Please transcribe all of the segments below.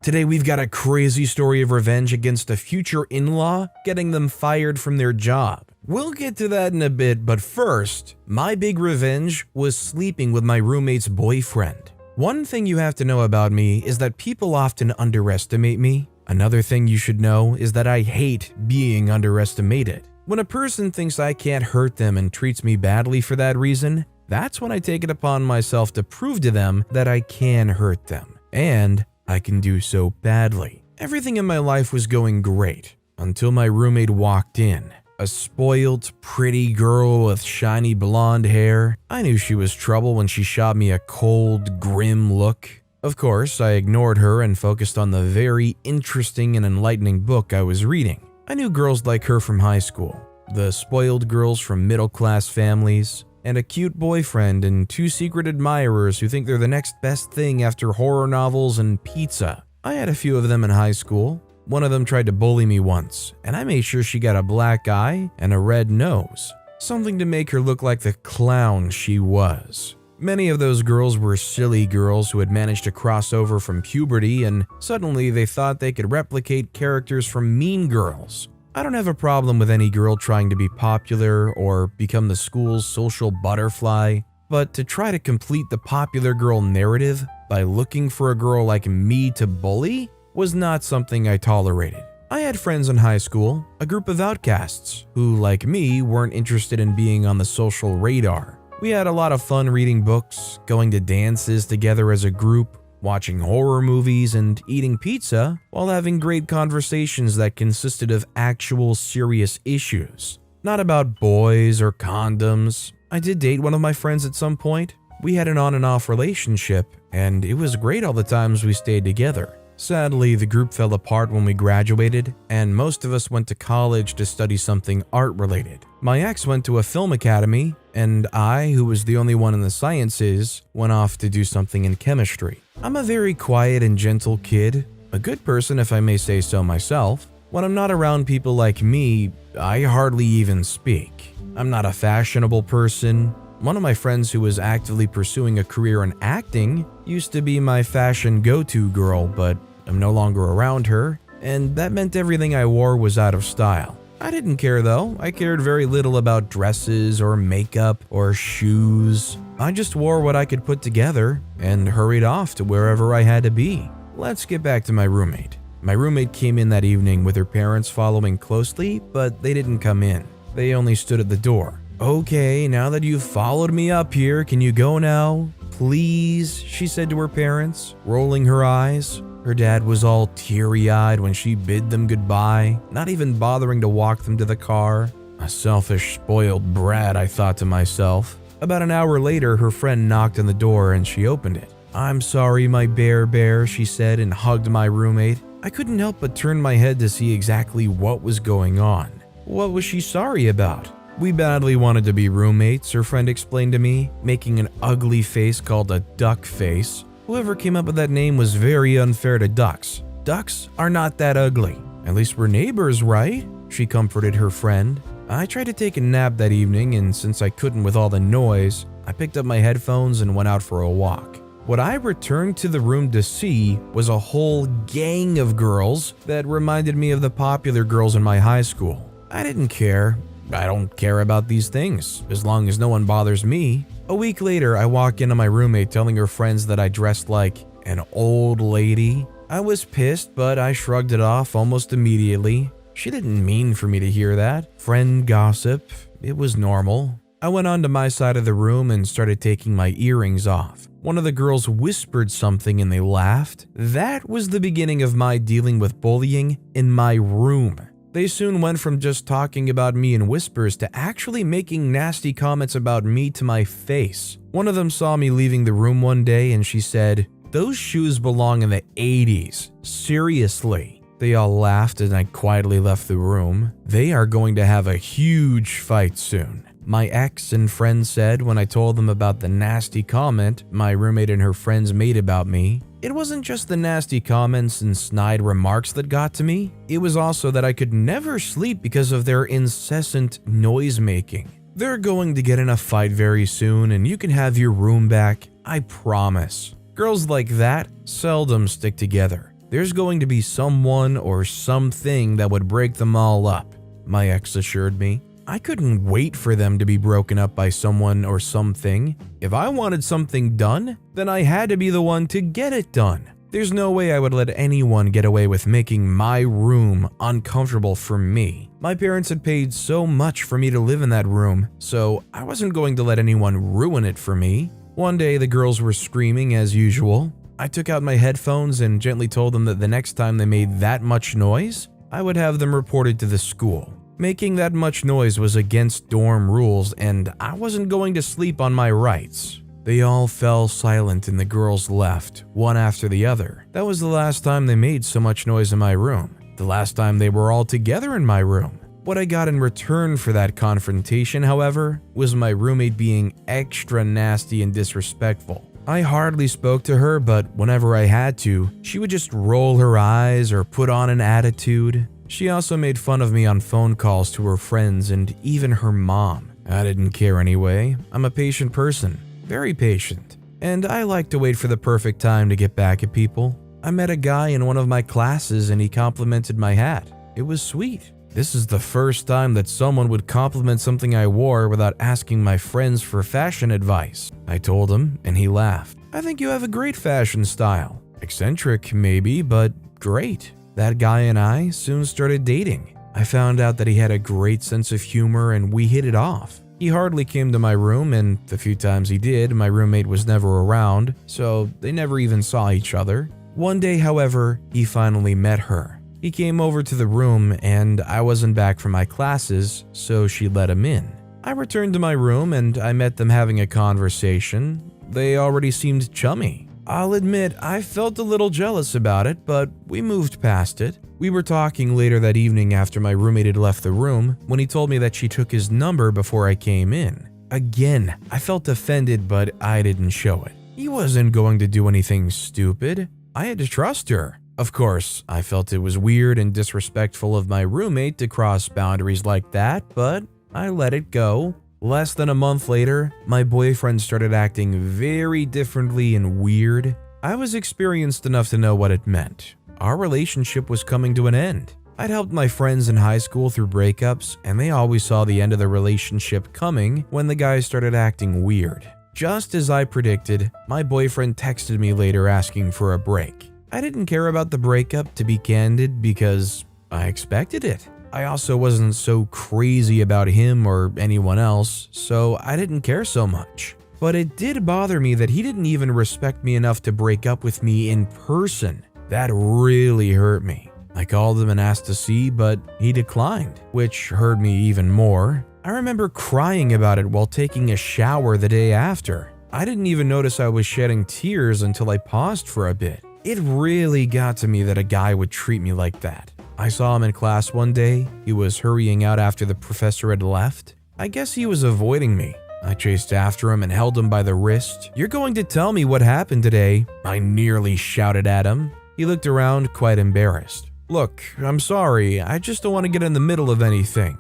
Today we've got a crazy story of revenge against a future in-law, getting them fired from their job. We'll get to that in a bit, but first, my big revenge was sleeping with my roommate's boyfriend. One thing you have to know about me is that people often underestimate me. Another thing you should know is that I hate being underestimated. When a person thinks I can't hurt them and treats me badly for that reason, that's when I take it upon myself to prove to them that I can hurt them. And I can do so badly. Everything in my life was going great until my roommate walked in. A spoiled, pretty girl with shiny blonde hair. I knew she was trouble when she shot me a cold, grim look. Of course, I ignored her and focused on the very interesting and enlightening book I was reading. I knew girls like her from high school, the spoiled girls from middle-class families, and a cute boyfriend and two secret admirers who think they're the next best thing after horror novels and pizza. I had a few of them in high school. One of them tried to bully me once, and I made sure she got a black eye and a red nose, something to make her look like the clown she was. Many of those girls were silly girls who had managed to cross over from puberty, and suddenly they thought they could replicate characters from Mean Girls. I don't have a problem with any girl trying to be popular or become the school's social butterfly, but to try to complete the popular girl narrative by looking for a girl like me to bully was not something I tolerated. I had friends in high school, a group of outcasts, who, like me, weren't interested in being on the social radar. We had a lot of fun reading books, going to dances together as a group, watching horror movies, and eating pizza while having great conversations that consisted of actual serious issues. Not about boys or condoms. I did date one of my friends at some point. We had an on and off relationship, and it was great all the times we stayed together. Sadly, the group fell apart when we graduated, and most of us went to college to study something art-related. My ex went to a film academy, and I, who was the only one in the sciences, went off to do something in chemistry. I'm a very quiet and gentle kid, a good person if I may say so myself. When I'm not around people like me, I hardly even speak. I'm not a fashionable person. One of my friends who was actively pursuing a career in acting used to be my fashion go-to girl, but I'm no longer around her, and that meant everything I wore was out of style. I didn't care though. I cared very little about dresses or makeup or shoes. I just wore what I could put together and hurried off to wherever I had to be. Let's get back to my roommate. My roommate came in that evening with her parents following closely, but they didn't come in. They only stood at the door. "Okay, now that you've followed me up here, can you go now? Please," she said to her parents, rolling her eyes. Her dad was all teary-eyed when she bid them goodbye, not even bothering to walk them to the car. A selfish, spoiled brat, I thought to myself. About an hour later, her friend knocked on the door and she opened it. "I'm sorry, my bear," she said and hugged my roommate. I couldn't help but turn my head to see exactly what was going on. What was she sorry about? "We badly wanted to be roommates," her friend explained to me, making an ugly face called a duck face. Whoever came up with that name was very unfair to ducks. Ducks are not that ugly. "At least we're neighbors, right?" she comforted her friend. I tried to take a nap that evening, and since I couldn't with all the noise, I picked up my headphones and went out for a walk. What I returned to the room to see was a whole gang of girls that reminded me of the popular girls in my high school. I didn't care. I don't care about these things, as long as no one bothers me. A week later, I walk in on my roommate telling her friends that I dressed like an old lady. I was pissed, but I shrugged it off almost immediately. She didn't mean for me to hear that. Friend gossip. It was normal. I went on to my side of the room and started taking my earrings off. One of the girls whispered something and they laughed. That was the beginning of my dealing with bullying in my room. They soon went from just talking about me in whispers to actually making nasty comments about me to my face. One of them saw me leaving the room one day and she said, "Those shoes belong in the 80s. Seriously." They all laughed and I quietly left the room. They are going to have a huge fight soon. My ex and friends said when I told them about the nasty comment my roommate and her friends made about me, it wasn't just the nasty comments and snide remarks that got to me. It was also that I could never sleep because of their incessant noise making. They're going to get in a fight very soon and you can have your room back, I promise. Girls like that seldom stick together. there's going to be someone or something that would break them all up, my ex assured me. I couldn't wait for them to be broken up by someone or something. If I wanted something done, then I had to be the one to get it done. There's no way I would let anyone get away with making my room uncomfortable for me. My parents had paid so much for me to live in that room, so I wasn't going to let anyone ruin it for me. One day, the girls were screaming as usual. I took out my headphones and gently told them that the next time they made that much noise, I would have them reported to the school. Making that much noise was against dorm rules, and I wasn't going to sleep on my rights. They all fell silent and the girls left, one after the other. That was the last time they made so much noise in my room. The last time they were all together in my room. What I got in return for that confrontation, however, was my roommate being extra nasty and disrespectful. I hardly spoke to her, but whenever I had to, she would just roll her eyes or put on an attitude. She also made fun of me on phone calls to her friends and even her mom. I didn't care anyway. I'm a patient person. Very patient, and I like to wait for the perfect time to get back at people. I met a guy in one of my classes and he complimented my hat. It was sweet. This is the first time that someone would compliment something I wore without asking my friends for fashion advice. I told him and he laughed. I think you have a great fashion style. Eccentric maybe, but great. That guy and I soon started dating. I found out that he had a great sense of humor and we hit it off. He hardly came to my room, and the few times he did, my roommate was never around, so they never even saw each other. One day, however, he finally met her. He came over to the room, and I wasn't back from my classes, so she let him in. I returned to my room, and I met them having a conversation. They already seemed chummy. I'll admit, I felt a little jealous about it, but we moved past it. We were talking later that evening after my roommate had left the room when he told me that she took his number before I came in. Again, I felt offended, but I didn't show it. He wasn't going to do anything stupid. I had to trust her. Of course, I felt it was weird and disrespectful of my roommate to cross boundaries like that, but I let it go. Less than a month later, my boyfriend started acting very differently and weird. I was experienced enough to know what it meant. Our relationship was coming to an end. I'd helped my friends in high school through breakups, and they always saw the end of the relationship coming when the guy started acting weird. Just as I predicted, my boyfriend texted me later asking for a break. I didn't care about the breakup, to be candid, because I expected it. I also wasn't so crazy about him or anyone else, so I didn't care so much. But it did bother me that he didn't even respect me enough to break up with me in person. That really hurt me. I called him and asked to see, but he declined, which hurt me even more. I remember crying about it while taking a shower the day after. I didn't even notice I was shedding tears until I paused for a bit. It really got to me that a guy would treat me like that. I saw him in class one day. He was hurrying out after the professor had left. I guess he was avoiding me. I chased after him and held him by the wrist. "You're going to tell me what happened today," I nearly shouted at him. He looked around quite embarrassed. "Look, I'm sorry. I just don't want to get in the middle of anything.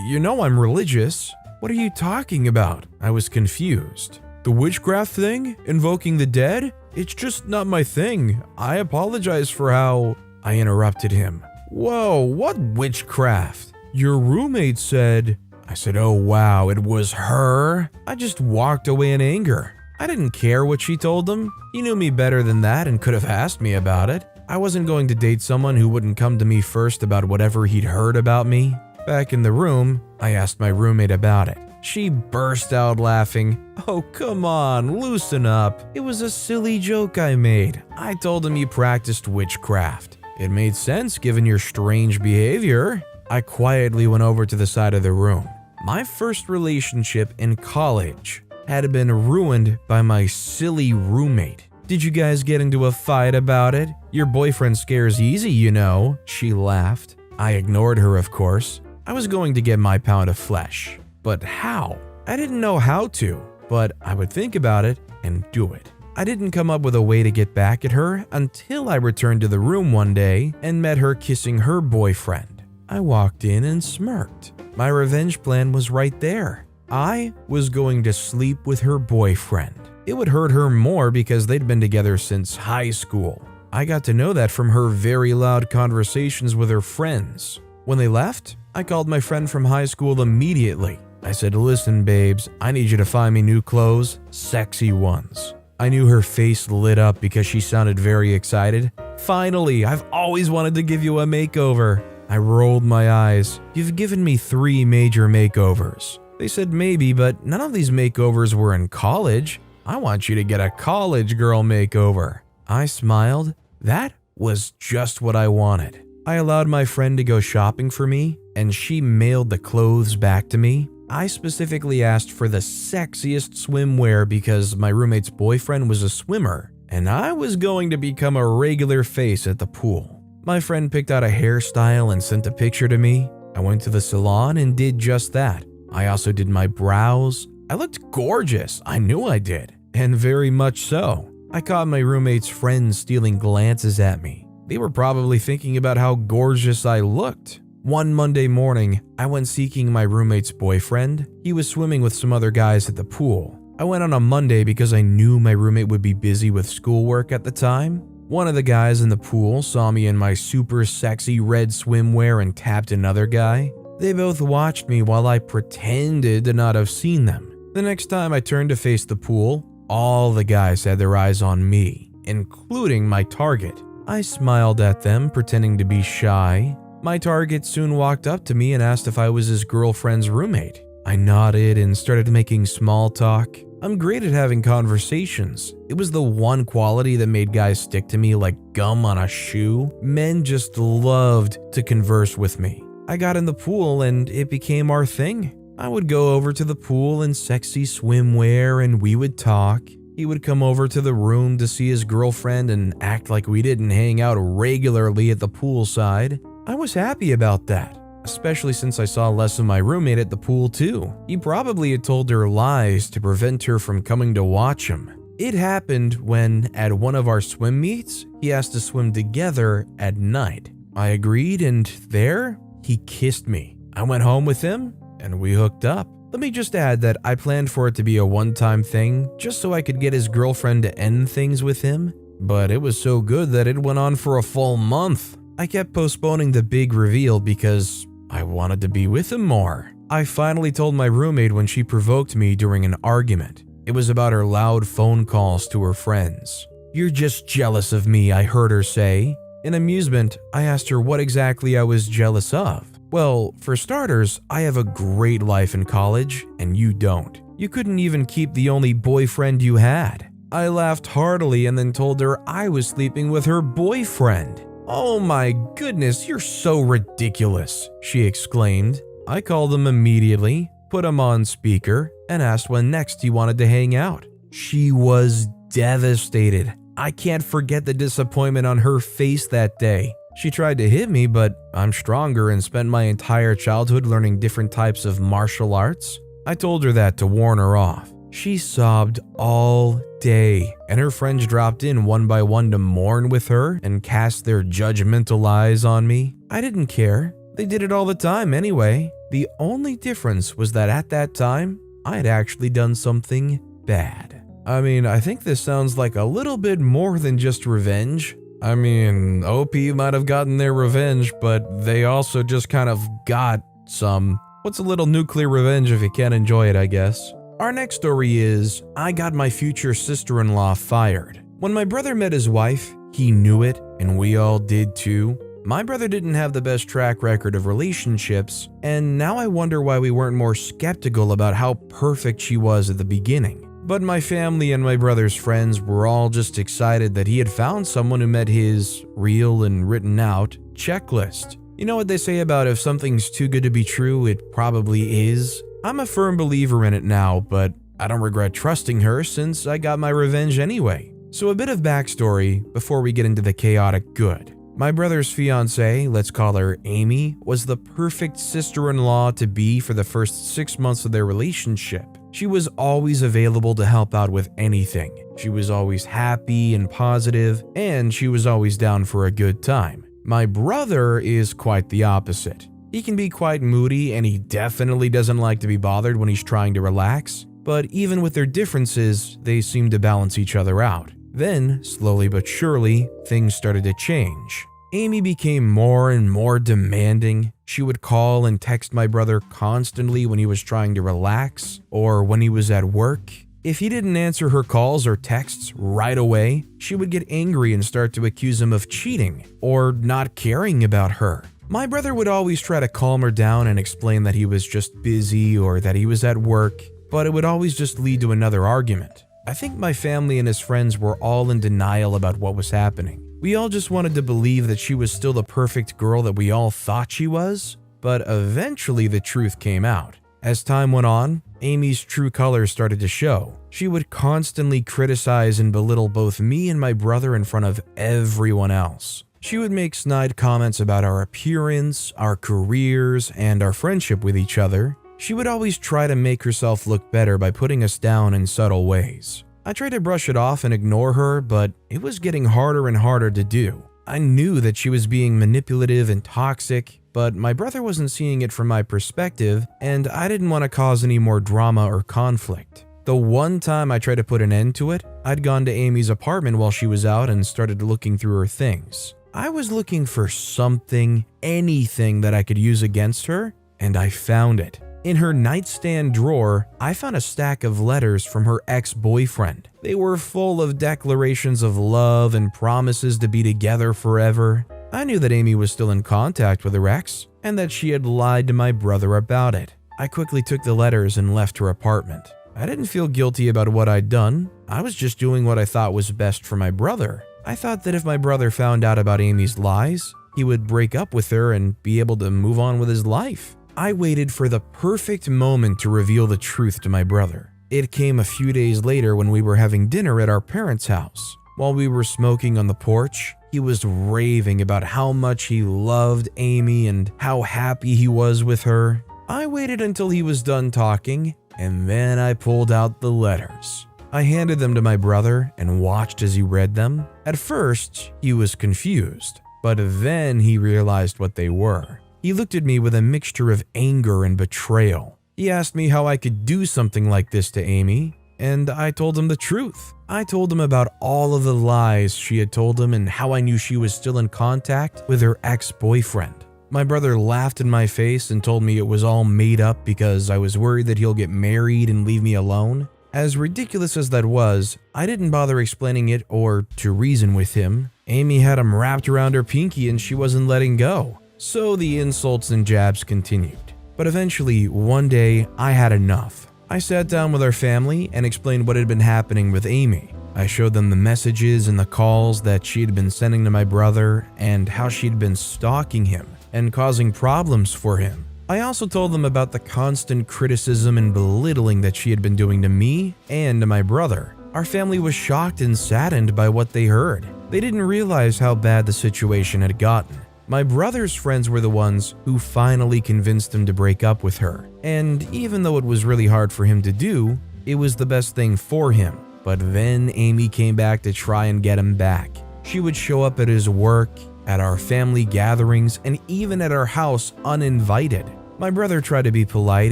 You know I'm religious." "What are you talking about?" I was confused. "The witchcraft thing? Invoking the dead? It's just not my thing. I apologize for how—" I interrupted him. "Whoa, what witchcraft?" "Your roommate said—" I said, "Oh wow, it was her?" I just walked away in anger. I didn't care what she told him. He knew me better than that and could have asked me about it. I wasn't going to date someone who wouldn't come to me first about whatever he'd heard about me. Back in the room, I asked my roommate about it. She burst out laughing. "Oh, come on, loosen up. It was a silly joke I made. I told him you practiced witchcraft. It made sense given your strange behavior." I quietly went over to the side of the room. My first relationship in college had been ruined by my silly roommate. "Did you guys get into a fight about it? Your boyfriend scares easy, you know," she laughed. I ignored her, of course. I was going to get my pound of flesh. But how? I didn't know how to, but I would think about it and do it. I didn't come up with a way to get back at her until I returned to the room one day and met her kissing her boyfriend. I walked in and smirked. My revenge plan was right there. I was going to sleep with her boyfriend. It would hurt her more because they'd been together since high school. I got to know that from her very loud conversations with her friends. When they left, I called my friend from high school immediately. I said, "Listen, babes, I need you to find me new clothes, sexy ones." I knew her face lit up because she sounded very excited. "Finally, I've always wanted to give you a makeover." I rolled my eyes. "You've given me 3 major makeovers." They said maybe, but none of these makeovers were in college. "I want you to get a college girl makeover." I smiled. That was just what I wanted. I allowed my friend to go shopping for me, and she mailed the clothes back to me. I specifically asked for the sexiest swimwear because my roommate's boyfriend was a swimmer, and I was going to become a regular face at the pool. My friend picked out a hairstyle and sent a picture to me. I went to the salon and did just that. I also did my brows. I looked gorgeous, I knew I did, and very much so. I caught my roommate's friends stealing glances at me. They were probably thinking about how gorgeous I looked. One Monday morning, I went seeking my roommate's boyfriend. He was swimming with some other guys at the pool. I went on a Monday because I knew my roommate would be busy with schoolwork at the time. One of the guys in the pool saw me in my super sexy red swimwear and tapped another guy. They both watched me while I pretended to not have seen them. The next time I turned to face the pool, all the guys had their eyes on me, including my target. I smiled at them, pretending to be shy. My target soon walked up to me and asked if I was his girlfriend's roommate. I nodded and started making small talk. I'm great at having conversations. It was the one quality that made guys stick to me like gum on a shoe. Men just loved to converse with me. I got in the pool and it became our thing. I would go over to the pool in sexy swimwear and we would talk. He would come over to the room to see his girlfriend and act like we didn't hang out regularly at the poolside. I was happy about that, especially since I saw less of my roommate at the pool too. He probably had told her lies to prevent her from coming to watch him. It happened when, at one of our swim meets, he asked to swim together at night. I agreed, and there, he kissed me. I went home with him, and we hooked up. Let me just add that I planned for it to be a one-time thing, just so I could get his girlfriend to end things with him, but it was so good that it went on for a full month. I kept postponing the big reveal because I wanted to be with him more. I finally told my roommate when she provoked me during an argument. It was about her loud phone calls to her friends. "You're just jealous of me," I heard her say. In amusement, I asked her what exactly I was jealous of. "Well, for starters, I have a great life in college, and you don't. You couldn't even keep the only boyfriend you had." I laughed heartily and then told her I was sleeping with her boyfriend. "Oh my goodness, you're so ridiculous," she exclaimed. I called him immediately, put him on speaker, and asked when next he wanted to hang out. She was devastated. I can't forget the disappointment on her face that day. She tried to hit me, but I'm stronger and spent my entire childhood learning different types of martial arts. I told her that to warn her off. She sobbed all day, and her friends dropped in one by one to mourn with her and cast their judgmental eyes on me. I didn't care. They did it all the time anyway. The only difference was that at that time, I had actually done something bad. I mean, I think this sounds like a little bit more than just revenge. I mean, OP might have gotten their revenge, but they also just kind of got some. What's a little nuclear revenge if you can't enjoy it, I guess? Our next story is, I got my future sister-in-law fired. When my brother met his wife, he knew it, and we all did too. My brother didn't have the best track record of relationships, and now I wonder why we weren't more skeptical about how perfect she was at the beginning. But my family and my brother's friends were all just excited that he had found someone who met his real and written out checklist. You know what they say about if something's too good to be true, it probably is? I'm a firm believer in it now, but I don't regret trusting her since I got my revenge anyway. So a bit of backstory before we get into the chaotic good. My brother's fiancée, let's call her Amy, was the perfect sister-in-law to be for the first 6 months of their relationship. She was always available to help out with anything. She was always happy and positive, and she was always down for a good time. My brother is quite the opposite. He can be quite moody, and he definitely doesn't like to be bothered when he's trying to relax. But even with their differences, they seem to balance each other out. Then, slowly but surely, things started to change. Amy became more and more demanding. She would call and text my brother constantly when he was trying to relax or when he was at work. If he didn't answer her calls or texts right away, she would get angry and start to accuse him of cheating or not caring about her. My brother would always try to calm her down and explain that he was just busy or that he was at work, but it would always just lead to another argument. I think my family and his friends were all in denial about what was happening. We all just wanted to believe that she was still the perfect girl that we all thought she was, but eventually the truth came out. As time went on, Amy's true colors started to show. She would constantly criticize and belittle both me and my brother in front of everyone else. She would make snide comments about our appearance, our careers, and our friendship with each other. She would always try to make herself look better by putting us down in subtle ways. I tried to brush it off and ignore her, but it was getting harder and harder to do. I knew that she was being manipulative and toxic, but my brother wasn't seeing it from my perspective, and I didn't want to cause any more drama or conflict. The one time I tried to put an end to it, I'd gone to Amy's apartment while she was out and started looking through her things. I was looking for something, anything that I could use against her, and I found it. In her nightstand drawer, I found a stack of letters from her ex-boyfriend. They were full of declarations of love and promises to be together forever. I knew that Amy was still in contact with her ex, and that she had lied to my brother about it. I quickly took the letters and left her apartment. I didn't feel guilty about what I'd done. I was just doing what I thought was best for my brother. I thought that if my brother found out about Amy's lies, he would break up with her and be able to move on with his life. I waited for the perfect moment to reveal the truth to my brother. It came a few days later when we were having dinner at our parents' house. While we were smoking on the porch, he was raving about how much he loved Amy and how happy he was with her. I waited until he was done talking, and then I pulled out the letters. I handed them to my brother and watched as he read them. At first, he was confused, but then he realized what they were. He looked at me with a mixture of anger and betrayal. He asked me how I could do something like this to Amy, and I told him the truth. I told him about all of the lies she had told him and how I knew she was still in contact with her ex-boyfriend. My brother laughed in my face and told me it was all made up because I was worried that he'll get married and leave me alone. As ridiculous as that was, I didn't bother explaining it or to reason with him. Amy had him wrapped around her pinky and she wasn't letting go. So the insults and jabs continued. But eventually, one day, I had enough. I sat down with our family and explained what had been happening with Amy. I showed them the messages and the calls that she had been sending to my brother and how she'd been stalking him and causing problems for him. I also told them about the constant criticism and belittling that she had been doing to me and to my brother. Our family was shocked and saddened by what they heard. They didn't realize how bad the situation had gotten. My brother's friends were the ones who finally convinced him to break up with her. And even though it was really hard for him to do, it was the best thing for him. But then Amy came back to try and get him back. She would show up at his work, at our family gatherings, and even at our house uninvited. My brother tried to be polite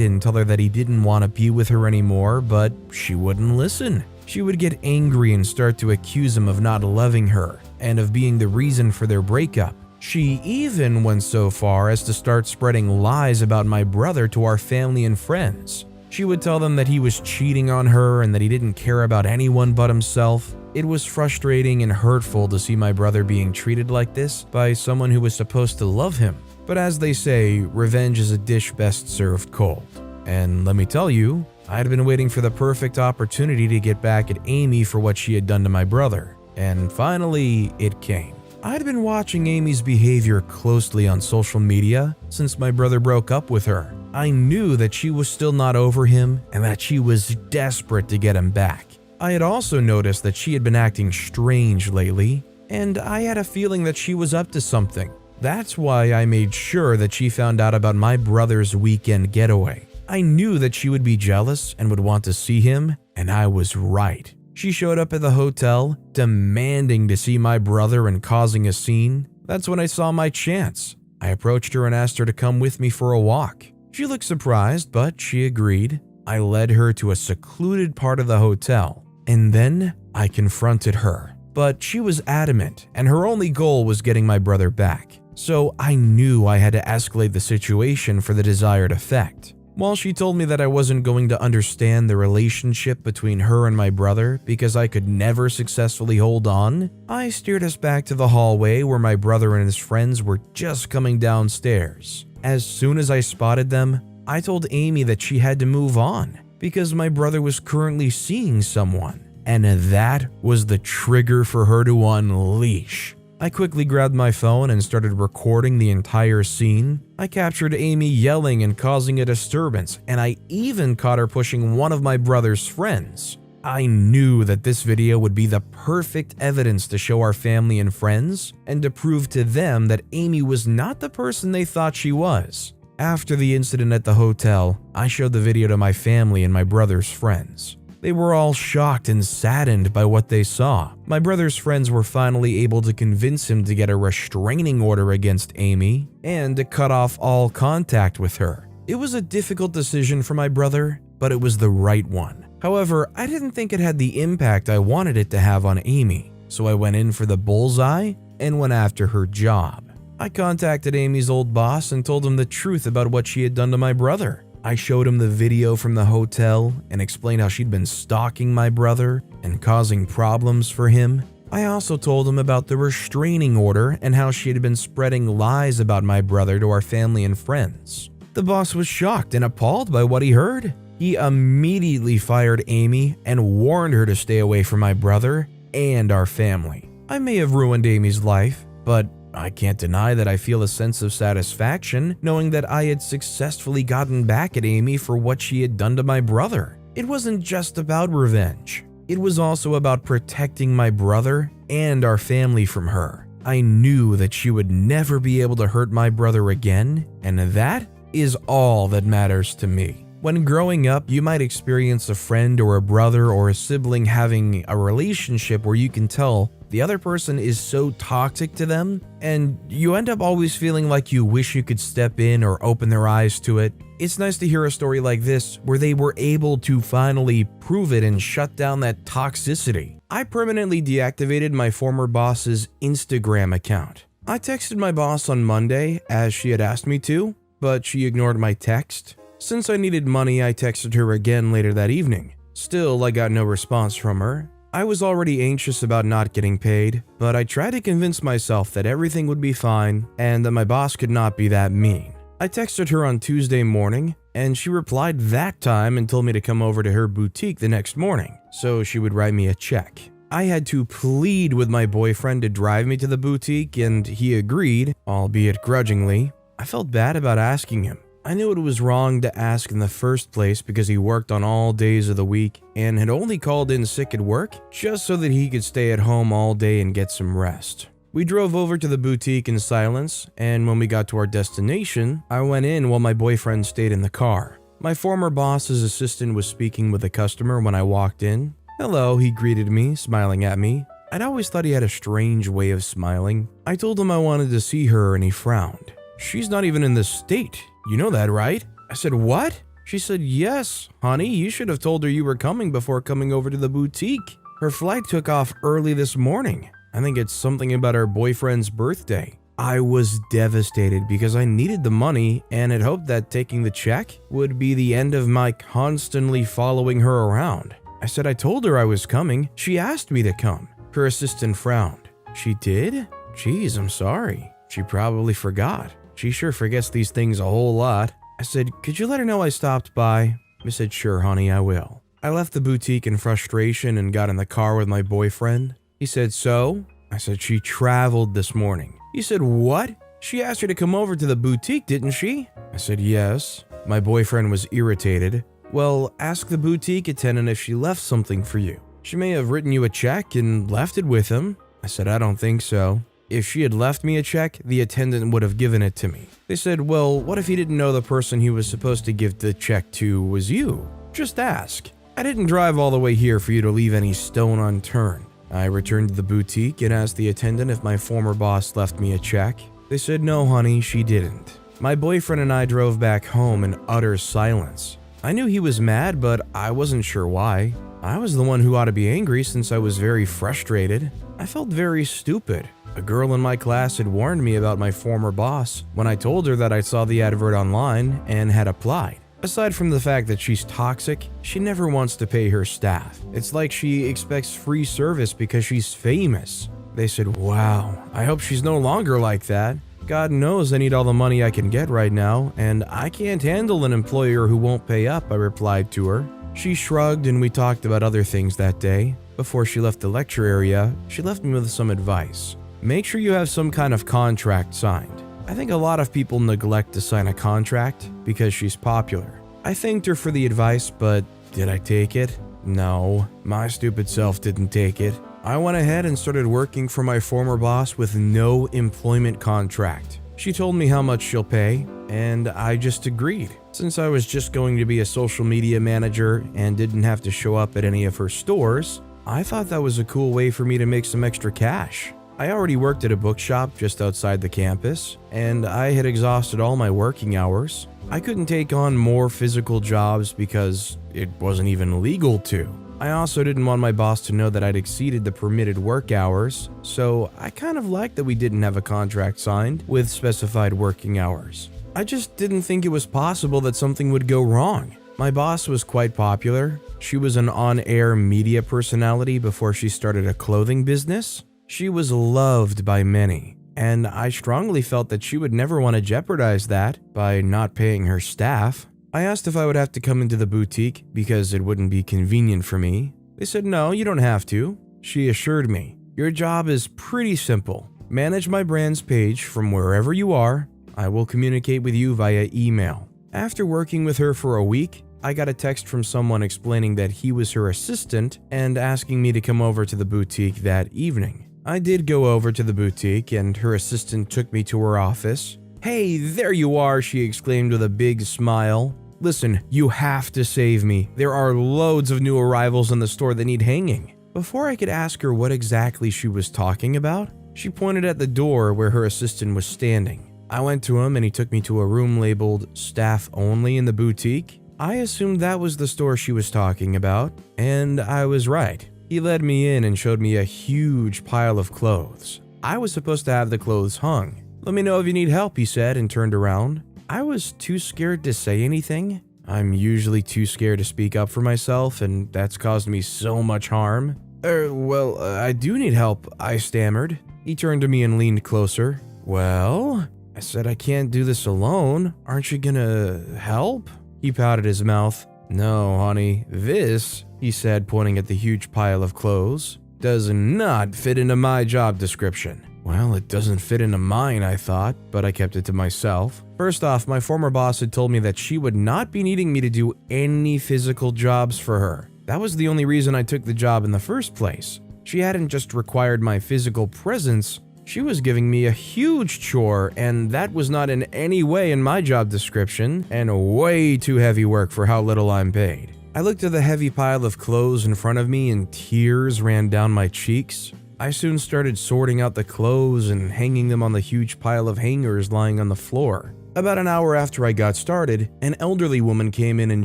and tell her that he didn't want to be with her anymore, but she wouldn't listen. She would get angry and start to accuse him of not loving her and of being the reason for their breakup. She even went so far as to start spreading lies about my brother to our family and friends. She would tell them that he was cheating on her and that he didn't care about anyone but himself. It was frustrating and hurtful to see my brother being treated like this by someone who was supposed to love him. But as they say, revenge is a dish best served cold. And let me tell you, I'd been waiting for the perfect opportunity to get back at Amy for what she had done to my brother. And finally, it came. I'd been watching Amy's behavior closely on social media since my brother broke up with her. I knew that she was still not over him and that she was desperate to get him back. I had also noticed that she had been acting strange lately, and I had a feeling that she was up to something. That's why I made sure that she found out about my brother's weekend getaway. I knew that she would be jealous and would want to see him, and I was right. She showed up at the hotel, demanding to see my brother and causing a scene. That's when I saw my chance. I approached her and asked her to come with me for a walk. She looked surprised, but she agreed. I led her to a secluded part of the hotel, and then I confronted her. but she was adamant and her only goal was getting my brother back. So I knew I had to escalate the situation for the desired effect. While she told me that I wasn't going to understand the relationship between her and my brother because I could never successfully hold on, I steered us back to the hallway where my brother and his friends were just coming downstairs. As soon as I spotted them, I told Amy that she had to move on because my brother was currently seeing someone, and that was the trigger for her to unleash. I quickly grabbed my phone and started recording the entire scene. I captured Amy yelling and causing a disturbance, and I even caught her pushing one of my brother's friends. I knew that this video would be the perfect evidence to show our family and friends and to prove to them that Amy was not the person they thought she was. After the incident at the hotel, I showed the video to my family and my brother's friends. They were all shocked and saddened by what they saw. My brother's friends were finally able to convince him to get a restraining order against Amy and to cut off all contact with her. It was a difficult decision for my brother, but it was the right one. However, I didn't think it had the impact I wanted it to have on Amy, so I went in for the bullseye and went after her job. I contacted Amy's old boss and told him the truth about what she had done to my brother. I showed him the video from the hotel and explained how she'd been stalking my brother and causing problems for him. I also told him about the restraining order and how she had been spreading lies about my brother to our family and friends. The boss was shocked and appalled by what he heard. He immediately fired Amy and warned her to stay away from my brother and our family. I may have ruined Amy's life, but I can't deny that I feel a sense of satisfaction knowing that I had successfully gotten back at Amy for what she had done to my brother. It wasn't just about revenge. It was also about protecting my brother and our family from her. I knew that she would never be able to hurt my brother again, and that is all that matters to me. When growing up, you might experience a friend or a brother or a sibling having a relationship where you can tell the other person is so toxic to them, and you end up always feeling like you wish you could step in or open their eyes to it. It's nice to hear a story like this where they were able to finally prove it and shut down that toxicity. I permanently deactivated my former boss's Instagram account. I texted my boss on Monday as she had asked me to, but she ignored my text. Since I needed money, I texted her again later that evening. Still, I got no response from her. I was already anxious about not getting paid, but I tried to convince myself that everything would be fine and that my boss could not be that mean. I texted her on Tuesday morning, and she replied that time and told me to come over to her boutique the next morning, so she would write me a check. I had to plead with my boyfriend to drive me to the boutique, and he agreed, albeit grudgingly. I felt bad about asking him. I knew it was wrong to ask in the first place because he worked on all days of the week and had only called in sick at work just so that he could stay at home all day and get some rest. We drove over to the boutique in silence, and when we got to our destination, I went in while my boyfriend stayed in the car. My former boss's assistant was speaking with a customer when I walked in. "Hello," he greeted me, smiling at me. I'd always thought he had a strange way of smiling. I told him I wanted to see her and he frowned. "She's not even in this state. You know that, right?" I said, "What?" She said, "Yes, honey, you should have told her you were coming before coming over to the boutique. Her flight took off early this morning. I think it's something about her boyfriend's birthday." I was devastated because I needed the money and had hoped that taking the check would be the end of my constantly following her around. I said I told her I was coming. She asked me to come. Her assistant frowned. "She did? Geez, I'm sorry. She probably forgot. She sure forgets these things a whole lot." I said, "Could you let her know I stopped by?" I said, "Sure, honey, I will." I left the boutique in frustration and got in the car with my boyfriend. He said, "So?" I said, "She traveled this morning." He said, "What? She asked you to come over to the boutique, didn't she?" I said, "Yes." My boyfriend was irritated. "Well, ask the boutique attendant if she left something for you. She may have written you a check and left it with him." I said, "I don't think so. If she had left me a check, the attendant would have given it to me." They said, "Well, what if he didn't know the person he was supposed to give the check to was you? Just ask. I didn't drive all the way here for you to leave any stone unturned." I returned to the boutique and asked the attendant if my former boss left me a check. They said, "No, honey, she didn't." My boyfriend and I drove back home in utter silence. I knew he was mad, but I wasn't sure why. I was the one who ought to be angry since I was very frustrated. I felt very stupid. A girl in my class had warned me about my former boss when I told her that I saw the advert online and had applied. Aside from the fact that she's toxic, she never wants to pay her staff. It's like she expects free service because she's famous. They said, "Wow, I hope she's no longer like that. God knows I need all the money I can get right now, and I can't handle an employer who won't pay up," I replied to her. She shrugged and we talked about other things that day. Before she left the lecture area, she left me with some advice. Make sure you have some kind of contract signed. I think a lot of people neglect to sign a contract because she's popular. I thanked her for the advice, but did I take it? No, my stupid self didn't take it. I went ahead and started working for my former boss with no employment contract. She told me how much she'll pay, and I just agreed. Since I was just going to be a social media manager and didn't have to show up at any of her stores, I thought that was a cool way for me to make some extra cash. I already worked at a bookshop just outside the campus, and I had exhausted all my working hours. I couldn't take on more physical jobs because it wasn't even legal to. I also didn't want my boss to know that I'd exceeded the permitted work hours, so I kind of liked that we didn't have a contract signed with specified working hours. I just didn't think it was possible that something would go wrong. My boss was quite popular. She was an on-air media personality before she started a clothing business. She was loved by many, and I strongly felt that she would never want to jeopardize that by not paying her staff. I asked if I would have to come into the boutique because it wouldn't be convenient for me. They said, "No, you don't have to." She assured me, "Your job is pretty simple. Manage my brand's page from wherever you are. I will communicate with you via email." After working with her for a week, I got a text from someone explaining that he was her assistant and asking me to come over to the boutique that evening. I did go over to the boutique and her assistant took me to her office. "Hey, there you are," she exclaimed with a big smile. "Listen, you have to save me. There are loads of new arrivals in the store that need hanging." Before I could ask her what exactly she was talking about, she pointed at the door where her assistant was standing. I went to him and he took me to a room labeled "Staff Only" in the boutique. I assumed that was the store she was talking about, and I was right. He led me in and showed me a huge pile of clothes. I was supposed to have the clothes hung. "Let me know if you need help," he said, and turned around. I was too scared to say anything. I'm usually too scared to speak up for myself, and that's caused me so much harm. I do need help," I stammered. He turned to me and leaned closer. "Well?" I said, "I can't do this alone. Aren't you gonna help?" He pouted his mouth. "No, honey, this," he said, pointing at the huge pile of clothes, "does not fit into my job description." Well, it doesn't fit into mine, I thought, but I kept it to myself. First off, my former boss had told me that she would not be needing me to do any physical jobs for her. That was the only reason I took the job in the first place. She hadn't just required my physical presence, she was giving me a huge chore, and that was not in any way in my job description, and way too heavy work for how little I'm paid. I looked at the heavy pile of clothes in front of me and tears ran down my cheeks. I soon started sorting out the clothes and hanging them on the huge pile of hangers lying on the floor. About an hour after I got started, an elderly woman came in and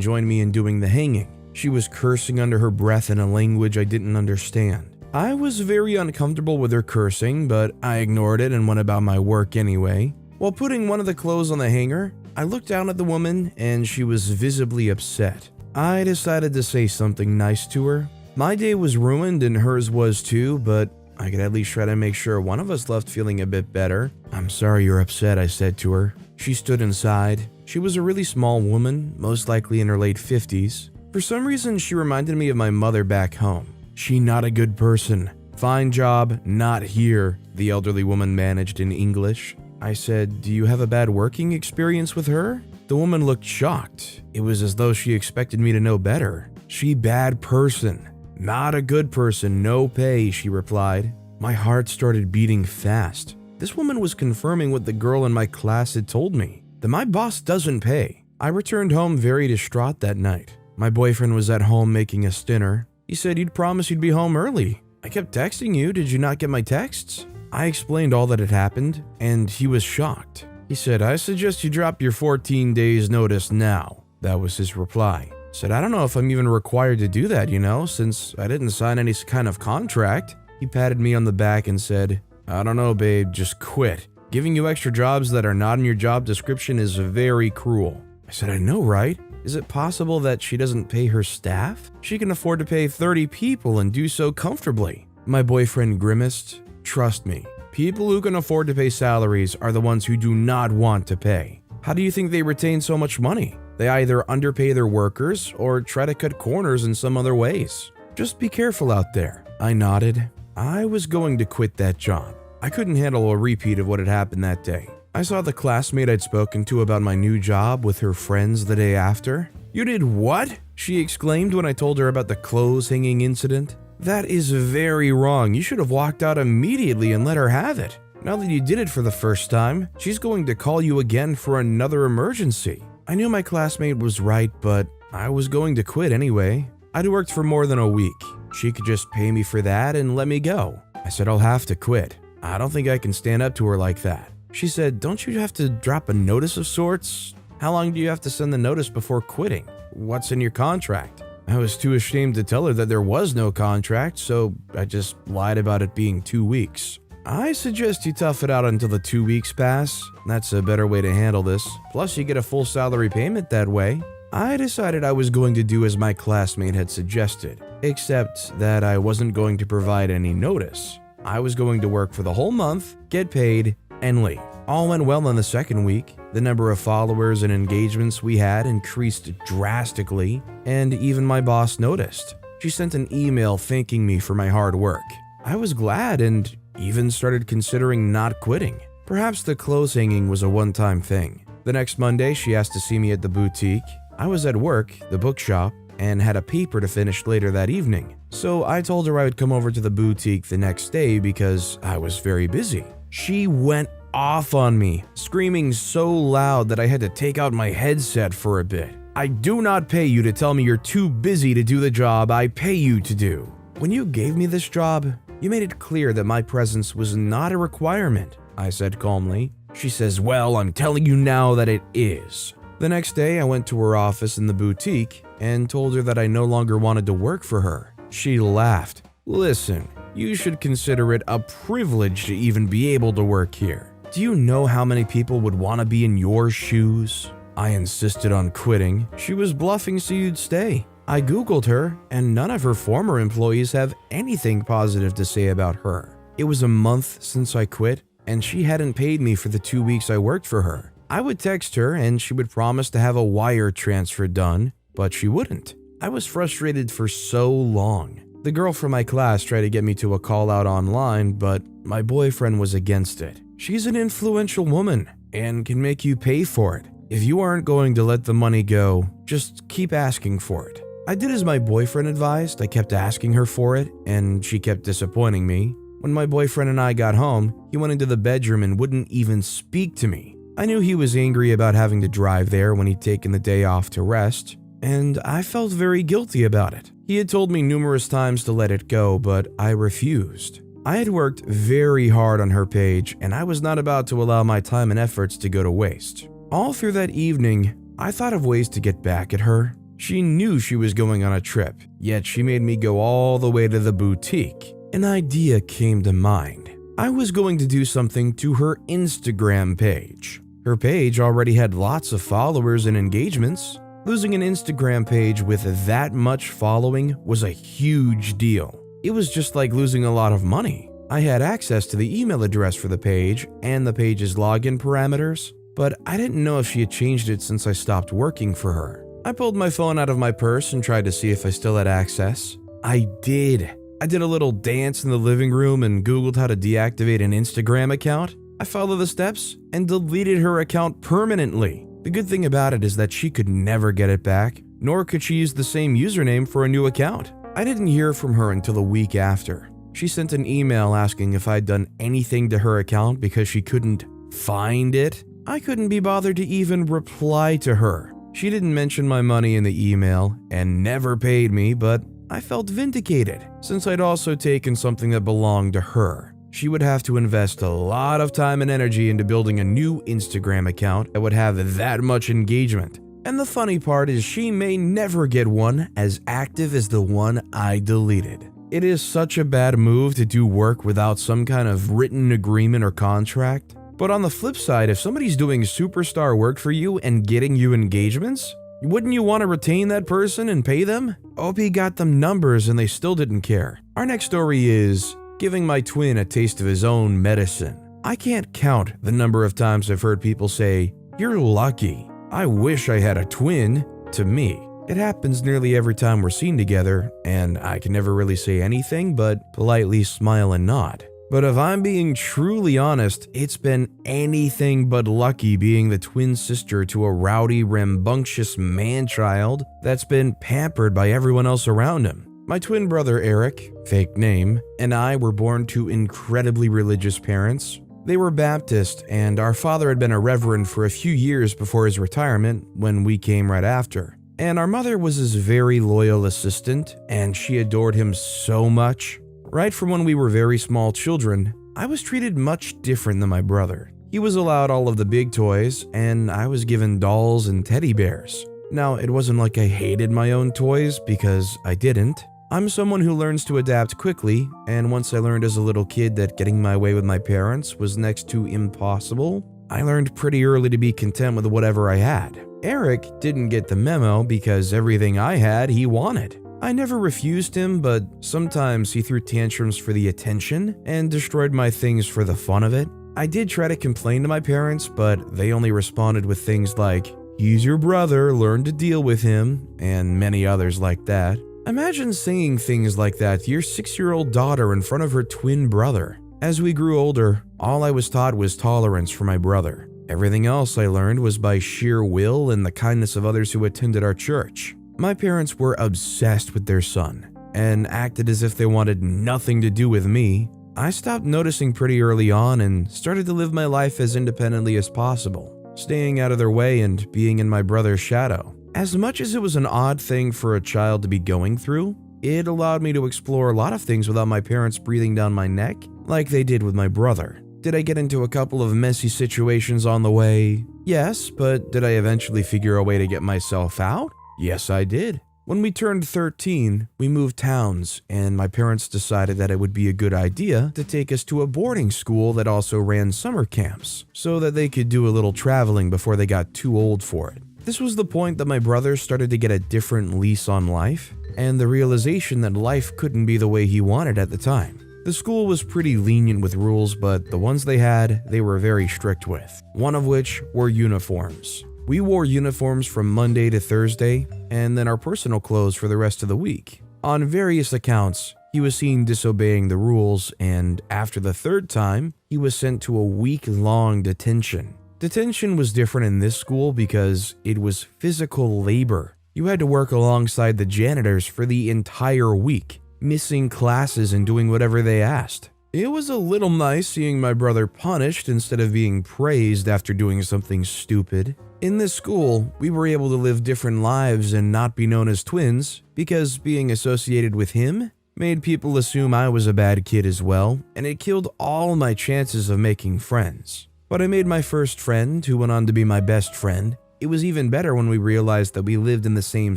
joined me in doing the hanging. She was cursing under her breath in a language I didn't understand. I was very uncomfortable with her cursing, but I ignored it and went about my work anyway. While putting one of the clothes on the hanger, I looked down at the woman and she was visibly upset. I decided to say something nice to her. My day was ruined and hers was too, but I could at least try to make sure one of us left feeling a bit better. "I'm sorry you're upset," I said to her. She stood inside. She was a really small woman, most likely in her late 50s. For some reason, she reminded me of my mother back home. "She not a good person. Fine job, not here," the elderly woman managed in English. I said, "Do you have a bad working experience with her?" The woman looked shocked. It was as though she expected me to know better. "She bad person. Not a good person, no pay," she replied. My heart started beating fast. This woman was confirming what the girl in my class had told me, that my boss doesn't pay. I returned home very distraught that night. My boyfriend was at home making us dinner. He said, "You'd promised you'd be home early. I kept texting you, did you not get my texts?" I explained all that had happened, and he was shocked. He said, "I suggest you drop your 14 days notice now." That was his reply. I said, "I don't know if I'm even required to do that, since I didn't sign any kind of contract." He patted me on the back and said, "I don't know, babe, just quit. Giving you extra jobs that are not in your job description is very cruel." I said, "I know, right? Is it possible that she doesn't pay her staff? She can afford to pay 30 people and do so comfortably." My boyfriend grimaced. "Trust me, people who can afford to pay salaries are the ones who do not want to pay. How do you think they retain so much money? They either underpay their workers or try to cut corners in some other ways. Just be careful out there." I nodded. I was going to quit that job. I couldn't handle a repeat of what had happened that day. I saw the classmate I'd spoken to about my new job with her friends the day after. "You did what?" she exclaimed when I told her about the clothes hanging incident. "That is very wrong. You should have walked out immediately and let her have it. Now that you did it for the first time, she's going to call you again for another emergency." I knew my classmate was right, but I was going to quit anyway. I'd worked for more than a week. She could just pay me for that and let me go. I said, "I'll have to quit. I don't think I can stand up to her like that." She said, "Don't you have to drop a notice of sorts? How long do you have to send the notice before quitting? What's in your contract?" I was too ashamed to tell her that there was no contract, so I just lied about it being 2 weeks. "I suggest you tough it out until the 2 weeks pass. That's a better way to handle this. Plus, you get a full salary payment that way." I decided I was going to do as my classmate had suggested, except that I wasn't going to provide any notice. I was going to work for the whole month, get paid, and leave. All went well in the second week. The number of followers and engagements we had increased drastically, and even my boss noticed. She sent an email thanking me for my hard work. I was glad and even started considering not quitting. Perhaps the clothes hanging was a one-time thing. The next Monday, she asked to see me at the boutique. I was at work, the bookshop, and had a paper to finish later that evening. So I told her I would come over to the boutique the next day because I was very busy. She went off on me, screaming so loud that I had to take out my headset for a bit. "I do not pay you to tell me you're too busy to do the job I pay you to do. When you gave me this job, you made it clear that my presence was not a requirement," I said calmly. She says, "Well, I'm telling you now that it is." The next day, I went to her office in the boutique and told her that I no longer wanted to work for her. She laughed. "Listen, you should consider it a privilege to even be able to work here. Do you know how many people would want to be in your shoes?" I insisted on quitting. She was bluffing so you'd stay. I Googled her, and none of her former employees have anything positive to say about her. It was a month since I quit, and she hadn't paid me for the 2 weeks I worked for her. I would text her, and she would promise to have a wire transfer done, but she wouldn't. I was frustrated for so long. The girl from my class tried to get me to a call out online, but my boyfriend was against it. She's an influential woman and can make you pay for it. If you aren't going to let the money go, just keep asking for it. I did as my boyfriend advised. I kept asking her for it, and she kept disappointing me. When my boyfriend and I got home, he went into the bedroom and wouldn't even speak to me. I knew he was angry about having to drive there when he'd taken the day off to rest, and I felt very guilty about it. He had told me numerous times to let it go, but I refused. I had worked very hard on her page, and I was not about to allow my time and efforts to go to waste. All through that evening, I thought of ways to get back at her. She knew she was going on a trip, yet she made me go all the way to the boutique. An idea came to mind. I was going to do something to her Instagram page. Her page already had lots of followers and engagements. Losing an Instagram page with that much following was a huge deal. It was just like losing a lot of money. I had access to the email address for the page and the page's login parameters, but I didn't know if she had changed it since I stopped working for her. I pulled my phone out of my purse and tried to see if I still had access. I did. I did a little dance in the living room and Googled how to deactivate an Instagram account. I followed the steps and deleted her account permanently. The good thing about it is that she could never get it back, nor could she use the same username for a new account. I didn't hear from her until a week after. She sent an email asking if I'd done anything to her account because she couldn't find it. I couldn't be bothered to even reply to her. She didn't mention my money in the email and never paid me, but I felt vindicated since I'd also taken something that belonged to her. She would have to invest a lot of time and energy into building a new Instagram account that would have that much engagement. And the funny part is she may never get one as active as the one I deleted. It is such a bad move to do work without some kind of written agreement or contract. But on the flip side, if somebody's doing superstar work for you and getting you engagements, wouldn't you want to retain that person and pay them? OP got them numbers and they still didn't care. Our next story is giving my twin a taste of his own medicine. I can't count the number of times I've heard people say, "You're lucky. I wish I had a twin," to me. It happens nearly every time we're seen together, and I can never really say anything but politely smile and nod. But if I'm being truly honest, it's been anything but lucky being the twin sister to a rowdy, rambunctious man-child that's been pampered by everyone else around him. My twin brother Eric, fake name, and I were born to incredibly religious parents. They were Baptist, and our father had been a reverend for a few years before his retirement, when we came right after. And our mother was his very loyal assistant, and she adored him so much. Right from when we were very small children, I was treated much different than my brother. He was allowed all of the big toys, and I was given dolls and teddy bears. Now, it wasn't like I hated my own toys, because I didn't. I'm someone who learns to adapt quickly, and once I learned as a little kid that getting my way with my parents was next to impossible, I learned pretty early to be content with whatever I had. Eric didn't get the memo because everything I had, he wanted. I never refused him, but sometimes he threw tantrums for the attention and destroyed my things for the fun of it. I did try to complain to my parents, but they only responded with things like, "He's your brother, learn to deal with him," and many others like that. Imagine saying things like that to your 6-year-old daughter in front of her twin brother. As we grew older, all I was taught was tolerance for my brother. Everything else I learned was by sheer will and the kindness of others who attended our church. My parents were obsessed with their son and acted as if they wanted nothing to do with me. I stopped noticing pretty early on and started to live my life as independently as possible, staying out of their way and being in my brother's shadow. As much as it was an odd thing for a child to be going through, it allowed me to explore a lot of things without my parents breathing down my neck, like they did with my brother. Did I get into a couple of messy situations on the way? Yes, but did I eventually figure a way to get myself out? Yes, I did. When we turned 13, we moved towns, and my parents decided that it would be a good idea to take us to a boarding school that also ran summer camps, so that they could do a little traveling before they got too old for it. This was the point that my brother started to get a different lease on life, and the realization that life couldn't be the way he wanted at the time. The school was pretty lenient with rules, but the ones they had, they were very strict with, one of which were uniforms. We wore uniforms from Monday to Thursday, and then our personal clothes for the rest of the week. On various accounts, he was seen disobeying the rules, and after the third time, he was sent to a week-long detention. Detention was different in this school because it was physical labor. You had to work alongside the janitors for the entire week, missing classes and doing whatever they asked. It was a little nice seeing my brother punished instead of being praised after doing something stupid. In this school, we were able to live different lives and not be known as twins because being associated with him made people assume I was a bad kid as well, and it killed all my chances of making friends. But I made my first friend, who went on to be my best friend. It was even better when we realized that we lived in the same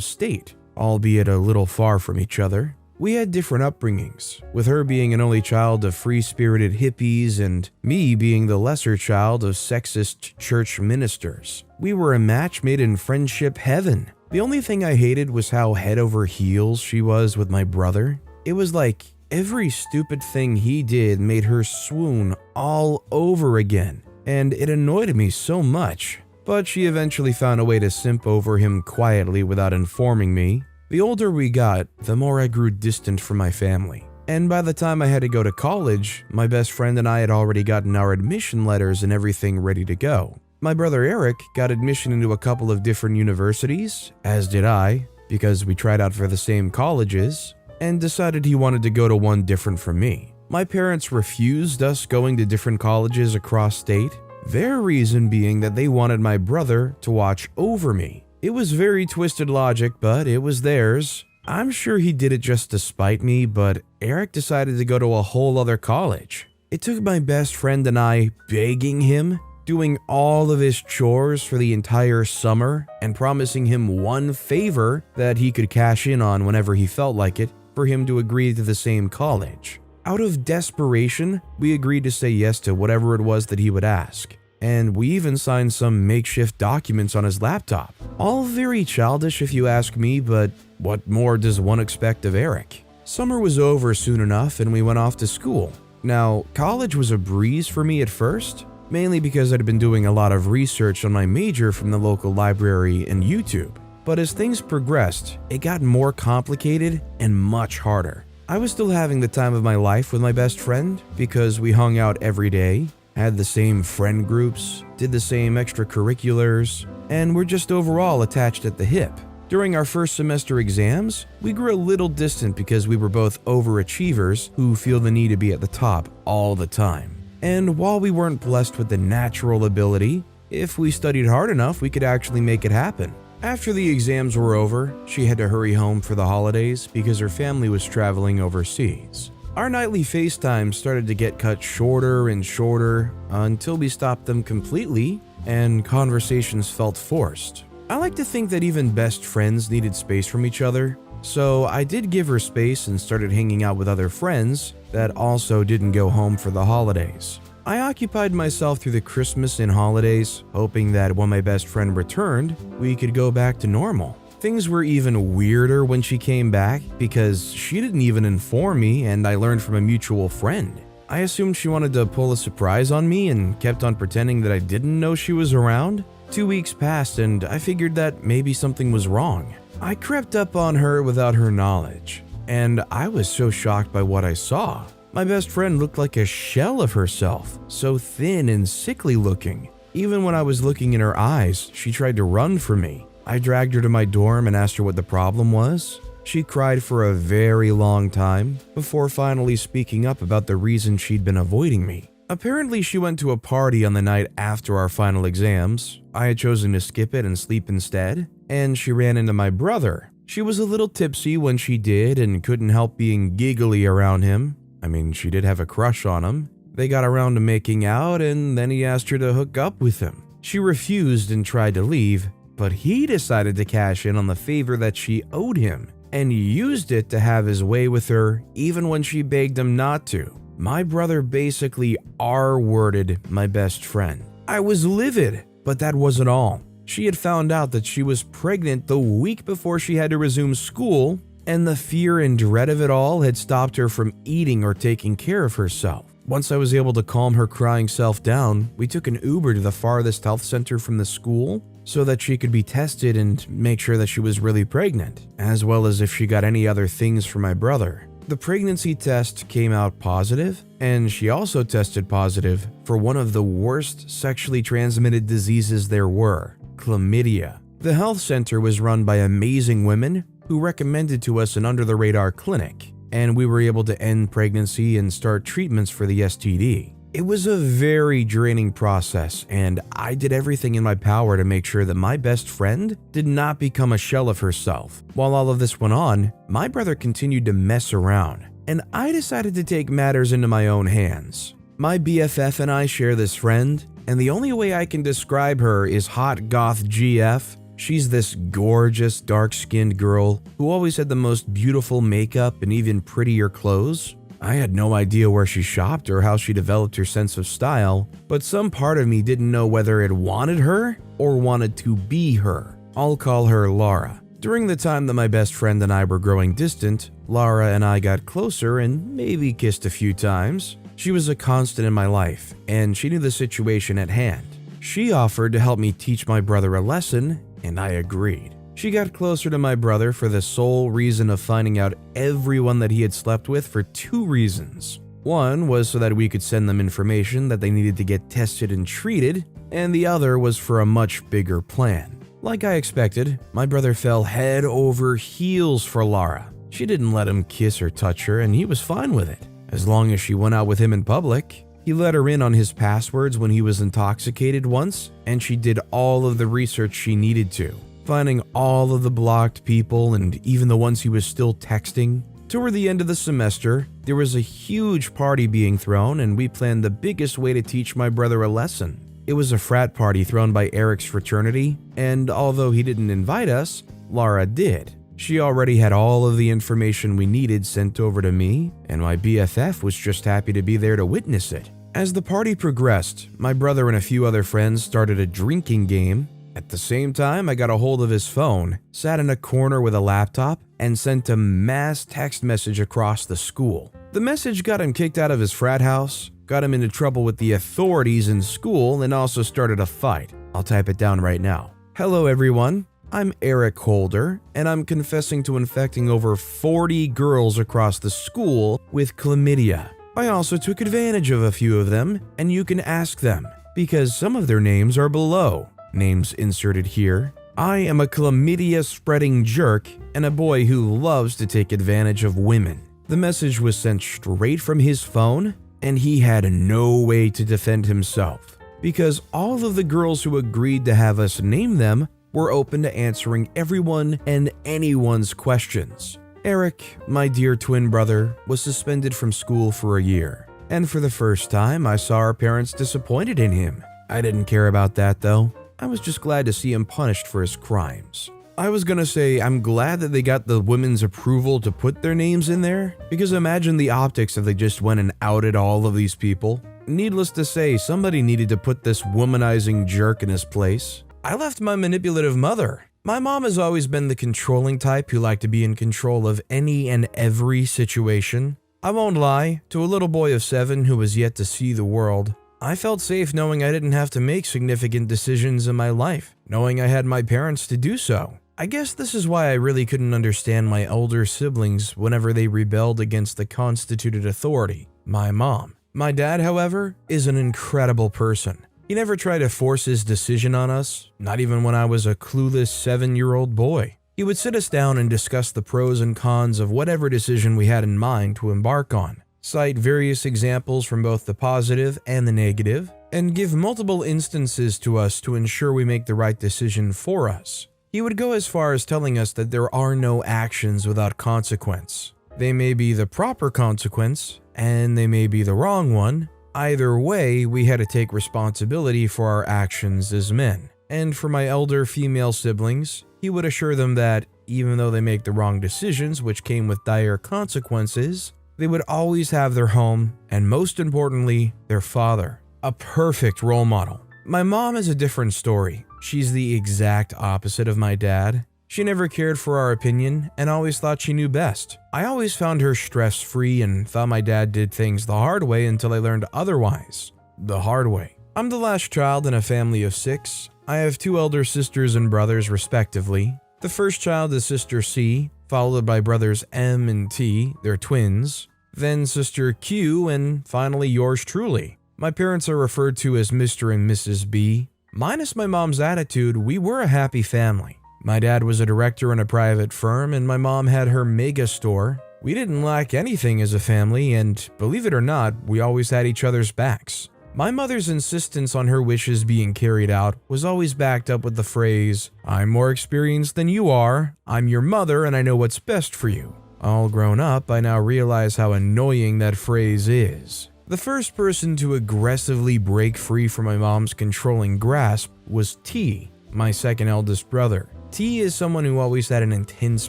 state, albeit a little far from each other. We had different upbringings, with her being an only child of free-spirited hippies and me being the lesser child of sexist church ministers. We were a match made in friendship heaven. The only thing I hated was how head over heels she was with my brother. It was like every stupid thing he did made her swoon all over again, and it annoyed me so much. But she eventually found a way to simp over him quietly without informing me. The older we got, the more I grew distant from my family. And by the time I had to go to college, my best friend and I had already gotten our admission letters and everything ready to go. My brother Eric got admission into a couple of different universities, as did I, because we tried out for the same colleges, and decided he wanted to go to one different from me. My parents refused us going to different colleges across state, their reason being that they wanted my brother to watch over me. It was very twisted logic, but it was theirs. I'm sure he did it just to spite me, but Eric decided to go to a whole other college. It took my best friend and I begging him, doing all of his chores for the entire summer, and promising him one favor that he could cash in on whenever he felt like it. for him to agree to the same college. Out of desperation, we agreed to say yes to whatever it was that he would ask. And we even signed some makeshift documents on his laptop. All very childish if you ask me, but what more does one expect of Eric? Summer was over soon enough and we went off to school. Now, college was a breeze for me at first, mainly because I'd been doing a lot of research on my major from the local library and YouTube. But as things progressed, it got more complicated and much harder. I was still having the time of my life with my best friend because we hung out every day, had the same friend groups, did the same extracurriculars, and were just overall attached at the hip. During our first semester exams, we grew a little distant because we were both overachievers who feel the need to be at the top all the time. And while we weren't blessed with the natural ability, if we studied hard enough, we could actually make it happen. After the exams were over, she had to hurry home for the holidays because her family was traveling overseas. Our nightly FaceTime started to get cut shorter and shorter until we stopped them completely and conversations felt forced. I like to think that even best friends needed space from each other, so I did give her space and started hanging out with other friends that also didn't go home for the holidays. I occupied myself through the Christmas and holidays, hoping that when my best friend returned, we could go back to normal. Things were even weirder when she came back because she didn't even inform me and I learned from a mutual friend. I assumed she wanted to pull a surprise on me and kept on pretending that I didn't know she was around. 2 weeks passed and I figured that maybe something was wrong. I crept up on her without her knowledge, and I was so shocked by what I saw. My best friend looked like a shell of herself, so thin and sickly looking. Even when I was looking in her eyes, she tried to run from me. I dragged her to my dorm and asked her what the problem was. She cried for a very long time before finally speaking up about the reason she'd been avoiding me. Apparently, she went to a party on the night after our final exams. I had chosen to skip it and sleep instead, and she ran into my brother. She was a little tipsy when she did and couldn't help being giggly around him. I mean, she did have a crush on him. They got around to making out and then he asked her to hook up with him. She refused and tried to leave, but he decided to cash in on the favor that she owed him and used it to have his way with her even when she begged him not to. My brother basically R-worded my best friend. I was livid, but that wasn't all. She had found out that she was pregnant the week before she had to resume school, and the fear and dread of it all had stopped her from eating or taking care of herself. Once I was able to calm her crying self down, we took an Uber to the farthest health center from the school so that she could be tested and make sure that she was really pregnant, as well as if she got any other things from my brother. The pregnancy test came out positive, and she also tested positive for one of the worst sexually transmitted diseases there were, chlamydia. The health center was run by amazing women who recommended to us an under-the-radar clinic, and we were able to end pregnancy and start treatments for the STD. It was a very draining process, and I did everything in my power to make sure that my best friend did not become a shell of herself. While all of this went on, my brother continued to mess around, and I decided to take matters into my own hands. My BFF and I share this friend, and the only way I can describe her is hot goth GF. She's this gorgeous, dark-skinned girl who always had the most beautiful makeup and even prettier clothes. I had no idea where she shopped or how she developed her sense of style, but some part of me didn't know whether it wanted her or wanted to be her. I'll call her Laura. During the time that my best friend and I were growing distant, Laura and I got closer and maybe kissed a few times. She was a constant in my life, and she knew the situation at hand. She offered to help me teach my brother a lesson, and I agreed. She got closer to my brother for the sole reason of finding out everyone that he had slept with for 2 reasons. One was so that we could send them information that they needed to get tested and treated, and the other was for a much bigger plan. Like I expected, my brother fell head over heels for Laura. She didn't let him kiss or touch her, and he was fine with it, as long as she went out with him in public. He let her in on his passwords when he was intoxicated once, and she did all of the research she needed to, finding all of the blocked people and even the ones he was still texting. Toward the end of the semester, there was a huge party being thrown, and we planned the biggest way to teach my brother a lesson. It was a frat party thrown by Eric's fraternity, and although he didn't invite us, Laura did. She already had all of the information we needed sent over to me, and my BFF was just happy to be there to witness it. As the party progressed, my brother and a few other friends started a drinking game. At the same time, I got a hold of his phone, sat in a corner with a laptop, and sent a mass text message across the school. The message got him kicked out of his frat house, got him into trouble with the authorities in school, and also started a fight. I'll type it down right now. Hello everyone, I'm Eric Holder, and I'm confessing to infecting over 40 girls across the school with chlamydia. I also took advantage of a few of them, and you can ask them, because some of their names are below. Names inserted here. I am a chlamydia-spreading jerk and a boy who loves to take advantage of women. The message was sent straight from his phone, and he had no way to defend himself, because all of the girls who agreed to have us name them were open to answering everyone and anyone's questions. Eric, my dear twin brother, was suspended from school for a year, and for the first time I saw our parents disappointed in him. I didn't care about that though. I was just glad to see him punished for his crimes. I was gonna say I'm glad that they got the women's approval to put their names in there, because imagine the optics if they just went and outed all of these people. Needless to say, somebody needed to put this womanizing jerk in his place. I left my manipulative mother. My mom has always been the controlling type who liked to be in control of any and every situation. I won't lie, to a little boy of 7 who was yet to see the world, I felt safe knowing I didn't have to make significant decisions in my life, knowing I had my parents to do so. I guess this is why I really couldn't understand my older siblings whenever they rebelled against the constituted authority, my mom. My dad, however, is an incredible person. He never tried to force his decision on us, not even when I was a clueless 7-year-old boy. He would sit us down and discuss the pros and cons of whatever decision we had in mind to embark on, cite various examples from both the positive and the negative, and give multiple instances to us to ensure we make the right decision for us. He would go as far as telling us that there are no actions without consequence. They may be the proper consequence, and they may be the wrong one. Either way, we had to take responsibility for our actions as men. And for my elder female siblings, he would assure them that even though they make the wrong decisions, which came with dire consequences, they would always have their home, and most importantly, their father. A perfect role model. My mom is a different story. She's the exact opposite of my dad. She never cared for our opinion and always thought she knew best. I always found her stress-free and thought my dad did things the hard way until I learned otherwise. The hard way. I'm the last child in a family of 6. I have 2 elder sisters and brothers respectively. The first child is sister C, followed by brothers M and T, they're twins, then sister Q, and finally yours truly. My parents are referred to as Mr. and Mrs. B. Minus my mom's attitude, we were a happy family. My dad was a director in a private firm, and my mom had her mega store. We didn't lack anything as a family, and believe it or not, we always had each other's backs. My mother's insistence on her wishes being carried out was always backed up with the phrase, "I'm more experienced than you are, I'm your mother and I know what's best for you." All grown up, I now realize how annoying that phrase is. The first person to aggressively break free from my mom's controlling grasp was T, my second eldest brother. T is someone who always had an intense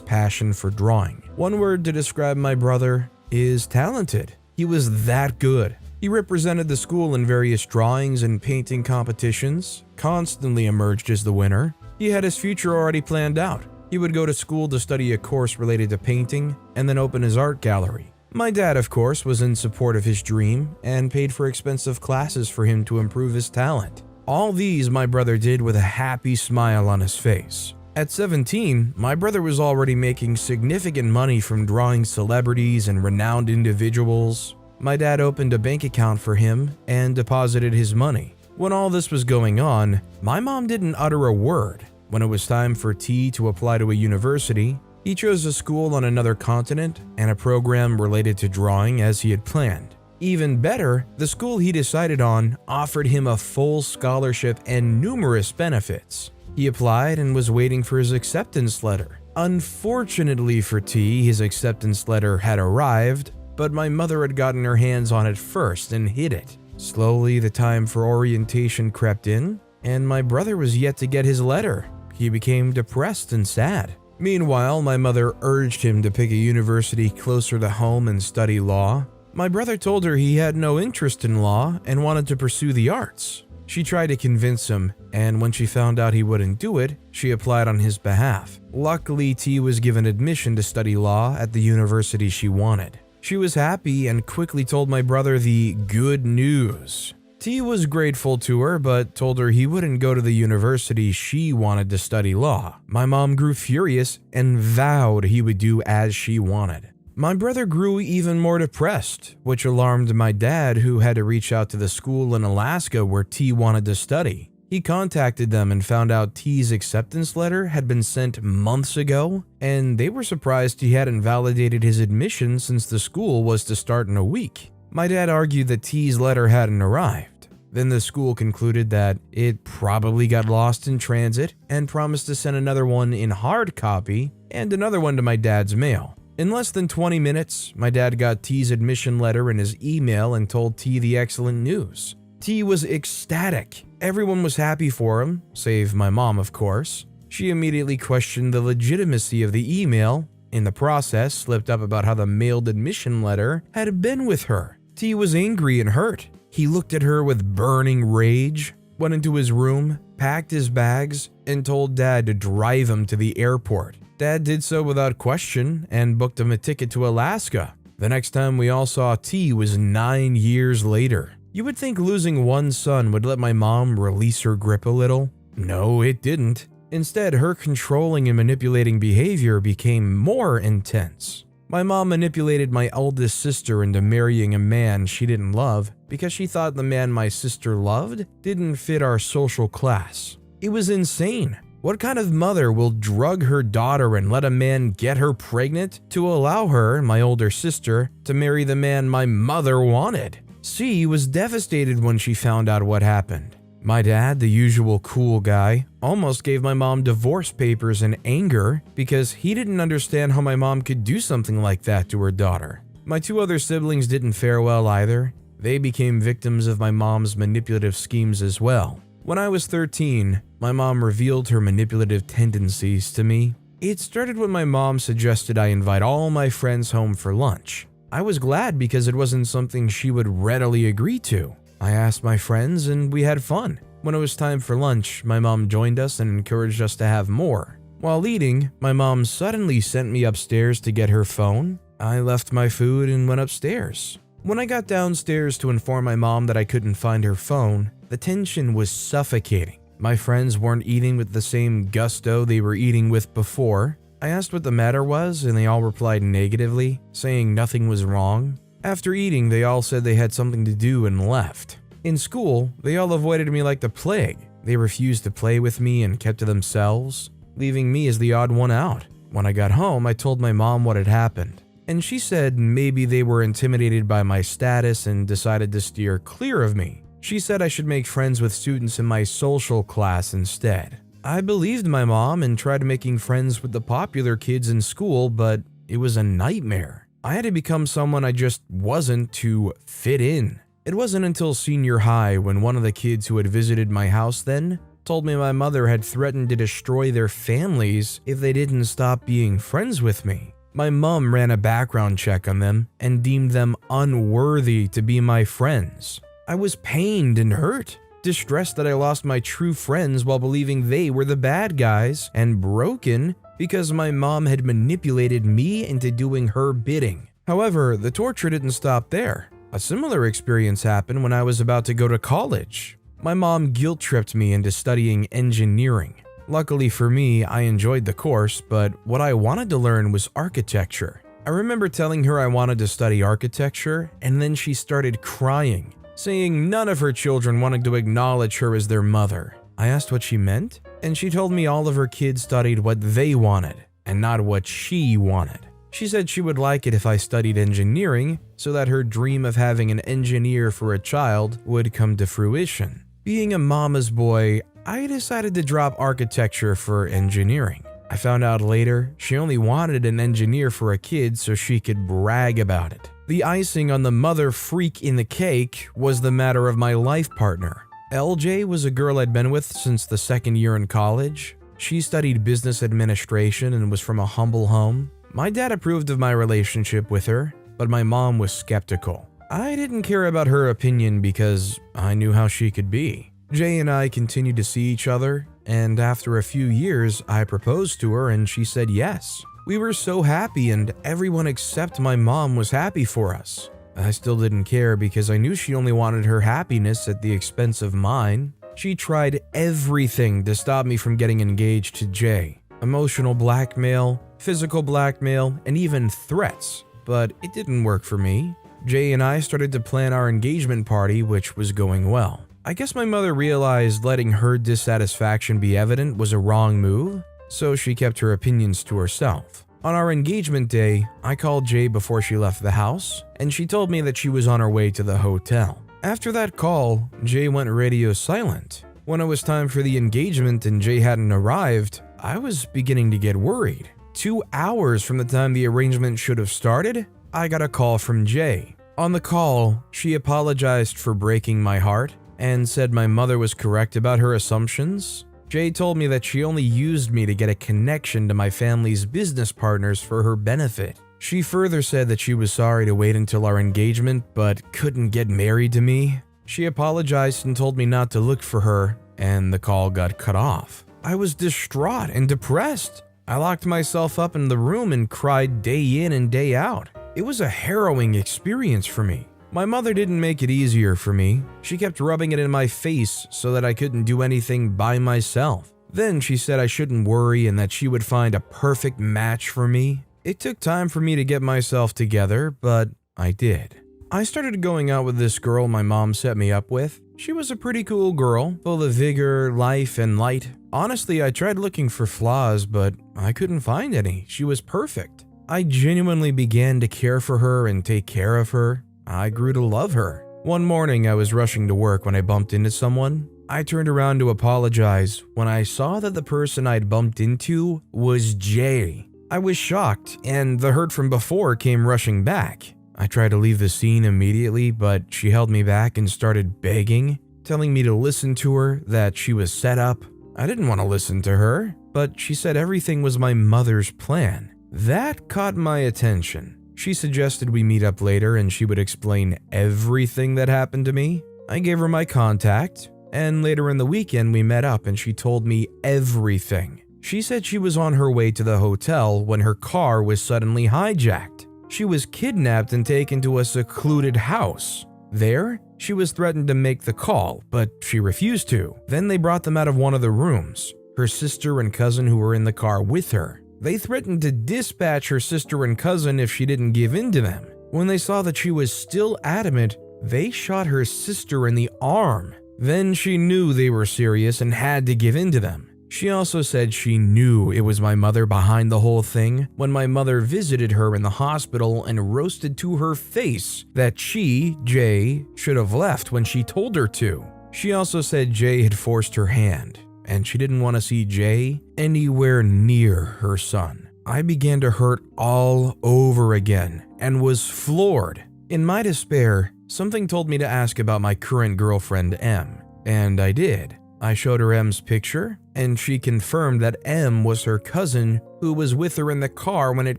passion for drawing. One word to describe my brother is talented. He was that good. He represented the school in various drawings and painting competitions, constantly emerged as the winner. He had his future already planned out. He would go to school to study a course related to painting and then open his art gallery. My dad, of course, was in support of his dream and paid for expensive classes for him to improve his talent. All these my brother did with a happy smile on his face. At 17, my brother was already making significant money from drawing celebrities and renowned individuals. My dad opened a bank account for him and deposited his money. When all this was going on, my mom didn't utter a word. When it was time for T to apply to a university, he chose a school on another continent and a program related to drawing as he had planned. Even better, the school he decided on offered him a full scholarship and numerous benefits. He applied and was waiting for his acceptance letter. Unfortunately for T, his acceptance letter had arrived, but my mother had gotten her hands on it first and hid it. Slowly, the time for orientation crept in, and my brother was yet to get his letter. He became depressed and sad. Meanwhile, my mother urged him to pick a university closer to home and study law. My brother told her he had no interest in law and wanted to pursue the arts. She tried to convince him, and when she found out he wouldn't do it, she applied on his behalf. Luckily, T was given admission to study law at the university she wanted. She was happy and quickly told my brother the good news. T was grateful to her, but told her he wouldn't go to the university she wanted to study law. My mom grew furious and vowed he would do as she wanted. My brother grew even more depressed, which alarmed my dad, who had to reach out to the school in Alaska where T wanted to study. He contacted them and found out T's acceptance letter had been sent months ago, and they were surprised he hadn't validated his admission since the school was to start in a week. My dad argued that T's letter hadn't arrived. Then the school concluded that it probably got lost in transit and promised to send another one in hard copy and another one to my dad's mail. In less than 20 minutes, my dad got T's admission letter in his email and told T the excellent news. T was ecstatic. Everyone was happy for him, save my mom, of course. She immediately questioned the legitimacy of the email. In the process, slipped up about how the mailed admission letter had been with her. T was angry and hurt. He looked at her with burning rage, went into his room, packed his bags, and told Dad to drive him to the airport. Dad did so without question and booked him a ticket to Alaska. The next time we all saw T was 9 years later. You would think losing one son would let my mom release her grip a little. No, it didn't. Instead, her controlling and manipulating behavior became more intense. My mom manipulated my eldest sister into marrying a man she didn't love because she thought the man my sister loved didn't fit our social class. It was insane. What kind of mother will drug her daughter and let a man get her pregnant to allow her, my older sister, to marry the man my mother wanted? C was devastated when she found out what happened. My dad, the usual cool guy, almost gave my mom divorce papers in anger because he didn't understand how my mom could do something like that to her daughter. My two other siblings didn't fare well either. They became victims of my mom's manipulative schemes as well. When I was 13, my mom revealed her manipulative tendencies to me. It started when my mom suggested I invite all my friends home for lunch. I was glad because it wasn't something she would readily agree to. I asked my friends and we had fun. When it was time for lunch, my mom joined us and encouraged us to have more. While eating, my mom suddenly sent me upstairs to get her phone. I left my food and went upstairs. When I got downstairs to inform my mom that I couldn't find her phone, the tension was suffocating. My friends weren't eating with the same gusto they were eating with before. I asked what the matter was and they all replied negatively, saying nothing was wrong. After eating, they all said they had something to do and left. In school, they all avoided me like the plague. They refused to play with me and kept to themselves, leaving me as the odd one out. When I got home, I told my mom what had happened, and she said maybe they were intimidated by my status and decided to steer clear of me. She said I should make friends with students in my social class instead. I believed my mom and tried making friends with the popular kids in school, but it was a nightmare. I had to become someone I just wasn't to fit in. It wasn't until senior high when one of the kids who had visited my house then told me my mother had threatened to destroy their families if they didn't stop being friends with me. My mom ran a background check on them and deemed them unworthy to be my friends. I was pained and hurt, distressed that I lost my true friends while believing they were the bad guys, and broken because my mom had manipulated me into doing her bidding. However, the torture didn't stop there. A similar experience happened when I was about to go to college. My mom guilt-tripped me into studying engineering. Luckily for me, I enjoyed the course, but what I wanted to learn was architecture. I remember telling her I wanted to study architecture, and then she started crying, saying none of her children wanted to acknowledge her as their mother. I asked what she meant, and she told me all of her kids studied what they wanted, and not what she wanted. She said she would like it if I studied engineering, so that her dream of having an engineer for a child would come to fruition. Being a mama's boy, I decided to drop architecture for engineering. I found out later she only wanted an engineer for a kid so she could brag about it. The icing on the mother freak in the cake was the matter of my life partner. LJ was a girl I'd been with since the second year in college. She studied business administration and was from a humble home. My dad approved of my relationship with her, but my mom was skeptical. I didn't care about her opinion because I knew how she could be. Jay and I continued to see each other, and after a few years, I proposed to her and she said yes. We were so happy and everyone except my mom was happy for us. I still didn't care because I knew she only wanted her happiness at the expense of mine. She tried everything to stop me from getting engaged to Jay. Emotional blackmail, physical blackmail, and even threats. But it didn't work for me. Jay and I started to plan our engagement party, which was going well. I guess my mother realized letting her dissatisfaction be evident was a wrong move, so she kept her opinions to herself. On our engagement day, I called Jay before she left the house, and she told me that she was on her way to the hotel. After that call, Jay went radio silent. When it was time for the engagement and Jay hadn't arrived, I was beginning to get worried. 2 hours from the time the arrangement should have started, I got a call from Jay. On the call, she apologized for breaking my heart and said my mother was correct about her assumptions. Jay told me that she only used me to get a connection to my family's business partners for her benefit. She further said that she was sorry to wait until our engagement but couldn't get married to me. She apologized and told me not to look for her, and the call got cut off. I was distraught and depressed. I locked myself up in the room and cried day in and day out. It was a harrowing experience for me. My mother didn't make it easier for me. She kept rubbing it in my face so that I couldn't do anything by myself. Then she said I shouldn't worry and that she would find a perfect match for me. It took time for me to get myself together, but I did. I started going out with this girl my mom set me up with. She was a pretty cool girl, full of vigor, life, and light. Honestly, I tried looking for flaws, but I couldn't find any. She was perfect. I genuinely began to care for her and take care of her. I grew to love her. One morning, I was rushing to work when I bumped into someone. I turned around to apologize when I saw that the person I'd bumped into was Jay. I was shocked, and the hurt from before came rushing back. I tried to leave the scene immediately, but she held me back and started begging, telling me to listen to her, that she was set up. I didn't want to listen to her, but she said everything was my mother's plan. That caught my attention. She suggested we meet up later and she would explain everything that happened to me. I gave her my contact, and later in the weekend we met up and she told me everything. She said she was on her way to the hotel when her car was suddenly hijacked. She was kidnapped and taken to a secluded house. There, she was threatened to make the call, but she refused to. Then they brought them out of one of the rooms, her sister and cousin who were in the car with her. They threatened to dispatch her sister and cousin if she didn't give in to them. When they saw that she was still adamant, they shot her sister in the arm. Then she knew they were serious and had to give in to them. She also said she knew it was my mother behind the whole thing when my mother visited her in the hospital and roasted to her face that she, Jay, should have left when she told her to. She also said Jay had forced her hand, and she didn't want to see Jay anywhere near her son. I began to hurt all over again and was floored. In my despair, something told me to ask about my current girlfriend, M, and I did. I showed her M's picture, and she confirmed that M was her cousin who was with her in the car when it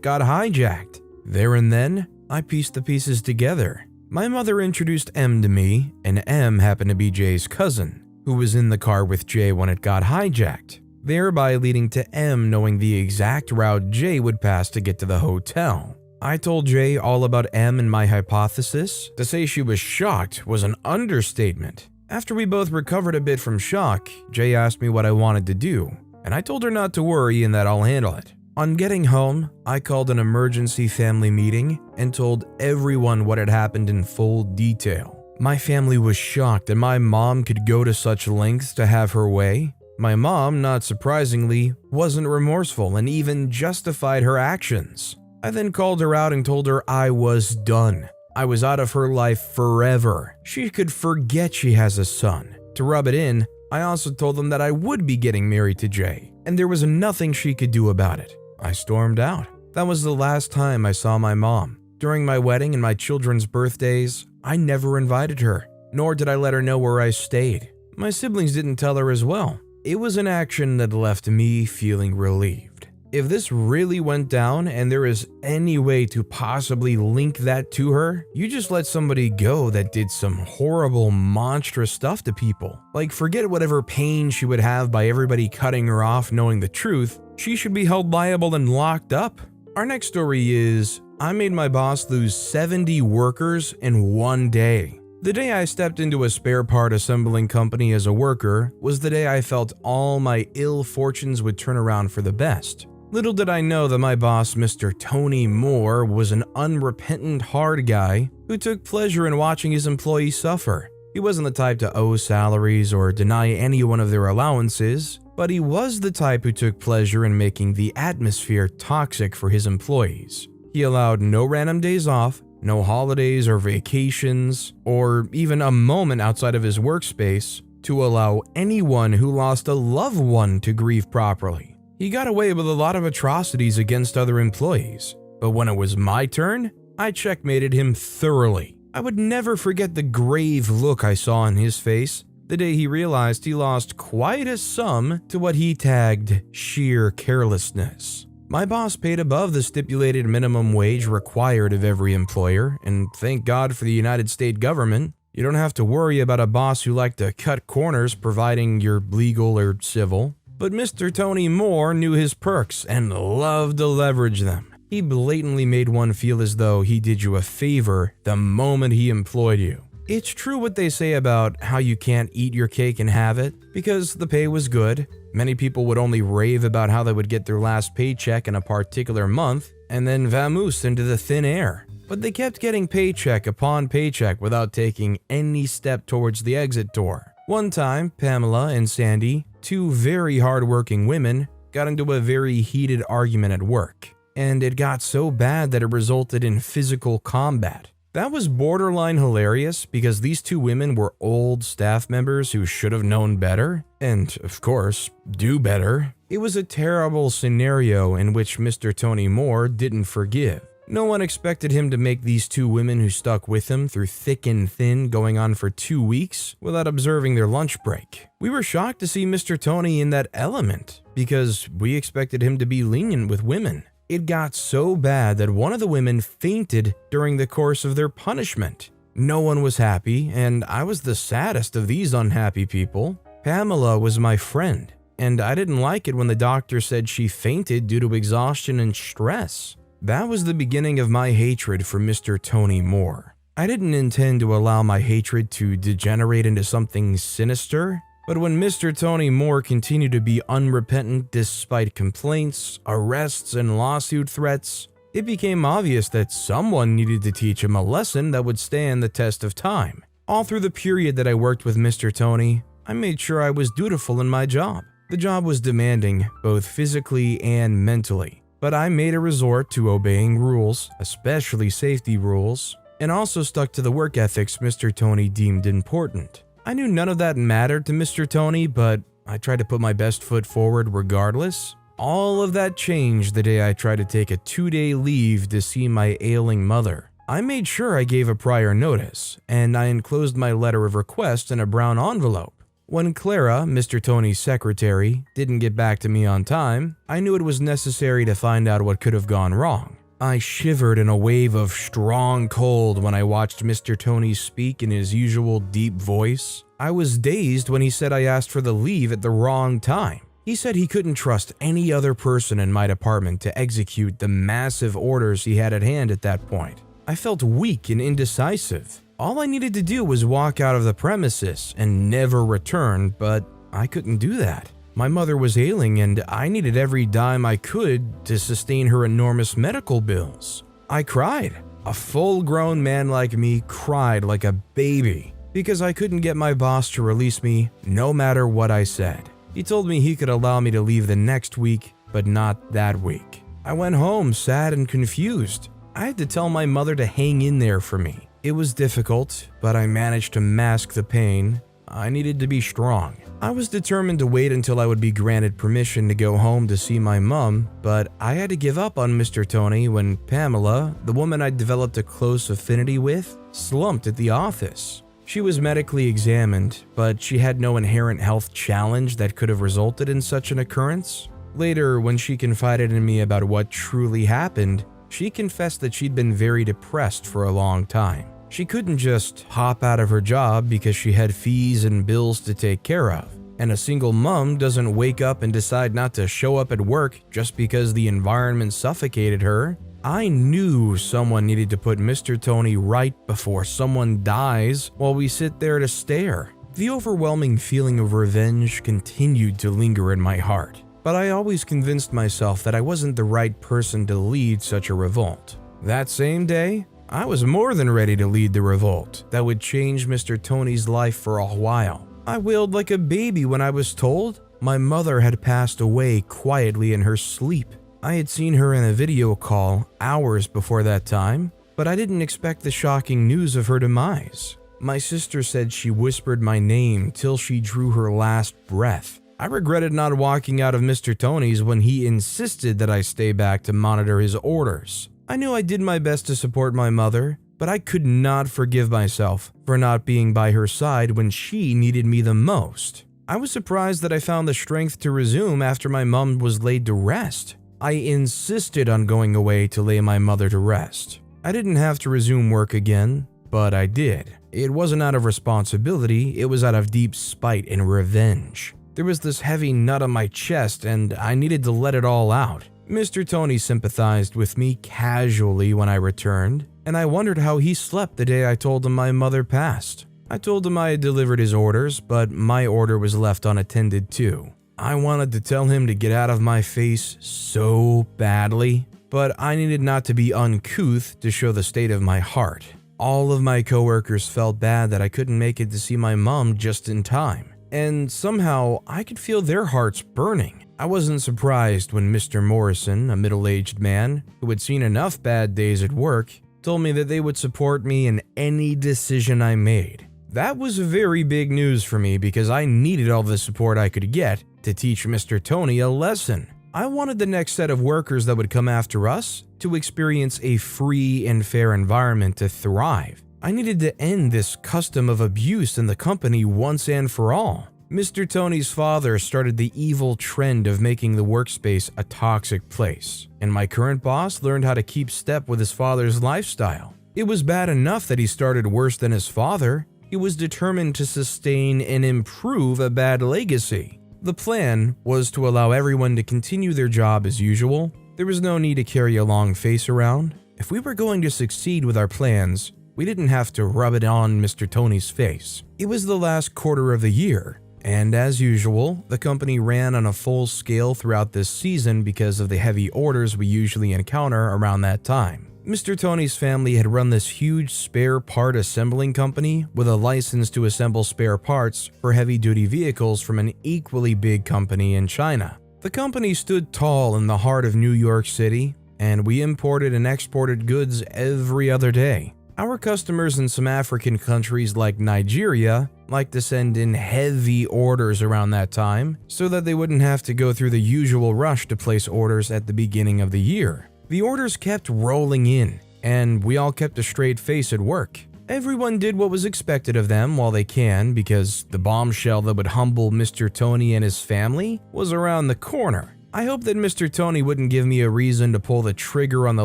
got hijacked. There and then, I pieced the pieces together. My mother introduced M to me, and M happened to be Jay's cousin, who was in the car with Jay when it got hijacked, thereby leading to M knowing the exact route Jay would pass to get to the hotel. I told Jay all about M and my hypothesis. To say she was shocked was an understatement. After we both recovered a bit from shock, Jay asked me what I wanted to do, and I told her not to worry and that I'll handle it. On getting home, I called an emergency family meeting and told everyone what had happened in full detail. My family was shocked that my mom could go to such lengths to have her way. My mom, not surprisingly, wasn't remorseful and even justified her actions. I then called her out and told her I was done. I was out of her life forever. She could forget she has a son. To rub it in, I also told them that I would be getting married to Jay, and there was nothing she could do about it. I stormed out. That was the last time I saw my mom. During my wedding and my children's birthdays, I never invited her, nor did I let her know where I stayed. My siblings didn't tell her as well. It was an action that left me feeling relieved. If this really went down and there is any way to possibly link that to her, you just let somebody go that did some horrible, monstrous stuff to people. Like, forget whatever pain she would have by everybody cutting her off knowing the truth. She should be held liable and locked up. Our next story is, I made my boss lose 70 workers in one day. The day I stepped into a spare part assembling company as a worker was the day I felt all my ill fortunes would turn around for the best. Little did I know that my boss, Mr. Tony Moore, was an unrepentant hard guy who took pleasure in watching his employees suffer. He wasn't the type to owe salaries or deny anyone of their allowances, but he was the type who took pleasure in making the atmosphere toxic for his employees. He allowed no random days off, no holidays or vacations, or even a moment outside of his workspace to allow anyone who lost a loved one to grieve properly. He got away with a lot of atrocities against other employees, but when it was my turn, I checkmated him thoroughly. I would never forget the grave look I saw on his face the day he realized he lost quite a sum to what he tagged sheer carelessness. My boss paid above the stipulated minimum wage required of every employer, and thank God for the United States government, you don't have to worry about a boss who liked to cut corners providing you're legal or civil. But Mr. Tony Moore knew his perks and loved to leverage them. He blatantly made one feel as though he did you a favor the moment he employed you. It's true what they say about how you can't eat your cake and have it, because the pay was good. Many people would only rave about how they would get their last paycheck in a particular month and then vamoose into the thin air. But they kept getting paycheck upon paycheck without taking any step towards the exit door. One time, Pamela and Sandy, two very hardworking women, got into a very heated argument at work, and it got so bad that it resulted in physical combat. That was borderline hilarious because these two women were old staff members who should have known better, and of course, do better. It was a terrible scenario in which Mr. Tony Moore didn't forgive. No one expected him to make these two women who stuck with him through thick and thin going on for 2 weeks without observing their lunch break. We were shocked to see Mr. Tony in that element because we expected him to be lenient with women. It got so bad that one of the women fainted during the course of their punishment. No one was happy, and I was the saddest of these unhappy people. Pamela was my friend, and I didn't like it when the doctor said she fainted due to exhaustion and stress. That was the beginning of my hatred for Mr. Tony Moore. I didn't intend to allow my hatred to degenerate into something sinister, but when Mr. Tony Moore continued to be unrepentant despite complaints, arrests, and lawsuit threats, it became obvious that someone needed to teach him a lesson that would stand the test of time. All through the period that I worked with Mr. Tony, I made sure I was dutiful in my job. The job was demanding, both physically and mentally. But I made a resort to obeying rules, especially safety rules, and also stuck to the work ethics Mr. Tony deemed important. I knew none of that mattered to Mr. Tony, but I tried to put my best foot forward regardless. All of that changed the day I tried to take a 2-day leave to see my ailing mother. I made sure I gave a prior notice, and I enclosed my letter of request in a brown envelope. When Clara, Mr. Tony's secretary, didn't get back to me on time, I knew it was necessary to find out what could have gone wrong. I shivered in a wave of strong cold when I watched Mr. Tony speak in his usual deep voice. I was dazed when he said I asked for the leave at the wrong time. He said he couldn't trust any other person in my department to execute the massive orders he had at hand at that point. I felt weak and indecisive. All I needed to do was walk out of the premises and never return, but I couldn't do that. My mother was ailing and I needed every dime I could to sustain her enormous medical bills. I cried. A full-grown man like me cried like a baby because I couldn't get my boss to release me no matter what I said. He told me he could allow me to leave the next week, but not that week. I went home sad and confused. I had to tell my mother to hang in there for me. It was difficult, but I managed to mask the pain. I needed to be strong. I was determined to wait until I would be granted permission to go home to see my mom, but I had to give up on Mr. Tony when Pamela, the woman I'd developed a close affinity with, slumped at the office. She was medically examined, but she had no inherent health challenge that could have resulted in such an occurrence. Later, when she confided in me about what truly happened, she confessed that she'd been very depressed for a long time. She couldn't just hop out of her job because she had fees and bills to take care of. And a single mom doesn't wake up and decide not to show up at work just because the environment suffocated her. I knew someone needed to put Mr. Tony right before someone dies while we sit there to stare. The overwhelming feeling of revenge continued to linger in my heart, but I always convinced myself that I wasn't the right person to lead such a revolt. That same day, I was more than ready to lead the revolt that would change Mr. Tony's life for a while. I wailed like a baby when I was told my mother had passed away quietly in her sleep. I had seen her in a video call hours before that time, but I didn't expect the shocking news of her demise. My sister said she whispered my name till she drew her last breath. I regretted not walking out of Mr. Tony's when he insisted that I stay back to monitor his orders. I knew I did my best to support my mother, but I could not forgive myself for not being by her side when she needed me the most. I was surprised that I found the strength to resume after my mom was laid to rest. I insisted on going away to lay my mother to rest. I didn't have to resume work again, but I did. It wasn't out of responsibility, it was out of deep spite and revenge. There was this heavy nut on my chest and I needed to let it all out. Mr. Tony sympathized with me casually when I returned, and I wondered how he slept the day I told him my mother passed. I told him I had delivered his orders, but my order was left unattended too. I wanted to tell him to get out of my face so badly, but I needed not to be uncouth to show the state of my heart. All of my coworkers felt bad that I couldn't make it to see my mom just in time, and somehow I could feel their hearts burning. I wasn't surprised when Mr. Morrison, a middle-aged man who had seen enough bad days at work, told me that they would support me in any decision I made. That was very big news for me because I needed all the support I could get to teach Mr. Tony a lesson. I wanted the next set of workers that would come after us to experience a free and fair environment to thrive. I needed to end this custom of abuse in the company once and for all. Mr. Tony's father started the evil trend of making the workspace a toxic place, and my current boss learned how to keep step with his father's lifestyle. It was bad enough that he started worse than his father. He was determined to sustain and improve a bad legacy. The plan was to allow everyone to continue their job as usual. There was no need to carry a long face around. If we were going to succeed with our plans, we didn't have to rub it on Mr. Tony's face. It was the last quarter of the year, and as usual, the company ran on a full scale throughout this season because of the heavy orders we usually encounter around that time. Mr. Tony's family had run this huge spare part assembling company with a license to assemble spare parts for heavy-duty vehicles from an equally big company in China. The company stood tall in the heart of New York City, and we imported and exported goods every other day. Our customers in some African countries like Nigeria liked to send in heavy orders around that time so that they wouldn't have to go through the usual rush to place orders at the beginning of the year. The orders kept rolling in, and we all kept a straight face at work. Everyone did what was expected of them while they can because the bombshell that would humble Mr. Tony and his family was around the corner. I hoped that Mr. Tony wouldn't give me a reason to pull the trigger on the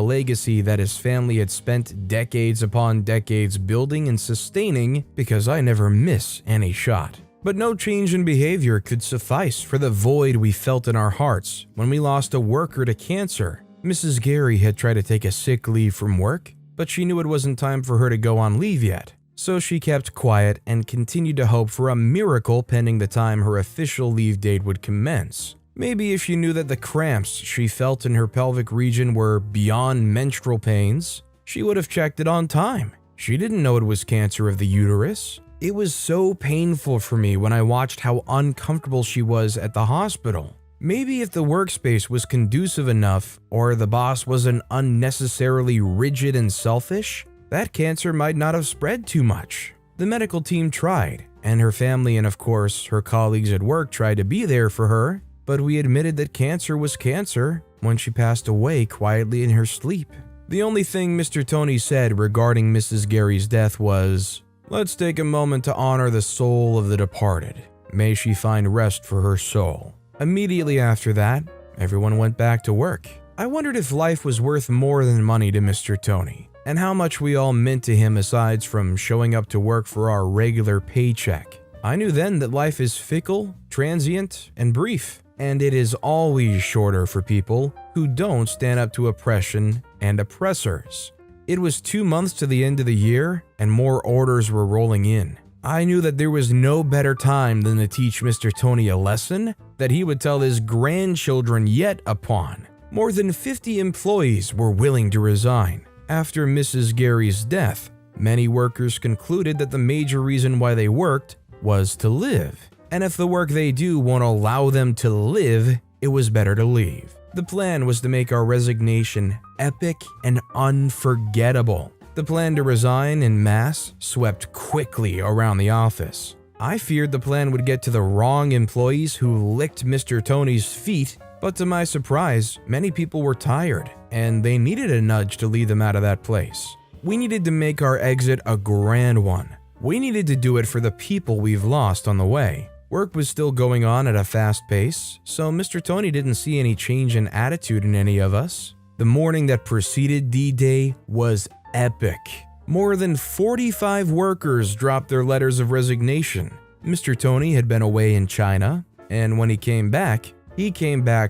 legacy that his family had spent decades upon decades building and sustaining because I never miss any shot. But no change in behavior could suffice for the void we felt in our hearts when we lost a worker to cancer. Mrs. Gary had tried to take a sick leave from work, but she knew it wasn't time for her to go on leave yet. So she kept quiet and continued to hope for a miracle pending the time her official leave date would commence. Maybe if she knew that the cramps she felt in her pelvic region were beyond menstrual pains, she would have checked it on time. She didn't know it was cancer of the uterus. It was so painful for me when I watched how uncomfortable she was at the hospital. Maybe if the workspace was conducive enough, or the boss wasn't unnecessarily rigid and selfish, that cancer might not have spread too much. The medical team tried, and her family and of course her colleagues at work tried to be there for her, but we admitted that cancer was cancer when she passed away quietly in her sleep. The only thing Mr. Tony said regarding Mrs. Gary's death was, Let's take a moment to honor the soul of the departed. May she find rest for her soul. Immediately after that, everyone went back to work. I wondered if life was worth more than money to Mr. Tony, and how much we all meant to him aside from showing up to work for our regular paycheck. I knew then that life is fickle, transient, and brief, and it is always shorter for people who don't stand up to oppression and oppressors. It was 2 months to the end of the year, and more orders were rolling in. I knew that there was no better time than to teach Mr. Tony a lesson that he would tell his grandchildren yet upon. More than 50 employees were willing to resign. After Mrs. Gary's death, many workers concluded that the major reason why they worked was to live. And if the work they do won't allow them to live, it was better to leave. The plan was to make our resignation epic and unforgettable. The plan to resign en masse swept quickly around the office. I feared the plan would get to the wrong employees who licked Mr. Tony's feet, but to my surprise, many people were tired, and they needed a nudge to lead them out of that place. We needed to make our exit a grand one. We needed to do it for the people we've lost on the way. Work was still going on at a fast pace, so Mr. Tony didn't see any change in attitude in any of us. The morning that preceded D-Day was epic. More than 45 workers dropped their letters of resignation. Mr. Tony had been away in China, and when he came back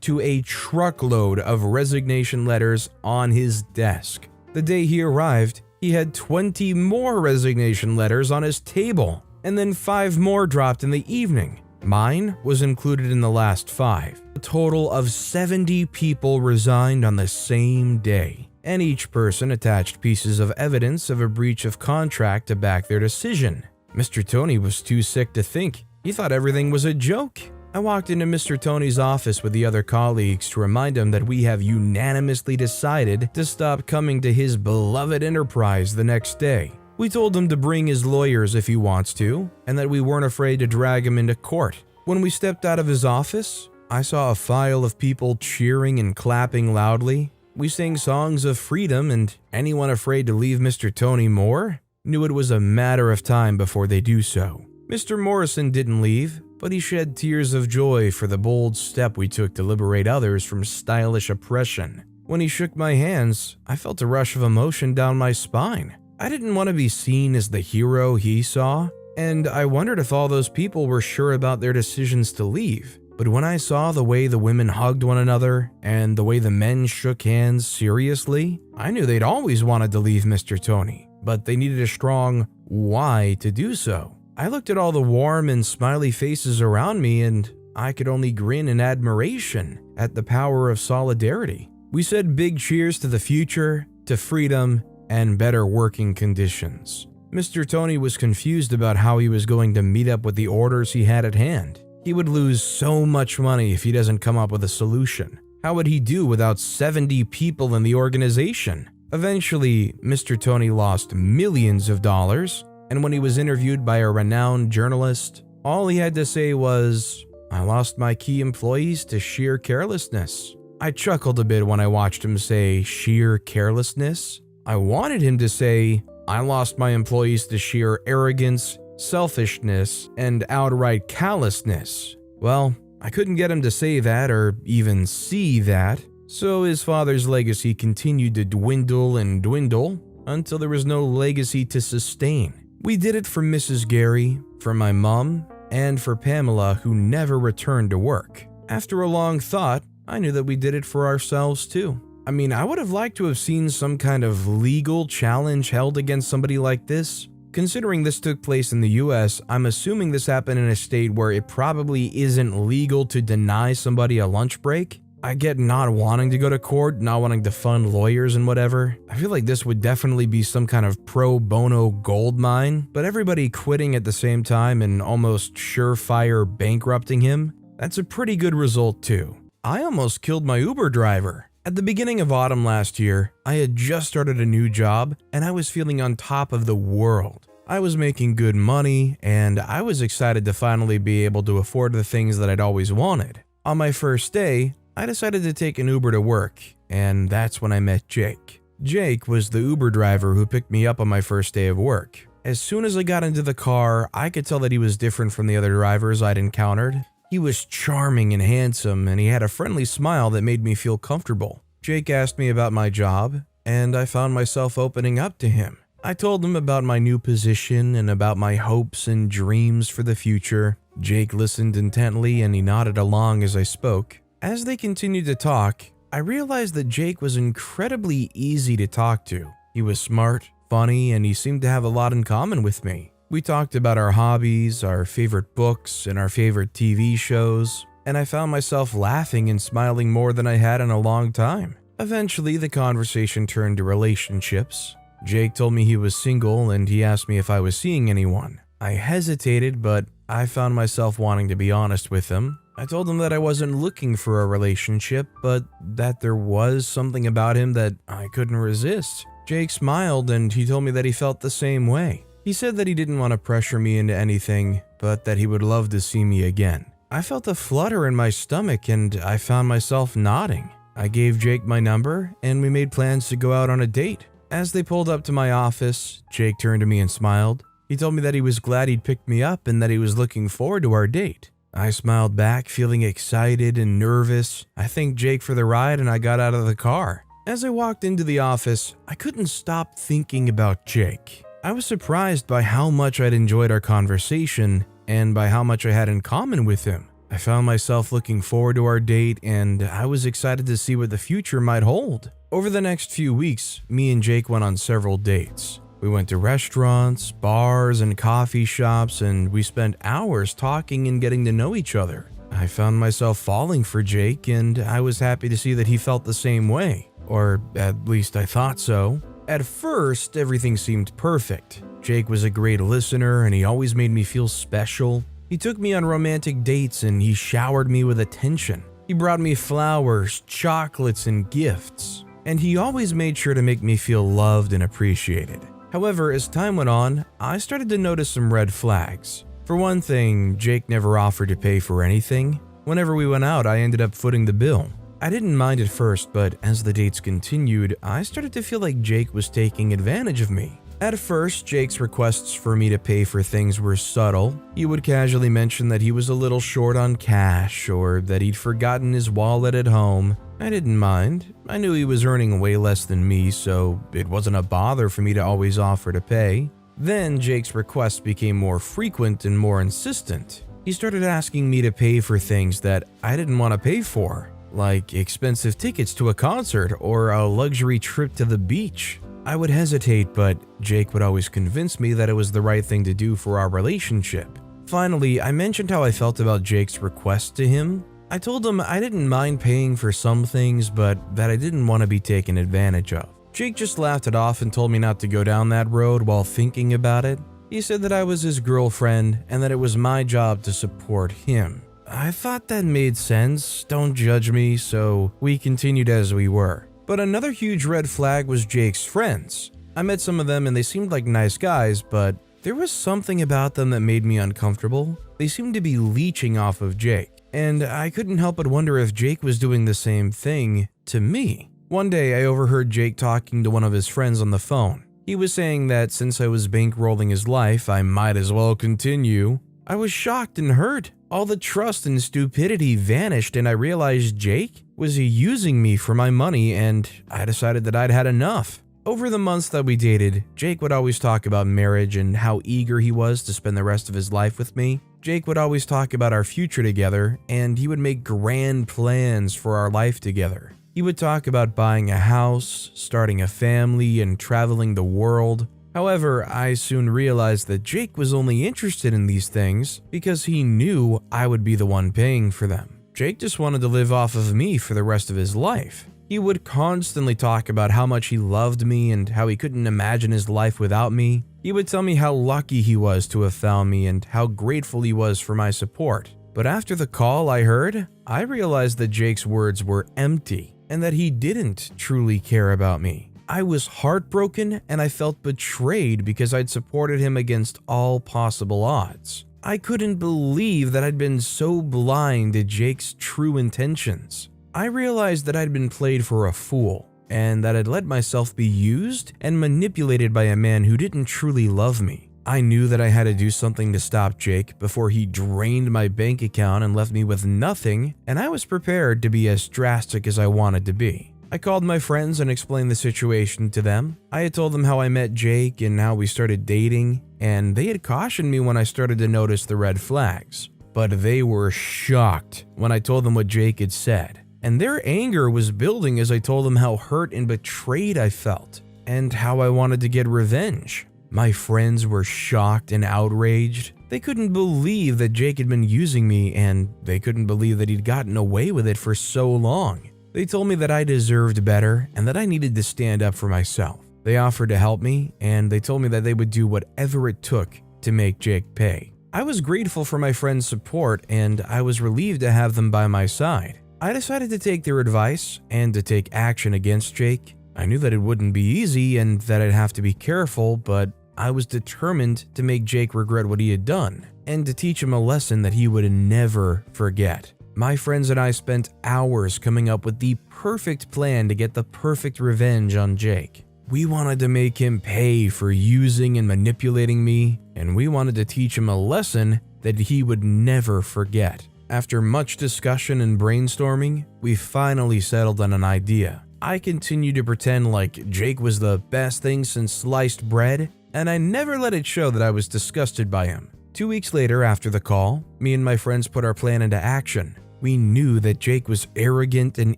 to a truckload of resignation letters on his desk. The day he arrived, he had 20 more resignation letters on his table, and then 5 more dropped in the evening. Mine was included in the last 5. A total of 70 people resigned on the same day, and each person attached pieces of evidence of a breach of contract to back their decision. Mr. Tony was too sick to think. He thought everything was a joke. I walked into Mr. Tony's office with the other colleagues to remind him that we have unanimously decided to stop coming to his beloved enterprise the next day. We told him to bring his lawyers if he wants to, and that we weren't afraid to drag him into court. When we stepped out of his office, I saw a file of people cheering and clapping loudly. We sang songs of freedom, and anyone afraid to leave Mr. Tony Moore knew it was a matter of time before they do so. Mr. Morrison didn't leave, but he shed tears of joy for the bold step we took to liberate others from stylish oppression. When he shook my hands, I felt a rush of emotion down my spine. I didn't want to be seen as the hero he saw, and I wondered if all those people were sure about their decisions to leave. But when I saw the way the women hugged one another and the way the men shook hands seriously, I knew they'd always wanted to leave Mr. Tony, but they needed a strong why to do so. I looked at all the warm and smiley faces around me, and I could only grin in admiration at the power of solidarity. We said big cheers to the future, to freedom, and better working conditions. Mr. Tony was confused about how he was going to meet up with the orders he had at hand. He would lose so much money if he doesn't come up with a solution. How would he do without 70 people in the organization? Eventually, Mr. Tony lost millions of dollars, and when he was interviewed by a renowned journalist, all he had to say was, "I lost my key employees to sheer carelessness." I chuckled a bit when I watched him say sheer carelessness. I wanted him to say, "I lost my employees to sheer arrogance, selfishness, and outright callousness." Well, I couldn't get him to say that or even see that, so his father's legacy continued to dwindle and dwindle until there was no legacy to sustain. We did it for Mrs. Gary, for my mom, and for Pamela, who never returned to work. After a long thought, I knew that we did it for ourselves too. I mean, I would have liked to have seen some kind of legal challenge held against somebody like this. Considering this took place in the US, I'm assuming this happened in a state where it probably isn't legal to deny somebody a lunch break. I get not wanting to go to court, not wanting to fund lawyers and whatever. I feel like this would definitely be some kind of pro bono gold mine, but everybody quitting at the same time and almost surefire bankrupting him, that's a pretty good result too. I almost killed my Uber driver. At the beginning of autumn last year, I had just started a new job and I was feeling on top of the world. I was making good money and I was excited to finally be able to afford the things that I'd always wanted. On my first day, I decided to take an Uber to work, and that's when I met Jake. Jake was the Uber driver who picked me up on my first day of work. As soon as I got into the car, I could tell that he was different from the other drivers I'd encountered. He was charming and handsome, and he had a friendly smile that made me feel comfortable. Jake asked me about my job, and I found myself opening up to him. I told him about my new position and about my hopes and dreams for the future. Jake listened intently and he nodded along as I spoke. As they continued to talk, I realized that Jake was incredibly easy to talk to. He was smart, funny, and he seemed to have a lot in common with me. We talked about our hobbies, our favorite books, and our favorite TV shows, and I found myself laughing and smiling more than I had in a long time. Eventually, the conversation turned to relationships. Jake told me he was single and he asked me if I was seeing anyone. I hesitated, but I found myself wanting to be honest with him. I told him that I wasn't looking for a relationship, but that there was something about him that I couldn't resist. Jake smiled and he told me that he felt the same way. He said that he didn't want to pressure me into anything, but that he would love to see me again. I felt a flutter in my stomach and I found myself nodding. I gave Jake my number and we made plans to go out on a date. As they pulled up to my office, Jake turned to me and smiled. He told me that he was glad he'd picked me up and that he was looking forward to our date. I smiled back, feeling excited and nervous. I thanked Jake for the ride and I got out of the car. As I walked into the office, I couldn't stop thinking about Jake. I was surprised by how much I'd enjoyed our conversation and by how much I had in common with him. I found myself looking forward to our date and I was excited to see what the future might hold. Over the next few weeks, me and Jake went on several dates. We went to restaurants, bars, and coffee shops, and we spent hours talking and getting to know each other. I found myself falling for Jake, and I was happy to see that he felt the same way, or at least I thought so. At first, everything seemed perfect. Jake was a great listener, and he always made me feel special. He took me on romantic dates, and he showered me with attention. He brought me flowers, chocolates, and gifts. And he always made sure to make me feel loved and appreciated. However, as time went on, I started to notice some red flags. For one thing, Jake never offered to pay for anything. Whenever we went out, I ended up footing the bill. I didn't mind at first, but as the dates continued, I started to feel like Jake was taking advantage of me. At first, Jake's requests for me to pay for things were subtle. He would casually mention that he was a little short on cash or that he'd forgotten his wallet at home. I didn't mind. I knew he was earning way less than me, so it wasn't a bother for me to always offer to pay. Then Jake's requests became more frequent and more insistent. He started asking me to pay for things that I didn't want to pay for, like expensive tickets to a concert or a luxury trip to the beach. I would hesitate, but Jake would always convince me that it was the right thing to do for our relationship. Finally, I mentioned how I felt about Jake's request to him. I told him I didn't mind paying for some things, but that I didn't want to be taken advantage of. Jake just laughed it off and told me not to go down that road while thinking about it. He said that I was his girlfriend and that it was my job to support him. I thought that made sense, don't judge me, so we continued as we were. But another huge red flag was Jake's friends. I met some of them and they seemed like nice guys, but there was something about them that made me uncomfortable. They seemed to be leeching off of Jake, and I couldn't help but wonder if Jake was doing the same thing to me. One day I overheard Jake talking to one of his friends on the phone. He was saying that since I was bankrolling his life, I might as well continue. I was shocked and hurt. All the trust and stupidity vanished and I realized Jake was using me for my money, and I decided that I'd had enough. Over the months that we dated, Jake would always talk about marriage and how eager he was to spend the rest of his life with me. Jake would always talk about our future together, and he would make grand plans for our life together. He would talk about buying a house, starting a family, and traveling the world. However, I soon realized that Jake was only interested in these things because he knew I would be the one paying for them. Jake just wanted to live off of me for the rest of his life. He would constantly talk about how much he loved me and how he couldn't imagine his life without me. He would tell me how lucky he was to have found me and how grateful he was for my support. But after the call I heard, I realized that Jake's words were empty and that he didn't truly care about me. I was heartbroken and I felt betrayed because I'd supported him against all possible odds. I couldn't believe that I'd been so blind to Jake's true intentions. I realized that I'd been played for a fool and that I'd let myself be used and manipulated by a man who didn't truly love me. I knew that I had to do something to stop Jake before he drained my bank account and left me with nothing, and I was prepared to be as drastic as I wanted to be. I called my friends and explained the situation to them. I had told them how I met Jake and how we started dating, and they had cautioned me when I started to notice the red flags. But they were shocked when I told them what Jake had said, and their anger was building as I told them how hurt and betrayed I felt, and how I wanted to get revenge. My friends were shocked and outraged. They couldn't believe that Jake had been using me, and they couldn't believe that he'd gotten away with it for so long. They told me that I deserved better and that I needed to stand up for myself. They offered to help me, and they told me that they would do whatever it took to make Jake pay. I was grateful for my friends' support, and I was relieved to have them by my side. I decided to take their advice and to take action against Jake. I knew that it wouldn't be easy and that I'd have to be careful, but I was determined to make Jake regret what he had done and to teach him a lesson that he would never forget. My friends and I spent hours coming up with the perfect plan to get the perfect revenge on Jake. We wanted to make him pay for using and manipulating me, and we wanted to teach him a lesson that he would never forget. After much discussion and brainstorming, we finally settled on an idea. I continued to pretend like Jake was the best thing since sliced bread, and I never let it show that I was disgusted by him. 2 weeks later, after the call, me and my friends put our plan into action. We knew that Jake was arrogant and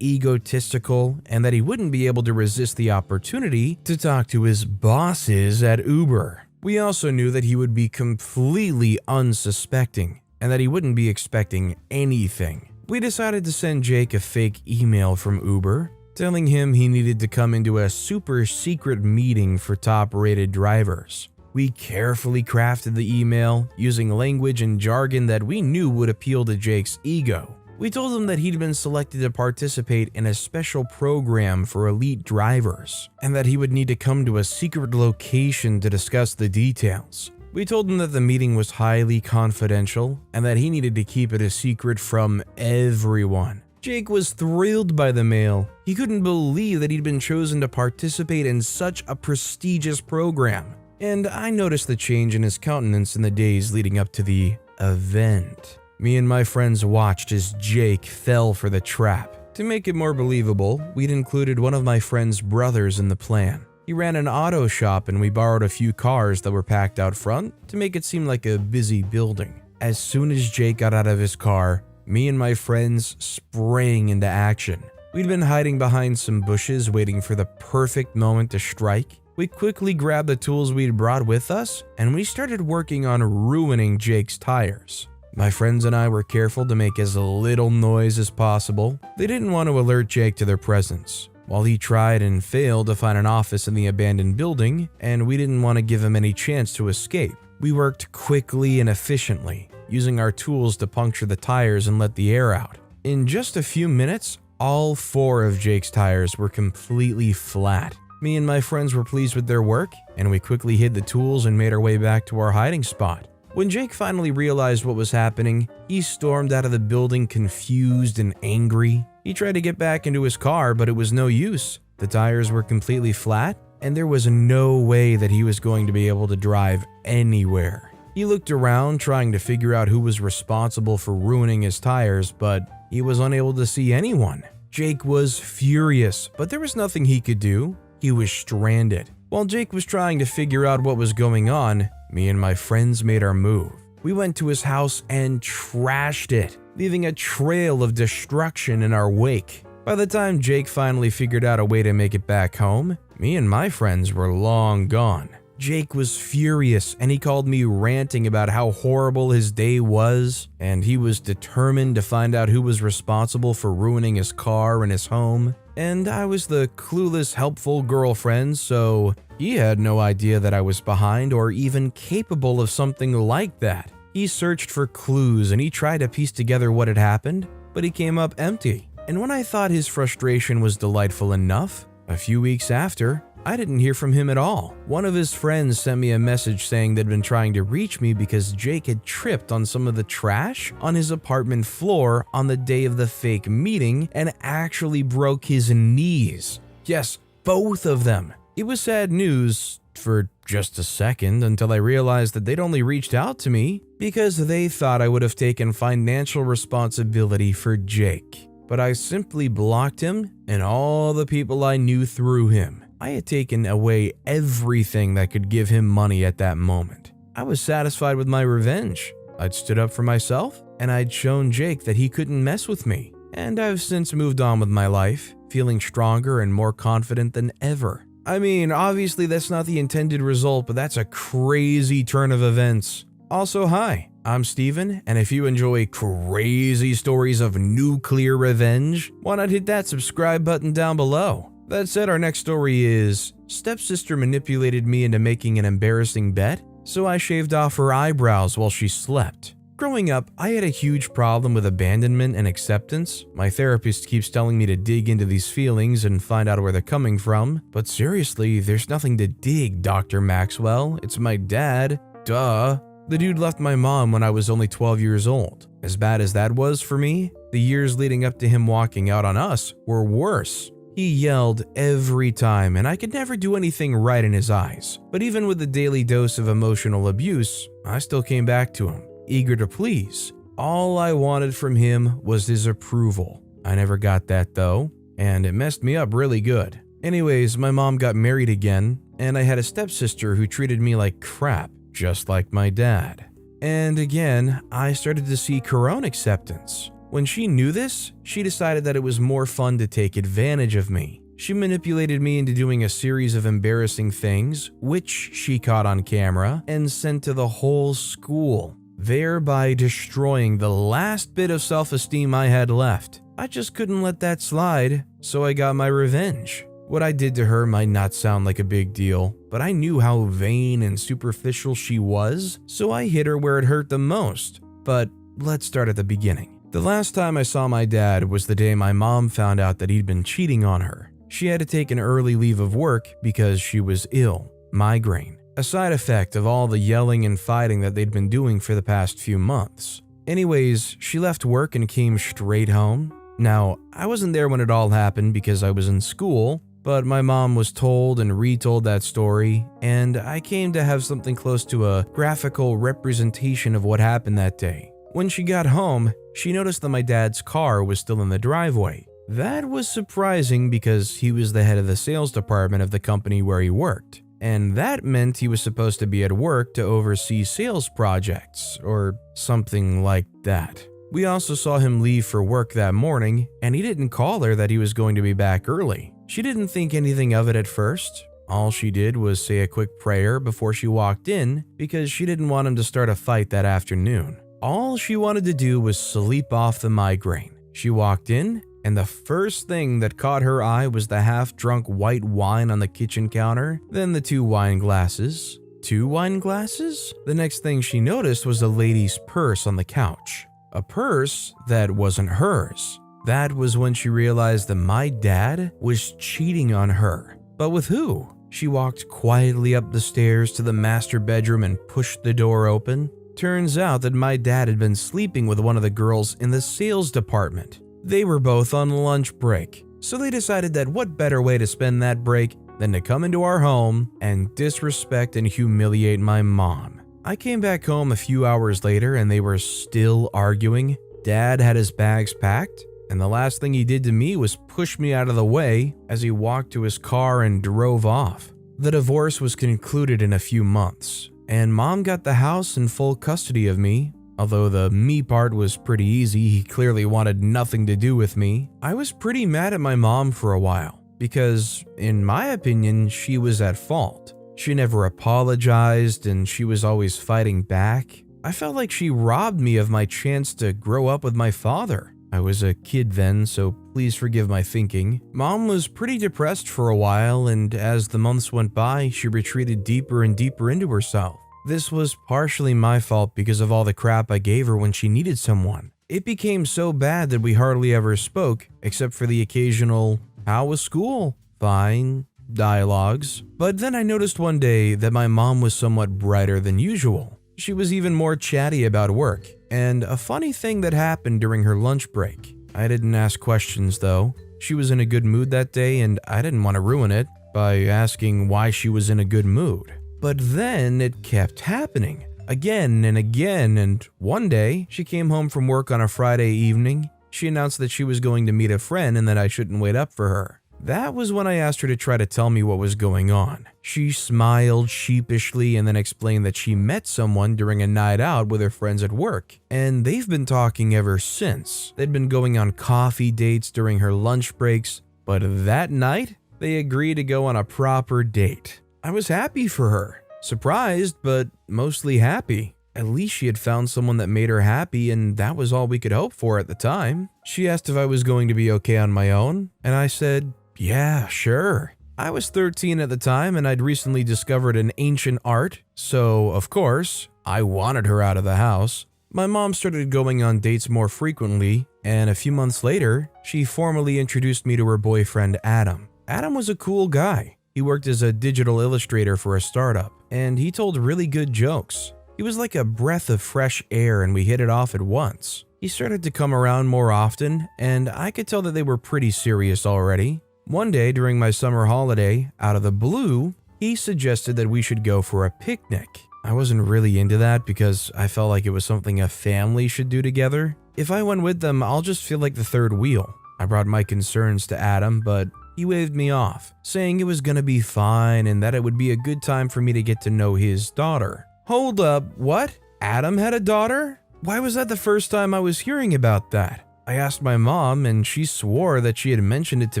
egotistical, and that he wouldn't be able to resist the opportunity to talk to his bosses at Uber. We also knew that he would be completely unsuspecting, and that he wouldn't be expecting anything. We decided to send Jake a fake email from Uber, telling him he needed to come into a super secret meeting for top-rated drivers. We carefully crafted the email using language and jargon that we knew would appeal to Jake's ego. We told him that he'd been selected to participate in a special program for elite drivers, and that he would need to come to a secret location to discuss the details. We told him that the meeting was highly confidential and that he needed to keep it a secret from everyone. Jake was thrilled by the mail. He couldn't believe that he'd been chosen to participate in such a prestigious program. And I noticed the change in his countenance in the days leading up to the event. Me and my friends watched as Jake fell for the trap. To make it more believable, we'd included one of my friend's brothers in the plan. He ran an auto shop and we borrowed a few cars that were packed out front to make it seem like a busy building. As soon as Jake got out of his car, me and my friends sprang into action. We'd been hiding behind some bushes waiting for the perfect moment to strike. We quickly grabbed the tools we'd brought with us and we started working on ruining Jake's tires. My friends and I were careful to make as little noise as possible. They didn't want to alert Jake to their presence, while he tried and failed to find an office in the abandoned building, and we didn't want to give him any chance to escape. We worked quickly and efficiently, using our tools to puncture the tires and let the air out. In just a few minutes, all 4 of Jake's tires were completely flat. Me and my friends were pleased with their work, and we quickly hid the tools and made our way back to our hiding spot. When Jake finally realized what was happening, he stormed out of the building confused and angry. He tried to get back into his car, but it was no use. The tires were completely flat, and there was no way that he was going to be able to drive anywhere. He looked around trying to figure out who was responsible for ruining his tires, but he was unable to see anyone. Jake was furious, but there was nothing he could do. He was stranded. While Jake was trying to figure out what was going on, me and my friends made our move. We went to his house and trashed it, leaving a trail of destruction in our wake. By the time Jake finally figured out a way to make it back home, me and my friends were long gone. Jake was furious and he called me ranting about how horrible his day was, and he was determined to find out who was responsible for ruining his car and his home. And I was the clueless, helpful girlfriend, so he had no idea that I was behind or even capable of something like that. He searched for clues and he tried to piece together what had happened, but he came up empty. And when I thought his frustration was delightful enough, a few weeks after, I didn't hear from him at all. One of his friends sent me a message saying they'd been trying to reach me because Jake had tripped on some of the trash on his apartment floor on the day of the fake meeting and actually broke his knees. Yes, both of them. It was sad news for just a second until I realized that they'd only reached out to me because they thought I would have taken financial responsibility for Jake. But I simply blocked him and all the people I knew through him. I had taken away everything that could give him money at that moment. I was satisfied with my revenge. I'd stood up for myself and I'd shown Jake that he couldn't mess with me. And I've since moved on with my life, feeling stronger and more confident than ever. I mean, obviously that's not the intended result, but that's a crazy turn of events. Also, hi, I'm Steven, and if you enjoy crazy stories of nuclear revenge, why not hit that subscribe button down below? That said, our next story is, stepsister manipulated me into making an embarrassing bet, so I shaved off her eyebrows while she slept. Growing up, I had a huge problem with abandonment and acceptance. My therapist keeps telling me to dig into these feelings and find out where they're coming from. But seriously, there's nothing to dig, Dr. Maxwell. It's my dad. Duh. The dude left my mom when I was only 12 years old. As bad as that was for me, the years leading up to him walking out on us were worse. He yelled every time, and I could never do anything right in his eyes. But even with the daily dose of emotional abuse, I still came back to him, eager to please. All I wanted from him was his approval. I never got that though, and it messed me up really good. Anyways, my mom got married again, and I had a stepsister who treated me like crap, just like my dad. And again, I started to seek her own acceptance. When she knew this, she decided that it was more fun to take advantage of me. She manipulated me into doing a series of embarrassing things, which she caught on camera and sent to the whole school, thereby destroying the last bit of self-esteem I had left. I just couldn't let that slide, so I got my revenge. What I did to her might not sound like a big deal, but I knew how vain and superficial she was, so I hit her where it hurt the most. But let's start at the beginning. The last time I saw my dad was the day my mom found out that he'd been cheating on her. She had to take an early leave of work because she was ill, migraine, a side effect of all the yelling and fighting that they'd been doing for the past few months. Anyways, she left work and came straight home. Now, I wasn't there when it all happened because I was in school, but my mom was told and retold that story, and I came to have something close to a graphical representation of what happened that day. When she got home, she noticed that my dad's car was still in the driveway. That was surprising because he was the head of the sales department of the company where he worked, and that meant he was supposed to be at work to oversee sales projects, or something like that. We also saw him leave for work that morning, and he didn't call her that he was going to be back early. She didn't think anything of it at first. All she did was say a quick prayer before she walked in because she didn't want him to start a fight that afternoon. All she wanted to do was sleep off the migraine. She walked in, and the first thing that caught her eye was the half-drunk white wine on the kitchen counter, then the 2 wine glasses. 2 wine glasses? The next thing she noticed was a lady's purse on the couch. A purse that wasn't hers. That was when she realized that my dad was cheating on her. But with who? She walked quietly up the stairs to the master bedroom and pushed the door open. Turns out that my dad had been sleeping with one of the girls in the sales department. They were both on lunch break, so they decided that what better way to spend that break than to come into our home and disrespect and humiliate my mom. I came back home a few hours later and they were still arguing. Dad had his bags packed, and the last thing he did to me was push me out of the way as he walked to his car and drove off. The divorce was concluded in a few months, and Mom got the house in full custody of me. Although the me part was pretty easy, he clearly wanted nothing to do with me. I was pretty mad at my mom for a while, because in my opinion, she was at fault. She never apologized, and she was always fighting back. I felt like she robbed me of my chance to grow up with my father. I was a kid then, so please forgive my thinking. Mom was pretty depressed for a while, and as the months went by, she retreated deeper and deeper into herself. This was partially my fault because of all the crap I gave her when she needed someone. It became so bad that we hardly ever spoke, except for the occasional, "How was school?" "Fine" dialogues. But then I noticed one day that my mom was somewhat brighter than usual. She was even more chatty about work, and a funny thing that happened during her lunch break. I didn't ask questions though. She was in a good mood that day, and I didn't want to ruin it by asking why she was in a good mood. But then it kept happening. Again and again, and one day, she came home from work on a Friday evening. She announced that she was going to meet a friend and that I shouldn't wait up for her. That was when I asked her to try to tell me what was going on. She smiled sheepishly and then explained that she met someone during a night out with her friends at work, and they've been talking ever since. They'd been going on coffee dates during her lunch breaks, but that night, they agreed to go on a proper date. I was happy for her. Surprised, but mostly happy. At least she had found someone that made her happy, and that was all we could hope for at the time. She asked if I was going to be okay on my own, and I said, yeah, sure. I was 13 at the time, and I'd recently discovered an ancient art, so, of course, I wanted her out of the house. My mom started going on dates more frequently, and a few months later, she formally introduced me to her boyfriend, Adam. Adam was a cool guy. He worked as a digital illustrator for a startup, and he told really good jokes. He was like a breath of fresh air, and we hit it off at once. He started to come around more often, and I could tell that they were pretty serious already. One day during my summer holiday, out of the blue, he suggested that we should go for a picnic. I wasn't really into that because I felt like it was something a family should do together. If I went with them, I'll just feel like the third wheel. I brought my concerns to Adam, but he waved me off, saying it was gonna be fine and that it would be a good time for me to get to know his daughter. Hold up, what? Adam had a daughter? Why was that the first time I was hearing about that? I asked my mom, and she swore that she had mentioned it to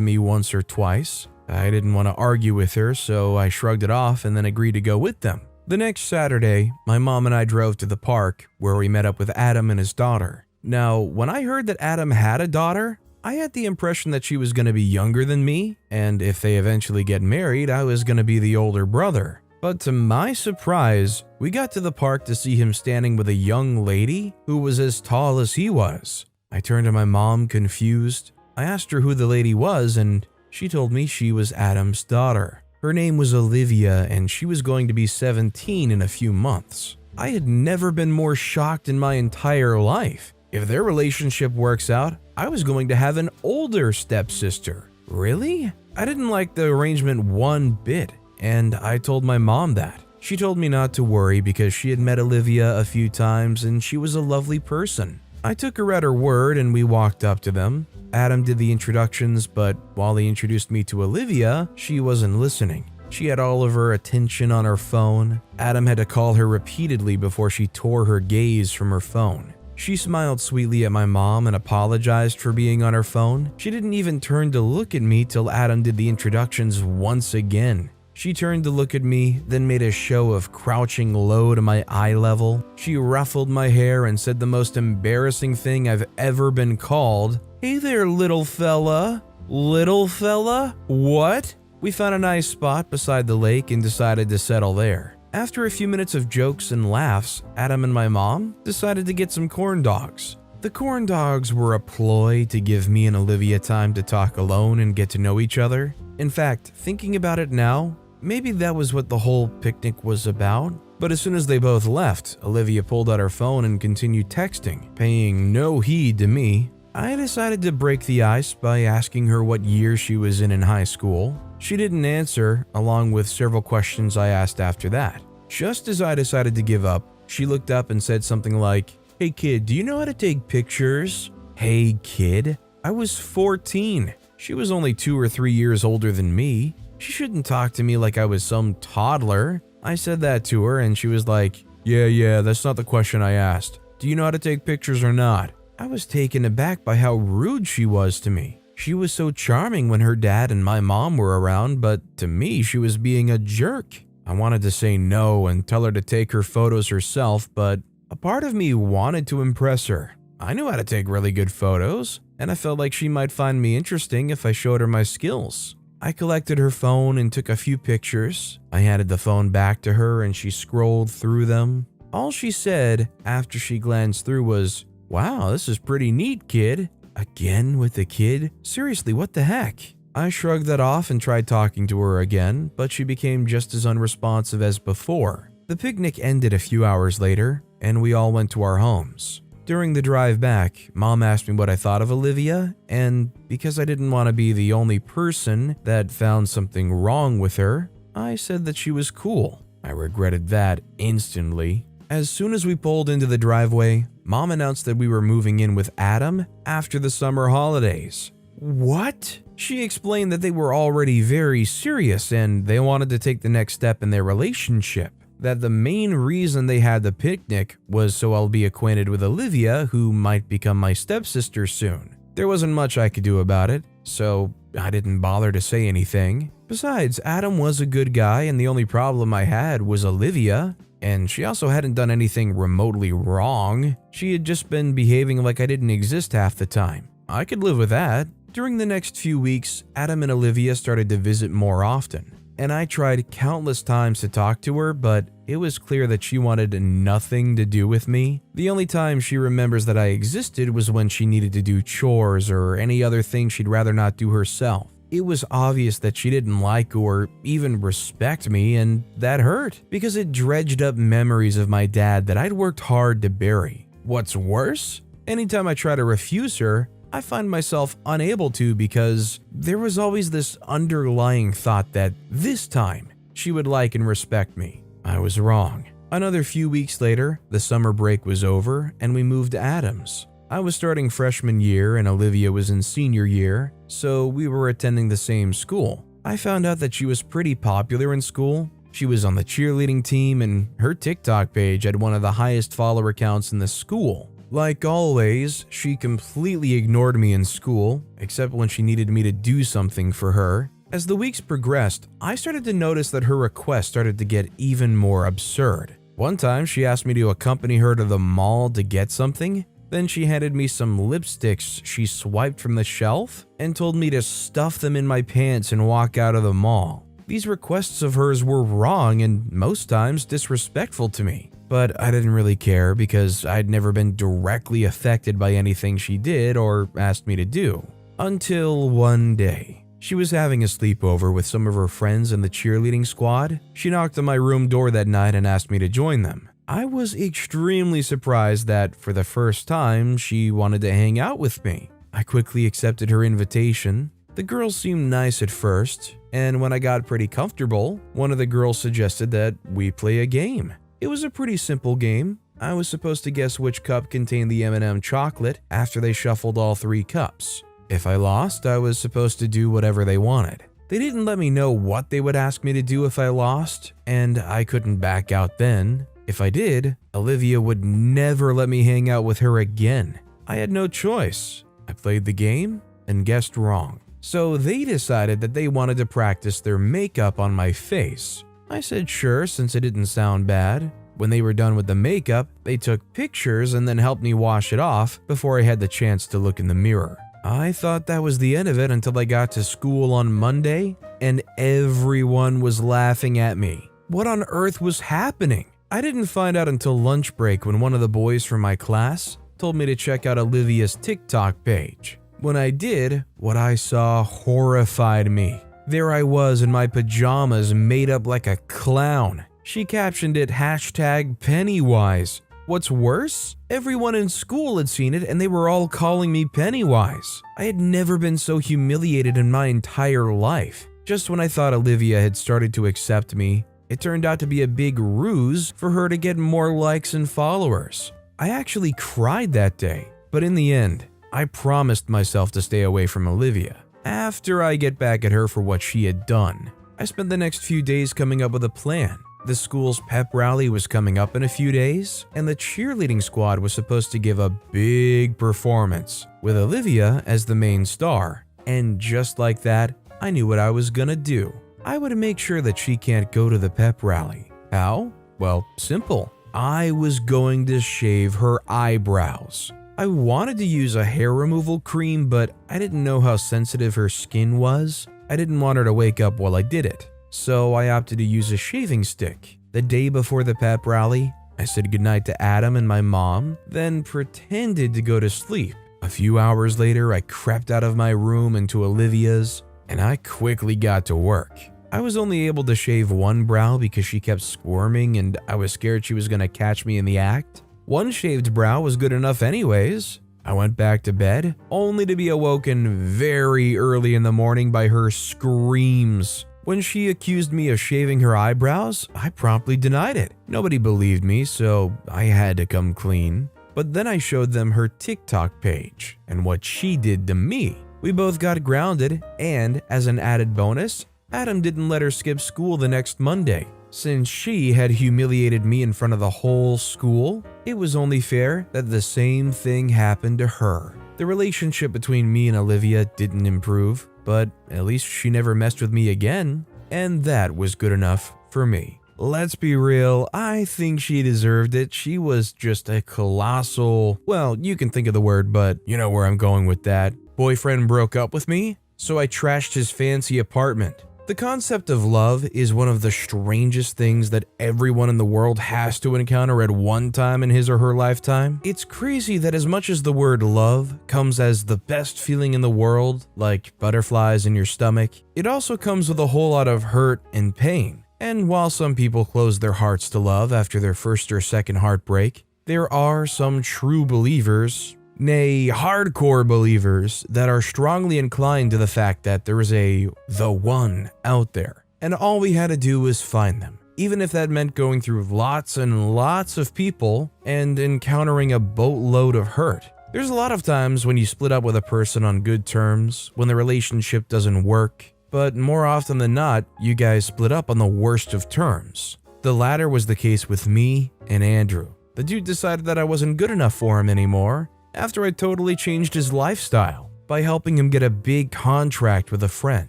me once or twice. I didn't want to argue with her, so I shrugged it off and then agreed to go with them. The next Saturday, my mom and I drove to the park, where we met up with Adam and his daughter. Now, when I heard that Adam had a daughter, I had the impression that she was going to be younger than me, and if they eventually get married, I was going to be the older brother. But to my surprise, we got to the park to see him standing with a young lady who was as tall as he was. I turned to my mom, confused. I asked her who the lady was, and she told me she was Adam's daughter. Her name was Olivia, and she was going to be 17 in a few months. I had never been more shocked in my entire life. If their relationship works out, I was going to have an older stepsister. Really? I didn't like the arrangement one bit, and I told my mom that. She told me not to worry because she had met Olivia a few times and she was a lovely person. I took her at her word and we walked up to them. Adam did the introductions, but while he introduced me to Olivia, she wasn't listening. She had all of her attention on her phone. Adam had to call her repeatedly before she tore her gaze from her phone. She smiled sweetly at my mom and apologized for being on her phone. She didn't even turn to look at me till Adam did the introductions once again. She turned to look at me, then made a show of crouching low to my eye level. She ruffled my hair and said the most embarrassing thing I've ever been called. "Hey there, little fella." Little fella? What? We found a nice spot beside the lake and decided to settle there. After a few minutes of jokes and laughs, Adam and my mom decided to get some corn dogs. The corn dogs were a ploy to give me and Olivia time to talk alone and get to know each other. In fact, thinking about it now, maybe that was what the whole picnic was about. But as soon as they both left, Olivia pulled out her phone and continued texting, paying no heed to me. I decided to break the ice by asking her what year she was in high school. She didn't answer, along with several questions I asked after that. Just as I decided to give up, she looked up and said something like, "Hey kid, do you know how to take pictures?" Hey kid? I was 14. She was only 2 or 3 years older than me. She shouldn't talk to me like I was some toddler. I said that to her and she was like, Yeah, that's not the question I asked. Do you know how to take pictures or not?" I was taken aback by how rude she was to me. She was so charming when her dad and my mom were around, but to me, she was being a jerk. I wanted to say no and tell her to take her photos herself, but a part of me wanted to impress her. I knew how to take really good photos, and I felt like she might find me interesting if I showed her my skills. I collected her phone and took a few pictures. I handed the phone back to her and she scrolled through them. All she said after she glanced through was, "Wow, this is pretty neat, kid." Again with the kid? Seriously, what the heck? I shrugged that off and tried talking to her again, but she became just as unresponsive as before. The picnic ended a few hours later, and we all went to our homes. During the drive back, Mom asked me what I thought of Olivia, and because I didn't want to be the only person that found something wrong with her, I said that she was cool. I regretted that instantly. As soon as we pulled into the driveway, Mom announced that we were moving in with Adam after the summer holidays. What? She explained that they were already very serious and they wanted to take the next step in their relationship. That the main reason they had the picnic was so I'll be acquainted with Olivia, who might become my stepsister soon. There wasn't much I could do about it, so I didn't bother to say anything. Besides, Adam was a good guy and the only problem I had was Olivia, and she also hadn't done anything remotely wrong. She had just been behaving like I didn't exist half the time. I could live with that. During the next few weeks, Adam and Olivia started to visit more often, and I tried countless times to talk to her, but it was clear that she wanted nothing to do with me. The only time she remembers that I existed was when she needed to do chores or any other thing she'd rather not do herself. It was obvious that she didn't like or even respect me, and that hurt because it dredged up memories of my dad that I'd worked hard to bury. What's worse? Anytime I try to refuse her, I find myself unable to because there was always this underlying thought that this time she would like and respect me. I was wrong. Another few weeks later, the summer break was over and we moved to Adams. I was starting freshman year and Olivia was in senior year, so we were attending the same school. I found out that she was pretty popular in school. She was on the cheerleading team and her TikTok page had one of the highest follower counts in the school. Like always, she completely ignored me in school, except when she needed me to do something for her. As the weeks progressed, I started to notice that her requests started to get even more absurd. One time, she asked me to accompany her to the mall to get something. Then she handed me some lipsticks she swiped from the shelf and told me to stuff them in my pants and walk out of the mall. These requests of hers were wrong and most times disrespectful to me. But I didn't really care because I'd never been directly affected by anything she did or asked me to do. Until one day, she was having a sleepover with some of her friends in the cheerleading squad. She knocked on my room door that night and asked me to join them. I was extremely surprised that, for the first time, she wanted to hang out with me. I quickly accepted her invitation. The girls seemed nice at first, and when I got pretty comfortable, one of the girls suggested that we play a game. It was a pretty simple game. I was supposed to guess which cup contained the M&M chocolate after they shuffled all 3 cups. If I lost, I was supposed to do whatever they wanted. They didn't let me know what they would ask me to do if I lost, and I couldn't back out then. If I did, Olivia would never let me hang out with her again. I had no choice. I played the game and guessed wrong. So they decided that they wanted to practice their makeup on my face. I said sure, since it didn't sound bad. When they were done with the makeup, they took pictures and then helped me wash it off before I had the chance to look in the mirror. I thought that was the end of it until I got to school on Monday and everyone was laughing at me. What on earth was happening? I didn't find out until lunch break when one of the boys from my class told me to check out Olivia's TikTok page. When I did, what I saw horrified me. There I was in my pajamas made up like a clown. She captioned it #Pennywise. What's worse? Everyone in school had seen it and they were all calling me Pennywise. I had never been so humiliated in my entire life. Just when I thought Olivia had started to accept me, it turned out to be a big ruse for her to get more likes and followers. I actually cried that day, but in the end, I promised myself to stay away from Olivia. After I get back at her for what she had done, I spent the next few days coming up with a plan. The school's pep rally was coming up in a few days, and the cheerleading squad was supposed to give a big performance, with Olivia as the main star. And just like that, I knew what I was gonna do. I would make sure that she can't go to the pep rally. How? Well, simple. I was going to shave her eyebrows. I wanted to use a hair removal cream, but I didn't know how sensitive her skin was. I didn't want her to wake up while I did it, so I opted to use a shaving stick. The day before the pep rally, I said goodnight to Adam and my mom, then pretended to go to sleep. A few hours later, I crept out of my room into Olivia's, and I quickly got to work. I was only able to shave one brow because she kept squirming and I was scared she was going to catch me in the act. One shaved brow was good enough anyways. I went back to bed, only to be awoken very early in the morning by her screams. When she accused me of shaving her eyebrows, I promptly denied it. Nobody believed me, so I had to come clean. But then I showed them her TikTok page and what she did to me. We both got grounded, and as an added bonus, Adam didn't let her skip school the next Monday. Since she had humiliated me in front of the whole school, it was only fair that the same thing happened to her. The relationship between me and Olivia didn't improve, but at least she never messed with me again, and that was good enough for me. Let's be real, I think she deserved it. She was just a colossal, well, you can think of the word, but you know where I'm going with that. Boyfriend broke up with me, so I trashed his fancy apartment. The concept of love is one of the strangest things that everyone in the world has to encounter at one time in his or her lifetime. It's crazy that as much as the word love comes as the best feeling in the world, like butterflies in your stomach, it also comes with a whole lot of hurt and pain. And while some people close their hearts to love after their first or second heartbreak, there are some true believers, nay, hardcore believers, that are strongly inclined to the fact that there is the one out there, and all we had to do was find them. Even if that meant going through lots and lots of people and encountering a boatload of hurt. There's a lot of times when you split up with a person on good terms, when the relationship doesn't work, but more often than not, you guys split up on the worst of terms. The latter was the case with me and Andrew. The dude decided that I wasn't good enough for him anymore, after I totally changed his lifestyle by helping him get a big contract with a friend.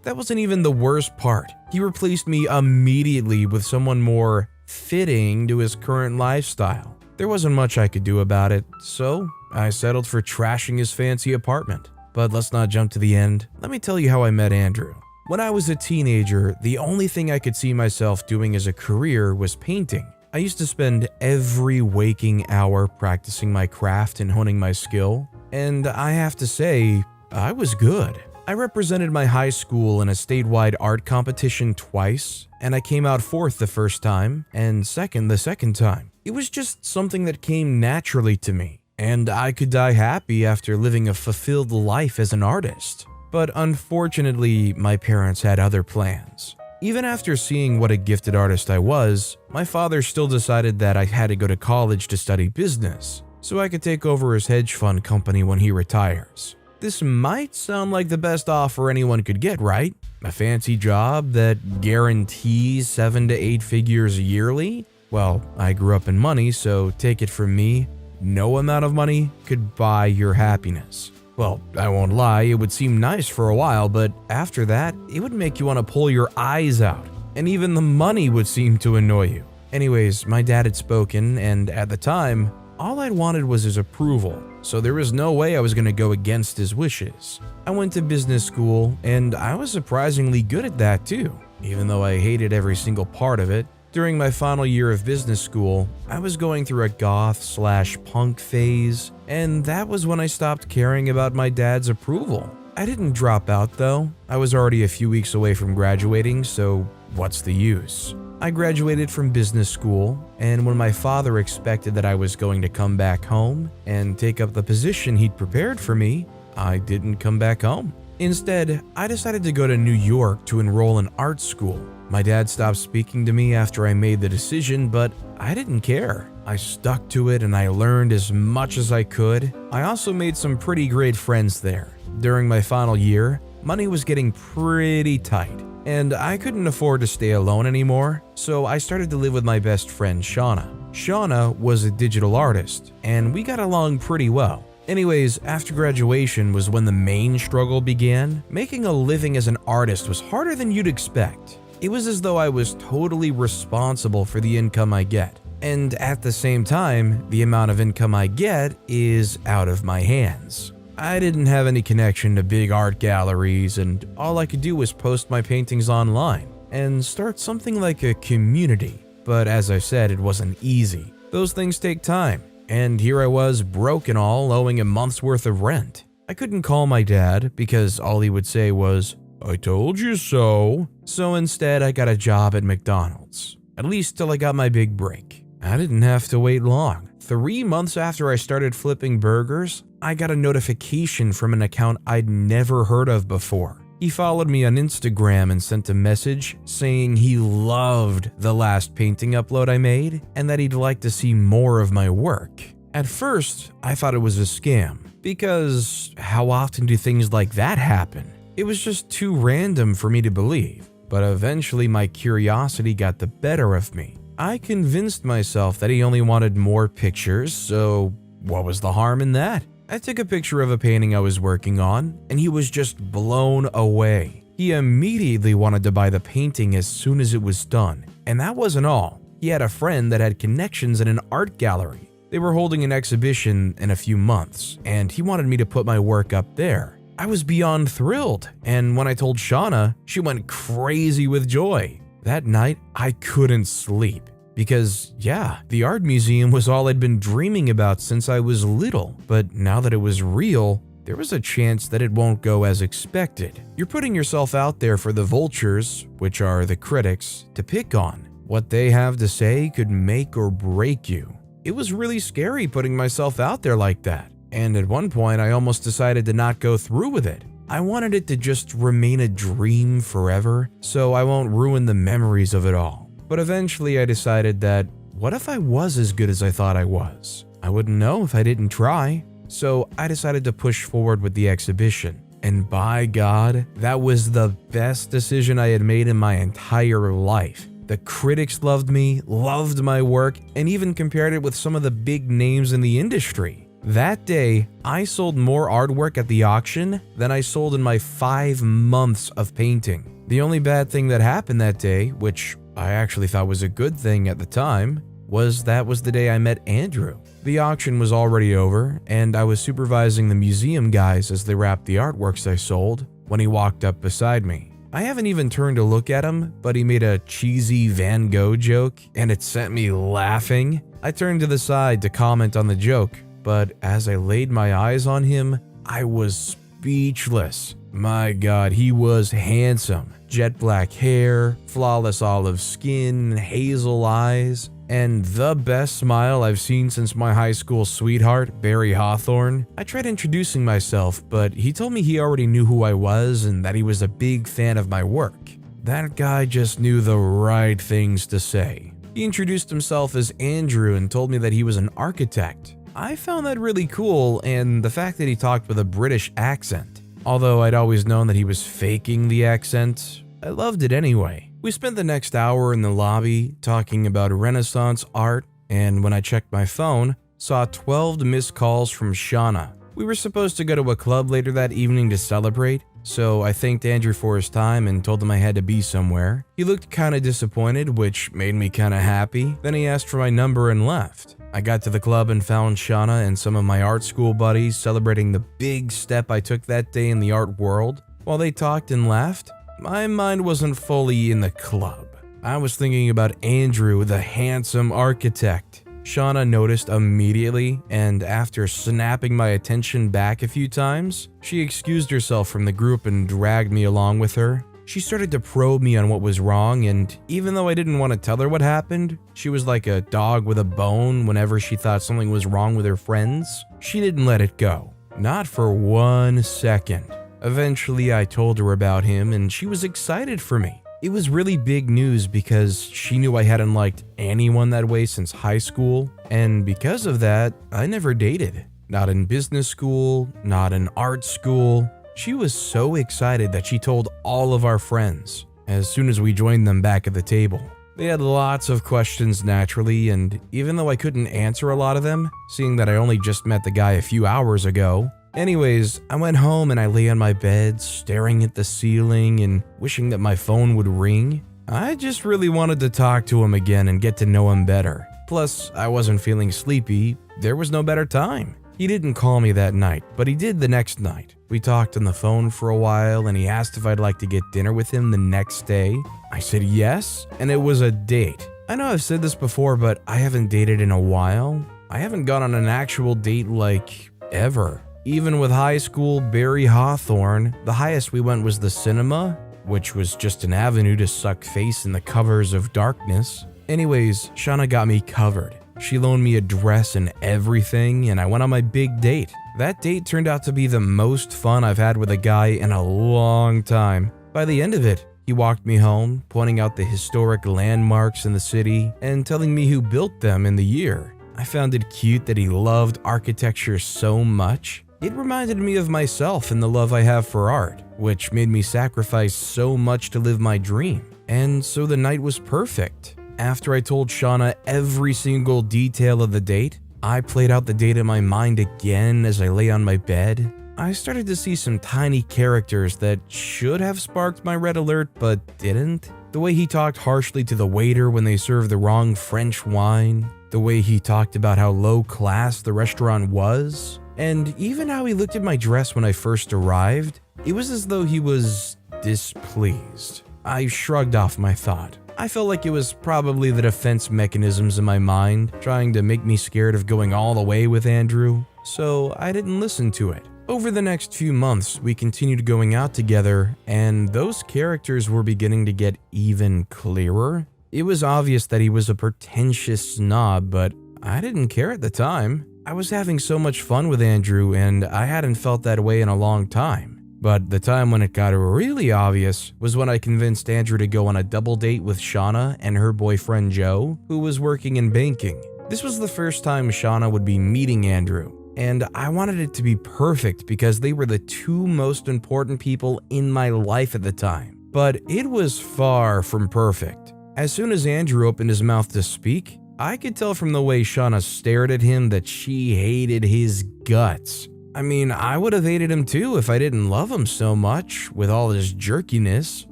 That wasn't even the worst part. He replaced me immediately with someone more fitting to his current lifestyle. There wasn't much I could do about it, so I settled for trashing his fancy apartment. But let's not jump to the end. Let me tell you how I met Andrew. When I was a teenager, the only thing I could see myself doing as a career was painting. I used to spend every waking hour practicing my craft and honing my skill, and I have to say, I was good. I represented my high school in a statewide art competition twice, and I came out fourth the first time and second the second time. It was just something that came naturally to me, and I could die happy after living a fulfilled life as an artist. But unfortunately, my parents had other plans. Even after seeing what a gifted artist I was, my father still decided that I had to go to college to study business, so I could take over his hedge fund company when he retires. This might sound like the best offer anyone could get, right? A fancy job that guarantees 7 to 8 figures yearly? Well, I grew up in money, so take it from me, no amount of money could buy your happiness. Well, I won't lie, it would seem nice for a while, but after that, it would make you want to pull your eyes out, and even the money would seem to annoy you. Anyways, my dad had spoken, and at the time, all I'd wanted was his approval, so there was no way I was going to go against his wishes. I went to business school, and I was surprisingly good at that too, even though I hated every single part of it. During my final year of business school, I was going through a goth/punk phase, and that was when I stopped caring about my dad's approval. I didn't drop out though. I was already a few weeks away from graduating, so what's the use? I graduated from business school, and when my father expected that I was going to come back home and take up the position he'd prepared for me, I didn't come back home. Instead, I decided to go to New York to enroll in art school. My dad stopped speaking to me after I made the decision, but I didn't care. I stuck to it and I learned as much as I could. I also made some pretty great friends there. During my final year, money was getting pretty tight, and I couldn't afford to stay alone anymore, so I started to live with my best friend Shauna. Shauna was a digital artist, and we got along pretty well. Anyways, after graduation was when the main struggle began. Making a living as an artist was harder than you'd expect. It was as though I was totally responsible for the income I get. And at the same time, the amount of income I get is out of my hands. I didn't have any connection to big art galleries, and all I could do was post my paintings online and start something like a community. But as I said, it wasn't easy. Those things take time. And here I was, broke and all, owing a month's worth of rent. I couldn't call my dad because all he would say was, "I told you so." So instead, I got a job at McDonald's, at least till I got my big break. I didn't have to wait long. 3 months after I started flipping burgers, I got a notification from an account I'd never heard of before. He followed me on Instagram and sent a message saying he loved the last painting upload I made and that he'd like to see more of my work. At first, I thought it was a scam, because how often do things like that happen? It was just too random for me to believe, but eventually my curiosity got the better of me. I convinced myself that he only wanted more pictures, so what was the harm in that? I took a picture of a painting I was working on, and he was just blown away. He immediately wanted to buy the painting as soon as it was done, and that wasn't all. He had a friend that had connections in an art gallery. They were holding an exhibition in a few months, and he wanted me to put my work up there. I was beyond thrilled, and when I told Shauna, she went crazy with joy. That night, I couldn't sleep because, the art museum was all I'd been dreaming about since I was little, but now that it was real, there was a chance that it won't go as expected. You're putting yourself out there for the vultures, which are the critics, to pick on. What they have to say could make or break you. It was really scary putting myself out there like that. And at one point, I almost decided to not go through with it. I wanted it to just remain a dream forever, so I won't ruin the memories of it all. But eventually I decided that, what if I was as good as I thought I was? I wouldn't know if I didn't try. So I decided to push forward with the exhibition. And by God, that was the best decision I had made in my entire life. The critics loved me, loved my work, and even compared it with some of the big names in the industry. That day, I sold more artwork at the auction than I sold in my 5 months of painting. The only bad thing that happened that day, which I actually thought was a good thing at the time, was the day I met Andrew. The auction was already over, and I was supervising the museum guys as they wrapped the artworks I sold when he walked up beside me. I haven't even turned to look at him, but he made a cheesy Van Gogh joke, and it sent me laughing. I turned to the side to comment on the joke, but as I laid my eyes on him, I was speechless. My God, he was handsome. Jet black hair, flawless olive skin, hazel eyes, and the best smile I've seen since my high school sweetheart, Barry Hawthorne. I tried introducing myself, but he told me he already knew who I was and that he was a big fan of my work. That guy just knew the right things to say. He introduced himself as Andrew and told me that he was an architect. I found that really cool, and the fact that he talked with a British accent. Although I'd always known that he was faking the accent, I loved it anyway. We spent the next hour in the lobby talking about Renaissance art, and when I checked my phone, saw 12 missed calls from Shauna. We were supposed to go to a club later that evening to celebrate, so I thanked Andrew for his time and told him I had to be somewhere. He looked kinda disappointed, which made me kinda happy. Then he asked for my number and left. I got to the club and found Shauna and some of my art school buddies celebrating the big step I took that day in the art world. While they talked and laughed, my mind wasn't fully in the club. I was thinking about Andrew, the handsome architect. Shauna noticed immediately, and after snapping my attention back a few times, she excused herself from the group and dragged me along with her. She started to probe me on what was wrong, and even though I didn't want to tell her what happened, she was like a dog with a bone whenever she thought something was wrong with her friends. She didn't let it go. Not for 1 second. Eventually, I told her about him, and she was excited for me. It was really big news because she knew I hadn't liked anyone that way since high school, and because of that, I never dated. Not in business school, not in art school. She was so excited that she told all of our friends as soon as we joined them back at the table. They had lots of questions naturally, and even though I couldn't answer a lot of them, seeing that I only just met the guy a few hours ago. Anyways, I went home and I lay on my bed, staring at the ceiling and wishing that my phone would ring. I just really wanted to talk to him again and get to know him better. Plus, I wasn't feeling sleepy. There was no better time. He didn't call me that night, but he did the next night. We talked on the phone for a while and he asked if I'd like to get dinner with him the next day. I said yes, and it was a date. I know I've said this before, but I haven't dated in a while. I haven't gone on an actual date like ever. Even with high school Barry Hawthorne, the highest we went was the cinema, which was just an avenue to suck face in the covers of darkness. Anyways, Shauna got me covered. She loaned me a dress and everything, and I went on my big date. That date turned out to be the most fun I've had with a guy in a long time. By the end of it, he walked me home, pointing out the historic landmarks in the city and telling me who built them in the year. I found it cute that he loved architecture so much. It reminded me of myself and the love I have for art, which made me sacrifice so much to live my dream. And so the night was perfect. After I told Shauna every single detail of the date, I played out the date in my mind again as I lay on my bed. I started to see some tiny characters that should have sparked my red alert but didn't. The way he talked harshly to the waiter when they served the wrong French wine. The way he talked about how low class the restaurant was. And even how he looked at my dress when I first arrived. It was as though he was displeased. I shrugged off my thought. I felt like it was probably the defense mechanisms in my mind trying to make me scared of going all the way with Andrew, so I didn't listen to it. Over the next few months, we continued going out together, and those characters were beginning to get even clearer. It was obvious that he was a pretentious snob, but I didn't care at the time. I was having so much fun with Andrew, and I hadn't felt that way in a long time. But the time when it got really obvious was when I convinced Andrew to go on a double date with Shauna and her boyfriend Joe, who was working in banking. This was the first time Shauna would be meeting Andrew, and I wanted it to be perfect because they were the two most important people in my life at the time. But it was far from perfect. As soon as Andrew opened his mouth to speak, I could tell from the way Shauna stared at him that she hated his guts. I mean, I would have hated him too if I didn't love him so much, with all his jerkiness.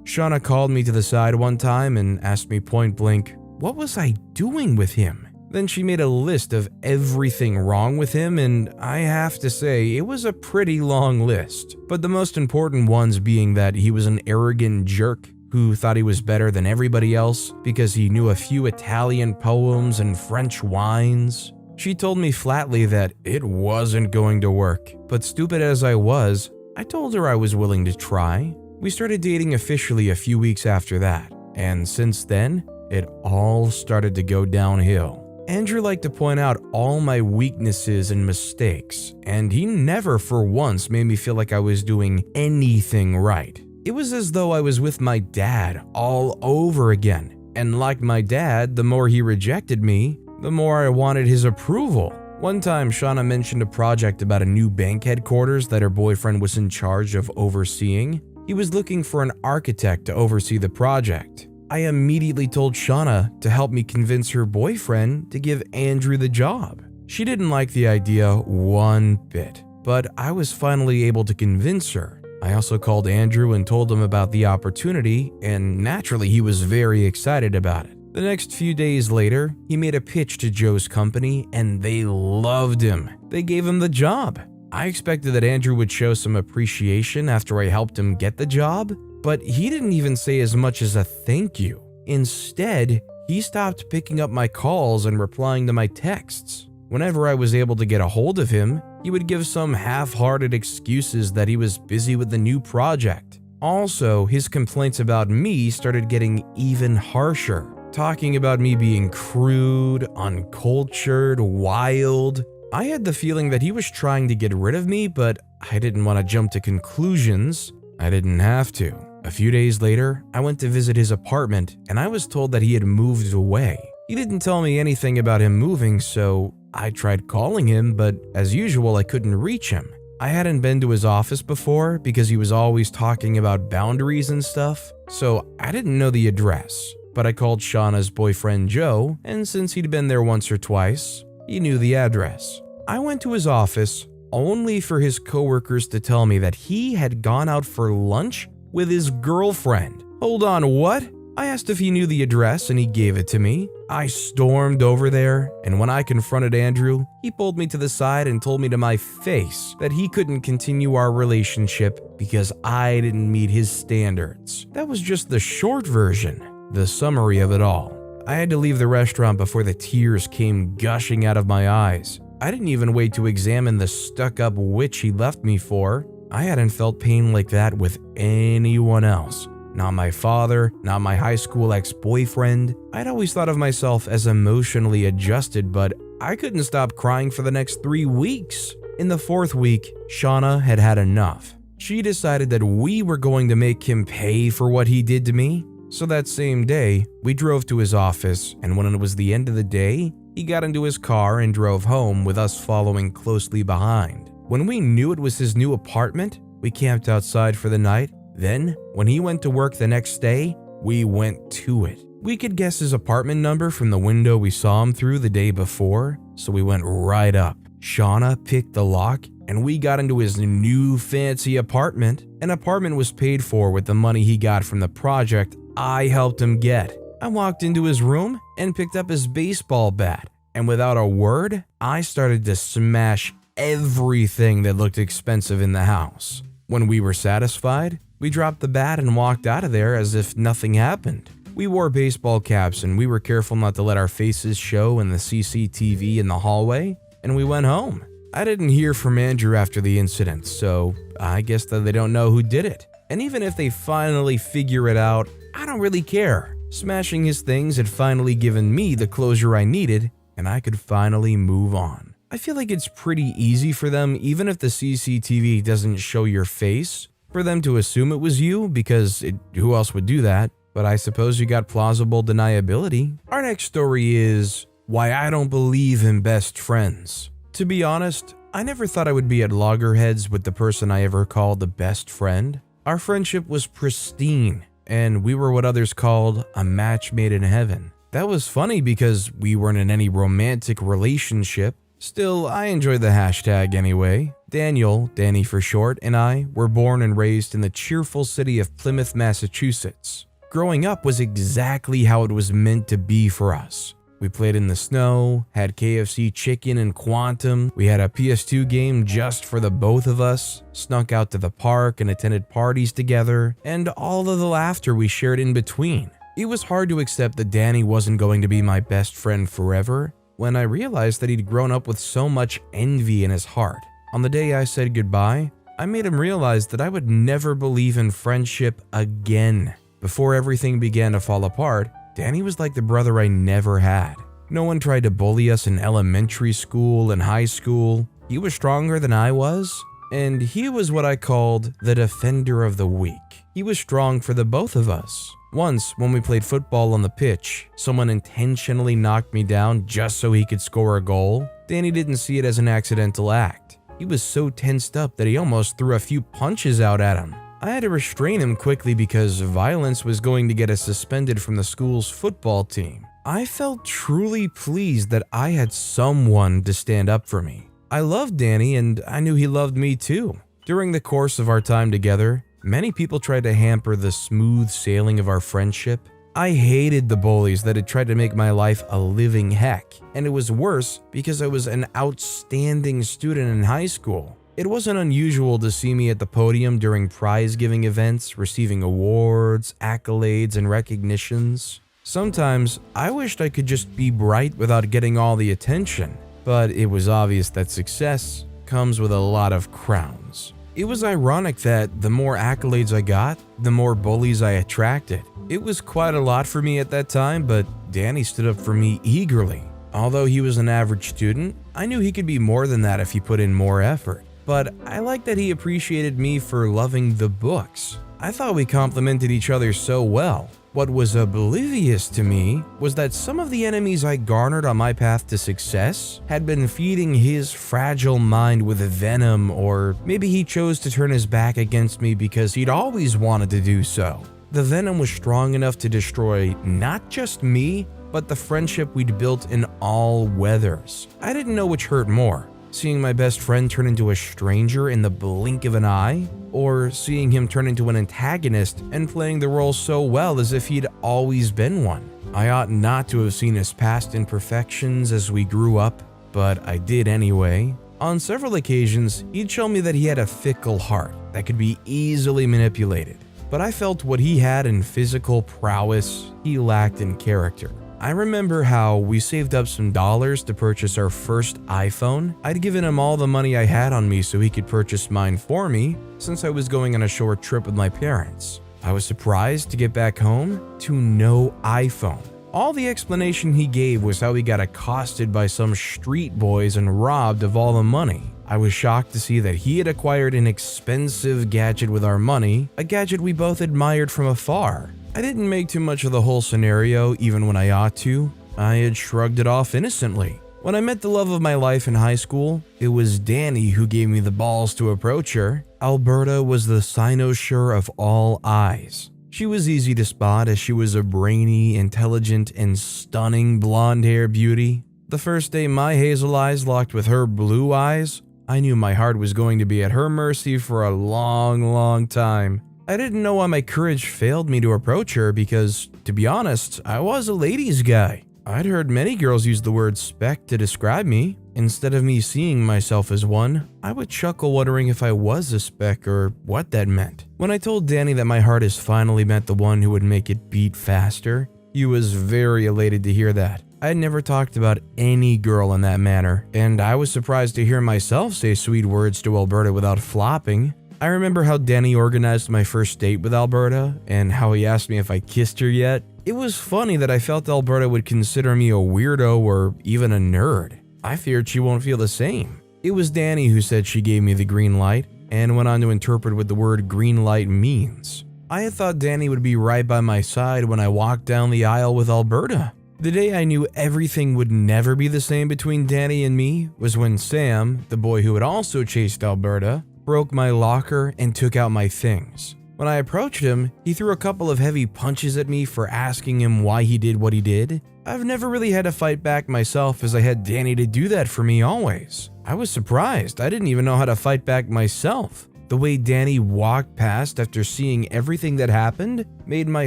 Shauna called me to the side one time and asked me point blank, what was I doing with him? Then she made a list of everything wrong with him, and I have to say, it was a pretty long list. But the most important ones being that he was an arrogant jerk who thought he was better than everybody else because he knew a few Italian poems and French wines. She told me flatly that it wasn't going to work, but stupid as I was, I told her I was willing to try. We started dating officially a few weeks after that, and since then, it all started to go downhill. Andrew liked to point out all my weaknesses and mistakes, and he never for once made me feel like I was doing anything right. It was as though I was with my dad all over again, and like my dad, the more he rejected me, the more I wanted his approval. One time, Shauna mentioned a project about a new bank headquarters that her boyfriend was in charge of overseeing. He was looking for an architect to oversee the project. I immediately told Shauna to help me convince her boyfriend to give Andrew the job. She didn't like the idea one bit, but I was finally able to convince her. I also called Andrew and told him about the opportunity, and naturally he was very excited about it. The next few days later, he made a pitch to Joe's company and they loved him. They gave him the job. I expected that Andrew would show some appreciation after I helped him get the job, but he didn't even say as much as a thank you. Instead, he stopped picking up my calls and replying to my texts. Whenever I was able to get a hold of him, he would give some half-hearted excuses that he was busy with the new project. Also, his complaints about me started getting even harsher. Talking about me being crude, uncultured, wild. I had the feeling that he was trying to get rid of me, but I didn't want to jump to conclusions. I didn't have to. A few days later, I went to visit his apartment and I was told that he had moved away. He didn't tell me anything about him moving, so I tried calling him, but as usual, I couldn't reach him. I hadn't been to his office before because he was always talking about boundaries and stuff, so I didn't know the address. But I called Shauna's boyfriend Joe, and since he'd been there once or twice, he knew the address. I went to his office only for his coworkers to tell me that he had gone out for lunch with his girlfriend. Hold on, what? I asked if he knew the address and he gave it to me. I stormed over there, and when I confronted Andrew, he pulled me to the side and told me to my face that he couldn't continue our relationship because I didn't meet his standards. That was just the short version. The summary of it all. I had to leave the restaurant before the tears came gushing out of my eyes. I didn't even wait to examine the stuck-up witch he left me for. I hadn't felt pain like that with anyone else. not my father, not my high school ex-boyfriend. I'd always thought of myself as emotionally adjusted, but I couldn't stop crying for the next 3 weeks. In the 4th week, Shauna had had enough. She decided that we were going to make him pay for what he did to me. So that same day, we drove to his office, and when it was the end of the day, he got into his car and drove home with us following closely behind. When we knew it was his new apartment, we camped outside for the night. Then, when he went to work the next day, we went to it. We could guess his apartment number from the window we saw him through the day before, so we went right up. Shauna picked the lock, and we got into his new fancy apartment. An apartment was paid for with the money he got from the project I helped him get. I walked into his room and picked up his baseball bat, and without a word, I started to smash everything that looked expensive in the house. When we were satisfied, we dropped the bat and walked out of there as if nothing happened. We wore baseball caps and we were careful not to let our faces show in the CCTV in the hallway, and we went home. I didn't hear from Andrew after the incident, so I guess that they don't know who did it. And even if they finally figure it out, I don't really care. Smashing his things had finally given me the closure I needed, and I could finally move on. I feel like it's pretty easy for them, even if the CCTV doesn't show your face, for them to assume it was you, because who else would do that? But I suppose you got plausible deniability. Our next story is why I don't believe in best friends. To be honest, I never thought I would be at loggerheads with the person I ever called the best friend. Our friendship was pristine, and we were what others called a match made in heaven. That was funny because we weren't in any romantic relationship. Still, I enjoy the hashtag anyway. Daniel, Danny for short, and I were born and raised in the cheerful city of Plymouth, Massachusetts. Growing up was exactly how it was meant to be for us. We played in the snow, had KFC chicken and Quantum, we had a PS2 game just for the both of us, snuck out to the park and attended parties together, and all of the laughter we shared in between. It was hard to accept that Danny wasn't going to be my best friend forever when I realized that he'd grown up with so much envy in his heart. On the day I said goodbye, I made him realize that I would never believe in friendship again. Before everything began to fall apart, Danny was like the brother I never had. No one tried to bully us in elementary school and high school. He was stronger than I was, and he was what I called the defender of the weak. He was strong for the both of us. Once, when we played football on the pitch, someone intentionally knocked me down just so he could score a goal. Danny didn't see it as an accidental act. He was so tensed up that he almost threw a few punches out at him. I had to restrain him quickly because violence was going to get us suspended from the school's football team. I felt truly pleased that I had someone to stand up for me. I loved Danny and I knew he loved me too. During the course of our time together, many people tried to hamper the smooth sailing of our friendship. I hated the bullies that had tried to make my life a living heck, and it was worse because I was an outstanding student in high school. It wasn't unusual to see me at the podium during prize-giving events, receiving awards, accolades, and recognitions. Sometimes, I wished I could just be bright without getting all the attention, but it was obvious that success comes with a lot of crowns. It was ironic that the more accolades I got, the more bullies I attracted. It was quite a lot for me at that time, but Danny stood up for me eagerly. Although he was an average student, I knew he could be more than that if he put in more effort. But I liked that he appreciated me for loving the books. I thought we complemented each other so well. What was oblivious to me was that some of the enemies I garnered on my path to success had been feeding his fragile mind with venom, or maybe he chose to turn his back against me because he'd always wanted to do so. The venom was strong enough to destroy not just me, but the friendship we'd built in all weathers. I didn't know which hurt more. Seeing my best friend turn into a stranger in the blink of an eye, or seeing him turn into an antagonist and playing the role so well as if he'd always been one. I ought not to have seen his past imperfections as we grew up, but I did anyway. On several occasions, he'd show me that he had a fickle heart that could be easily manipulated, but I felt what he had in physical prowess, he lacked in character. I remember how we saved up some dollars to purchase our first iPhone. I'd given him all the money I had on me so he could purchase mine for me, since I was going on a short trip with my parents. I was surprised to get back home to no iPhone. All the explanation he gave was how he got accosted by some street boys and robbed of all the money. I was shocked to see that he had acquired an expensive gadget with our money, a gadget we both admired from afar. I didn't make too much of the whole scenario, even when I ought to. I had shrugged it off innocently. When I met the love of my life in high school, it was Danny who gave me the balls to approach her. Alberta was the cynosure of all eyes. She was easy to spot as she was a brainy, intelligent, and stunning blonde-haired beauty. The first day my hazel eyes locked with her blue eyes, I knew my heart was going to be at her mercy for a long time. I didn't know why my courage failed me to approach her because, to be honest, I was a ladies' guy. I'd heard many girls use the word speck to describe me. Instead of me seeing myself as one, I would chuckle wondering if I was a speck or what that meant. When I told Danny that my heart has finally met the one who would make it beat faster, he was very elated to hear that. I had never talked about any girl in that manner, and I was surprised to hear myself say sweet words to Alberta without flopping. I remember how Danny organized my first date with Alberta and how he asked me if I kissed her yet. It was funny that I felt Alberta would consider me a weirdo or even a nerd. I feared she won't feel the same. It was Danny who said she gave me the green light and went on to interpret what the word green light means. I had thought Danny would be right by my side when I walked down the aisle with Alberta. The day I knew everything would never be the same between Danny and me was when Sam, the boy who had also chased Alberta, broke my locker and took out my things. When I approached him, he threw a couple of heavy punches at me for asking him why he did what he did. I've never really had to fight back myself as I had Danny to do that for me always. I was surprised. I didn't even know how to fight back myself. The way Danny walked past after seeing everything that happened made my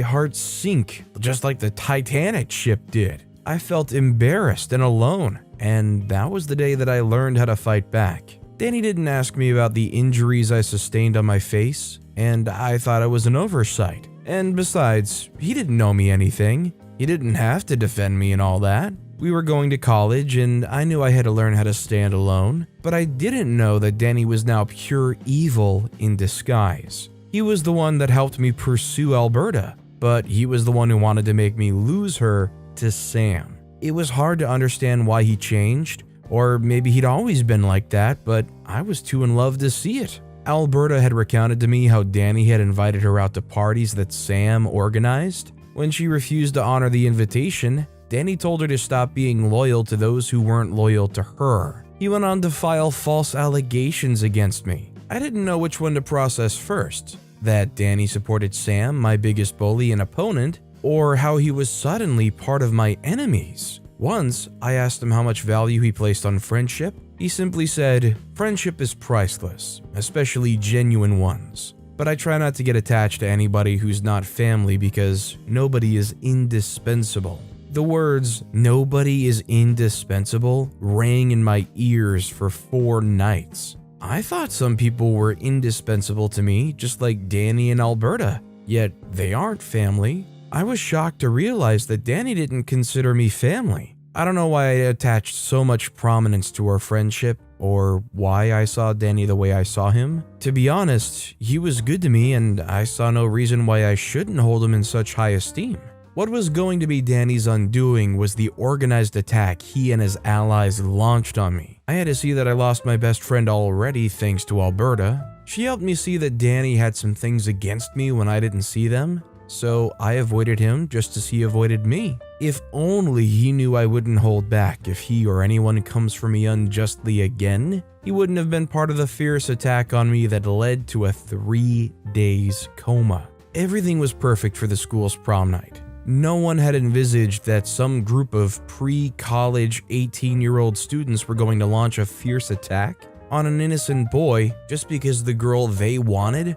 heart sink, just like the Titanic ship did. I felt embarrassed and alone, and that was the day that I learned how to fight back. Danny didn't ask me about the injuries I sustained on my face, and I thought it was an oversight. And besides, he didn't know me anything. He didn't have to defend me and all that. We were going to college, and I knew I had to learn how to stand alone, but I didn't know that Danny was now pure evil in disguise. He was the one that helped me pursue Alberta, but he was the one who wanted to make me lose her to Sam. It was hard to understand why he changed, or maybe he'd always been like that, but I was too in love to see it. Alberta had recounted to me how Danny had invited her out to parties that Sam organized. When she refused to honor the invitation, Danny told her to stop being loyal to those who weren't loyal to her. He went on to file false allegations against me. I didn't know which one to process first, that Danny supported Sam, my biggest bully and opponent, or how he was suddenly part of my enemies. Once, I asked him how much value he placed on friendship. He simply said, "Friendship is priceless, especially genuine ones. But I try not to get attached to anybody who's not family because nobody is indispensable." The words, "nobody is indispensable," rang in my ears for 4 nights. I thought some people were indispensable to me, just like Danny and Alberta, yet they aren't family. I was shocked to realize that Danny didn't consider me family. I don't know why I attached so much prominence to our friendship or why I saw Danny the way I saw him. To be honest, he was good to me and I saw no reason why I shouldn't hold him in such high esteem. What was going to be Danny's undoing was the organized attack he and his allies launched on me. I had to see that I lost my best friend already thanks to Alberta. She helped me see that Danny had some things against me when I didn't see them. So I avoided him just as he avoided me. If only he knew I wouldn't hold back if he or anyone comes for me unjustly again. He wouldn't have been part of the fierce attack on me that led to a 3 days coma. Everything was perfect for the school's prom night. No one had envisaged that some group of pre-college 18-year-old students were going to launch a fierce attack on an innocent boy just because the girl they wanted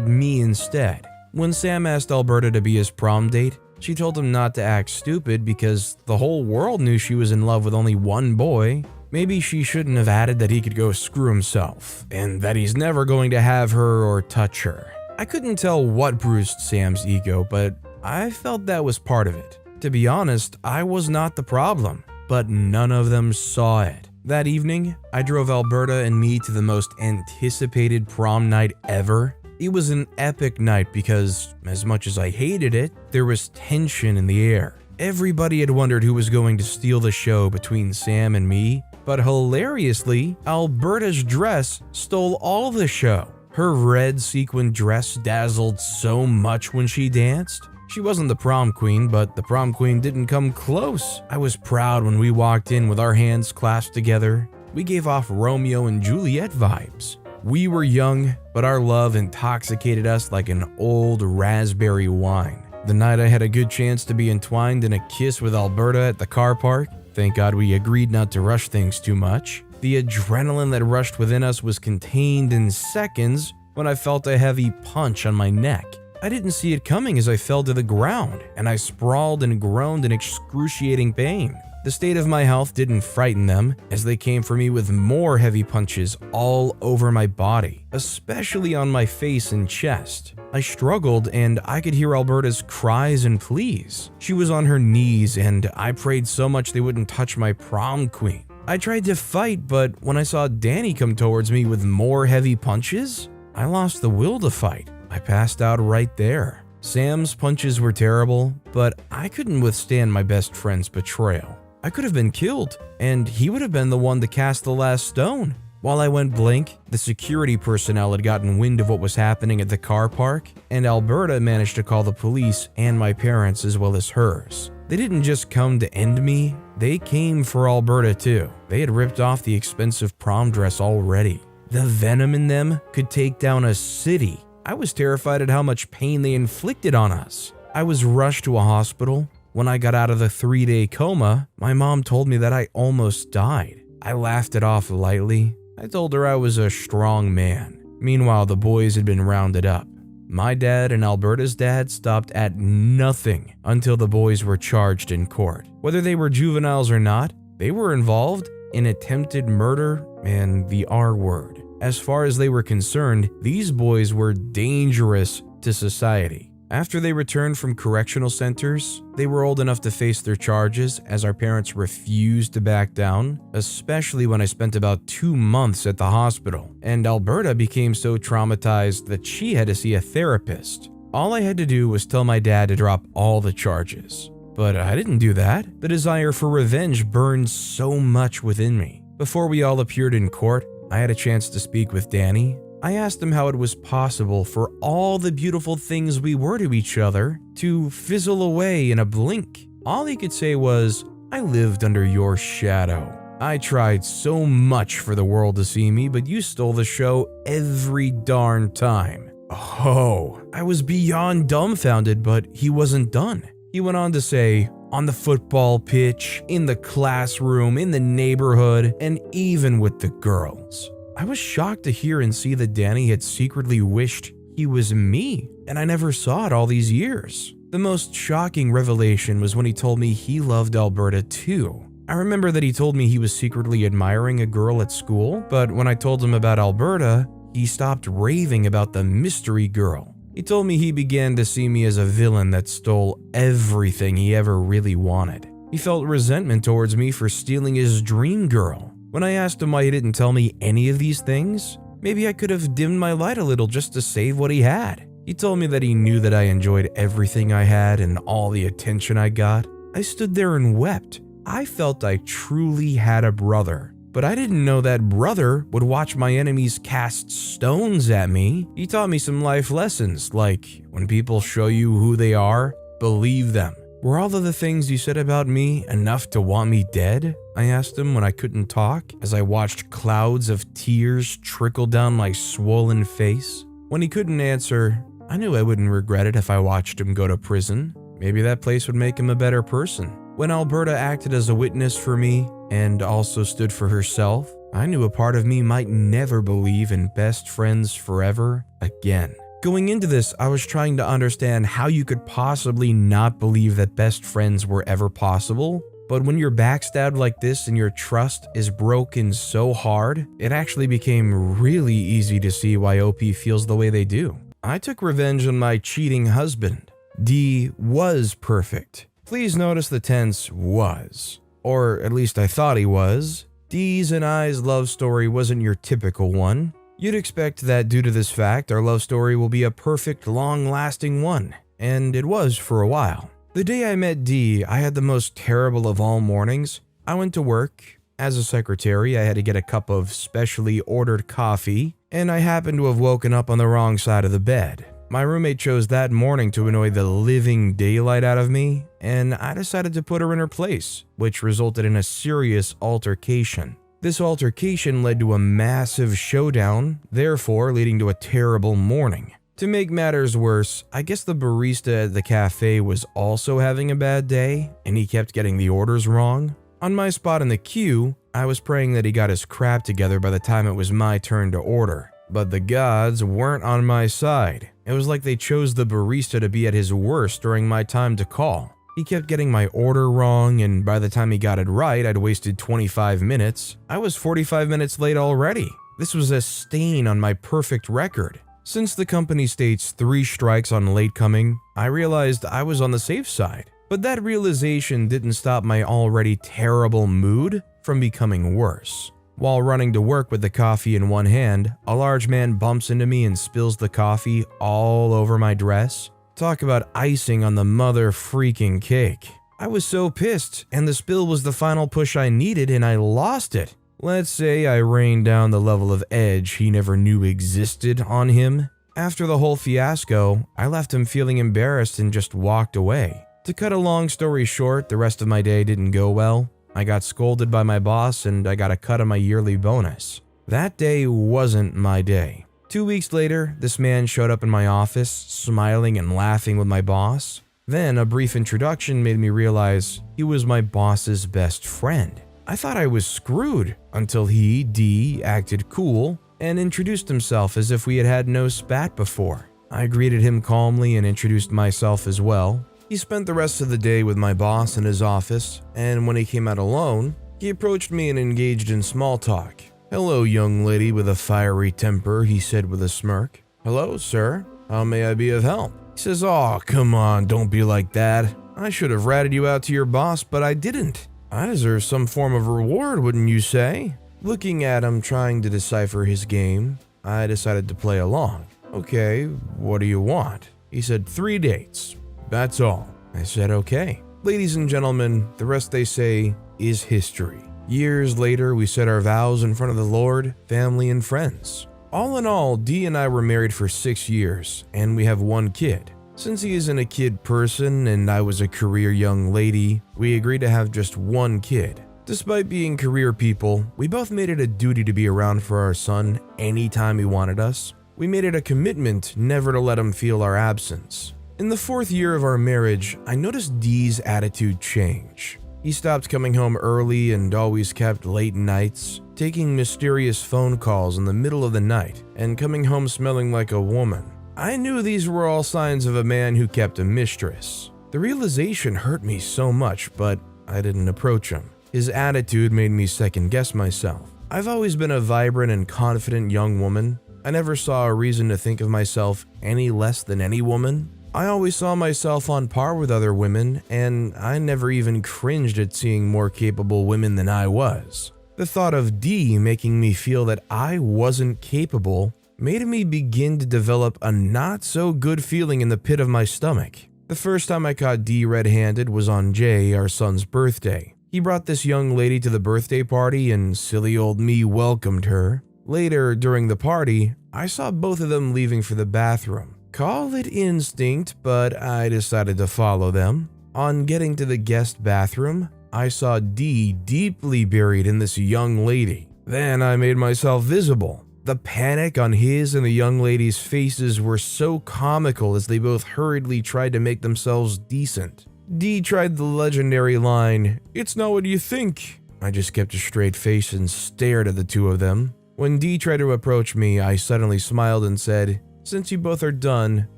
me instead. When Sam asked Alberta to be his prom date, she told him not to act stupid because the whole world knew she was in love with only one boy. Maybe she shouldn't have added that he could go screw himself, and that he's never going to have her or touch her. I couldn't tell what bruised Sam's ego, but I felt that was part of it. To be honest, I was not the problem, but none of them saw it. That evening, I drove Alberta and me to the most anticipated prom night ever. It was an epic night because, as much as I hated it, there was tension in the air. Everybody had wondered who was going to steal the show between Sam and me, but hilariously, Alberta's dress stole all the show. Her red sequin dress dazzled so much when she danced. She wasn't the prom queen, but the prom queen didn't come close. I was proud when we walked in with our hands clasped together. We gave off Romeo and Juliet vibes. We were young, but our love intoxicated us like an old raspberry wine. The night I had a good chance to be entwined in a kiss with Alberta at the car park. Thank God we agreed not to rush things too much. The adrenaline that rushed within us was contained in seconds when I felt a heavy punch on my neck. I didn't see it coming as I fell to the ground, and I sprawled and groaned in excruciating pain. The state of my health didn't frighten them, as they came for me with more heavy punches all over my body, especially on my face and chest. I struggled, and I could hear Alberta's cries and pleas. She was on her knees, and I prayed so much they wouldn't touch my prom queen. I tried to fight, but when I saw Danny come towards me with more heavy punches, I lost the will to fight. I passed out right there. Sam's punches were terrible, but I couldn't withstand my best friend's betrayal. I could have been killed, and he would have been the one to cast the last stone. While I went blank, the security personnel had gotten wind of what was happening at the car park, and Alberta managed to call the police and my parents as well as hers. They didn't just come to end me, they came for Alberta too. They had ripped off the expensive prom dress already. The venom in them could take down a city. I was terrified at how much pain they inflicted on us. I was rushed to a hospital. When I got out of the 3-day coma, my mom told me that I almost died. I laughed it off lightly. I told her I was a strong man. Meanwhile, the boys had been rounded up. My dad and Alberta's dad stopped at nothing until the boys were charged in court. Whether they were juveniles or not, they were involved in attempted murder and the R word. As far as they were concerned, these boys were dangerous to society. After they returned from correctional centers, they were old enough to face their charges as our parents refused to back down, especially when I spent about 2 months at the hospital, and Alberta became so traumatized that she had to see a therapist. All I had to do was tell my dad to drop all the charges. But I didn't do that. The desire for revenge burned so much within me. Before we all appeared in court, I had a chance to speak with Danny. I asked him how it was possible for all the beautiful things we were to each other to fizzle away in a blink. All he could say was, "I lived under your shadow. I tried so much for the world to see me, but you stole the show every darn time." Oh, I was beyond dumbfounded, but he wasn't done. He went on to say, on the football pitch, in the classroom, in the neighborhood, and even with the girls. I was shocked to hear and see that Danny had secretly wished he was me, and I never saw it all these years. The most shocking revelation was when he told me he loved Alberta too. I remember that he told me he was secretly admiring a girl at school, but when I told him about Alberta, he stopped raving about the mystery girl. He told me he began to see me as a villain that stole everything he ever really wanted. He felt resentment towards me for stealing his dream girl. When I asked him why he didn't tell me any of these things, maybe I could have dimmed my light a little just to save what he had. He told me that he knew that I enjoyed everything I had and all the attention I got. I stood there and wept. I felt I truly had a brother. But I didn't know that brother would watch my enemies cast stones at me. He taught me some life lessons, like when people show you who they are, believe them. Were all of the things you said about me enough to want me dead? I asked him when I couldn't talk, as I watched clouds of tears trickle down my swollen face. When he couldn't answer, I knew I wouldn't regret it if I watched him go to prison. Maybe that place would make him a better person. When Alberta acted as a witness for me, and also stood for herself, I knew a part of me might never believe in best friends forever again. Going into this, I was trying to understand how you could possibly not believe that best friends were ever possible. But when you're backstabbed like this and your trust is broken so hard, it actually became really easy to see why OP feels the way they do. I took revenge on my cheating husband. D was perfect. Please notice the tense was. Or at least I thought he was. D's and I's love story wasn't your typical one. You'd expect that due to this fact, our love story will be a perfect, long-lasting one, and it was for a while. The day I met Dee, I had the most terrible of all mornings. I went to work. As a secretary, I had to get a cup of specially ordered coffee, and I happened to have woken up on the wrong side of the bed. My roommate chose that morning to annoy the living daylight out of me, and I decided to put her in her place, which resulted in a serious altercation. This altercation led to a massive showdown, therefore leading to a terrible morning. To make matters worse, I guess the barista at the cafe was also having a bad day, and he kept getting the orders wrong. On my spot in the queue, I was praying that he got his crap together by the time it was my turn to order. But the gods weren't on my side. It was like they chose the barista to be at his worst during my time to call. He kept getting my order wrong, and by the time he got it right, I'd wasted 25 minutes. I was 45 minutes late already. This was a stain on my perfect record. Since the company states 3 strikes on late coming, I realized I was on the safe side. But that realization didn't stop my already terrible mood from becoming worse. While running to work with the coffee in one hand, a large man bumps into me and spills the coffee all over my dress. Talk about icing on the mother freaking cake. I was so pissed, and the spill was the final push I needed, and I lost it. Let's say I rained down the level of edge he never knew existed on him. After the whole fiasco, I left him feeling embarrassed and just walked away. To cut a long story short, the rest of my day didn't go well. I got scolded by my boss and I got a cut of my yearly bonus. That day wasn't my day. 2 weeks later, this man showed up in my office, smiling and laughing with my boss. Then a brief introduction made me realize he was my boss's best friend. I thought I was screwed until he, D, acted cool and introduced himself as if we had had no spat before. I greeted him calmly and introduced myself as well. He spent the rest of the day with my boss in his office, and when he came out alone, he approached me and engaged in small talk. "Hello, young lady with a fiery temper," he said with a smirk. "Hello, sir. How may I be of help?" He says, "Aw, come on, don't be like that. I should have ratted you out to your boss, but I didn't. I deserve some form of reward, wouldn't you say?" Looking at him, trying to decipher his game, I decided to play along. "Okay, what do you want?" He said, "3 dates. That's all." I said, "Okay." Ladies and gentlemen, the rest they say is history. Years later, we said our vows in front of the Lord, family, and friends. All in all, Dee and I were married for 6 years, and we have 1 kid. Since he isn't a kid person and I was a career young lady, we agreed to have just 1 kid. Despite being career people, we both made it a duty to be around for our son anytime he wanted us. We made it a commitment never to let him feel our absence. In the 4th year of our marriage, I noticed Dee's attitude change. He stopped coming home early and always kept late nights, taking mysterious phone calls in the middle of the night, and coming home smelling like a woman. I knew these were all signs of a man who kept a mistress. The realization hurt me so much, but I didn't approach him. His attitude made me second-guess myself. I've always been a vibrant and confident young woman. I never saw a reason to think of myself any less than any woman. I always saw myself on par with other women, and I never even cringed at seeing more capable women than I was. The thought of Dee making me feel that I wasn't capable made me begin to develop a not-so-good feeling in the pit of my stomach. The first time I caught Dee red-handed was on Jay, our son's birthday. He brought this young lady to the birthday party, and silly old me welcomed her. Later, during the party, I saw both of them leaving for the bathroom. Call it instinct, but I decided to follow them. On getting to the guest bathroom, I saw Dee deeply buried in this young lady. Then I made myself visible. The panic on his and the young lady's faces were so comical as they both hurriedly tried to make themselves decent. Dee tried the legendary line, "It's not what you think." I just kept a straight face and stared at the two of them. When Dee tried to approach me, I suddenly smiled and said, "Since you both are done,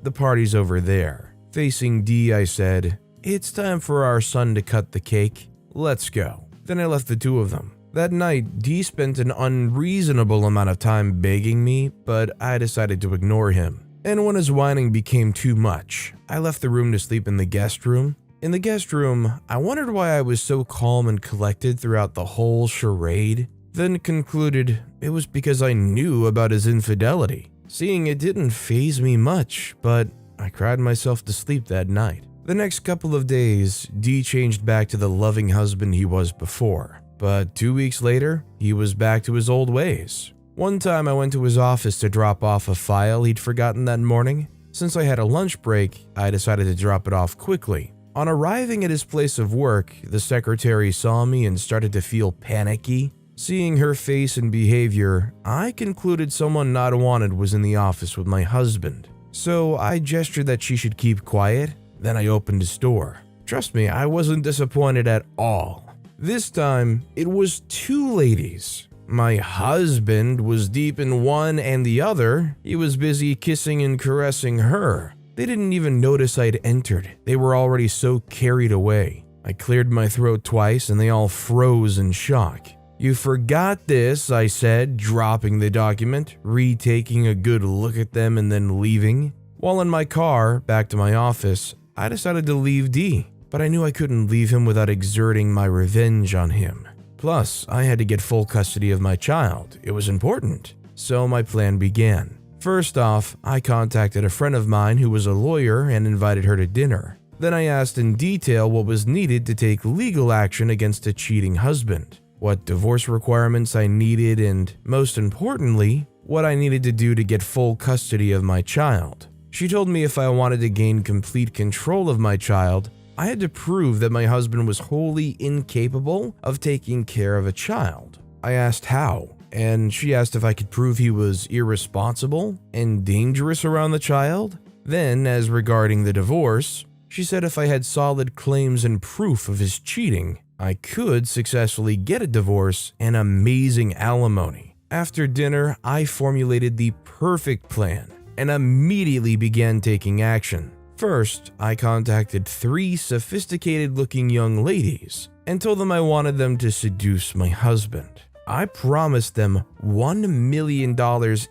the party's over there." Facing Dee, I said, "It's time for our son to cut the cake. Let's go." Then I left the two of them. That night, Dee spent an unreasonable amount of time begging me, but I decided to ignore him. And when his whining became too much, I left the room to sleep in the guest room. In the guest room, I wondered why I was so calm and collected throughout the whole charade. then concluded it was because I knew about his infidelity. Seeing it didn't faze me much, but I cried myself to sleep that night. The next couple of days, D changed back to the loving husband he was before, but 2 weeks later, he was back to his old ways. One time I went to his office to drop off a file he'd forgotten that morning. Since I had a lunch break, I decided to drop it off quickly. On arriving at his place of work, the secretary saw me and started to feel panicky. Seeing her face and behavior, I concluded someone not wanted was in the office with my husband. So I gestured that she should keep quiet, then I opened his door. Trust me, I wasn't disappointed at all. This time, it was 2 ladies. My husband was deep in one and the other, he was busy kissing and caressing her. They didn't even notice I'd entered. They were already so carried away. I cleared my throat twice and they all froze in shock. "You forgot this," I said, dropping the document, retaking a good look at them and then leaving. While in my car, back to my office, I decided to leave D, but I knew I couldn't leave him without exerting my revenge on him. Plus, I had to get full custody of my child. It was important. So my plan began. First off, I contacted a friend of mine who was a lawyer and invited her to dinner. Then I asked in detail what was needed to take legal action against a cheating husband, what divorce requirements I needed, and most importantly, what I needed to do to get full custody of my child. She told me if I wanted to gain complete control of my child, I had to prove that my husband was wholly incapable of taking care of a child. I asked how, and she asked if I could prove he was irresponsible and dangerous around the child. Then, as regarding the divorce, she said if I had solid claims and proof of his cheating, I could successfully get a divorce and amazing alimony. After dinner, I formulated the perfect plan and immediately began taking action. First, I contacted 3 sophisticated-looking young ladies and told them I wanted them to seduce my husband. I promised them $1 million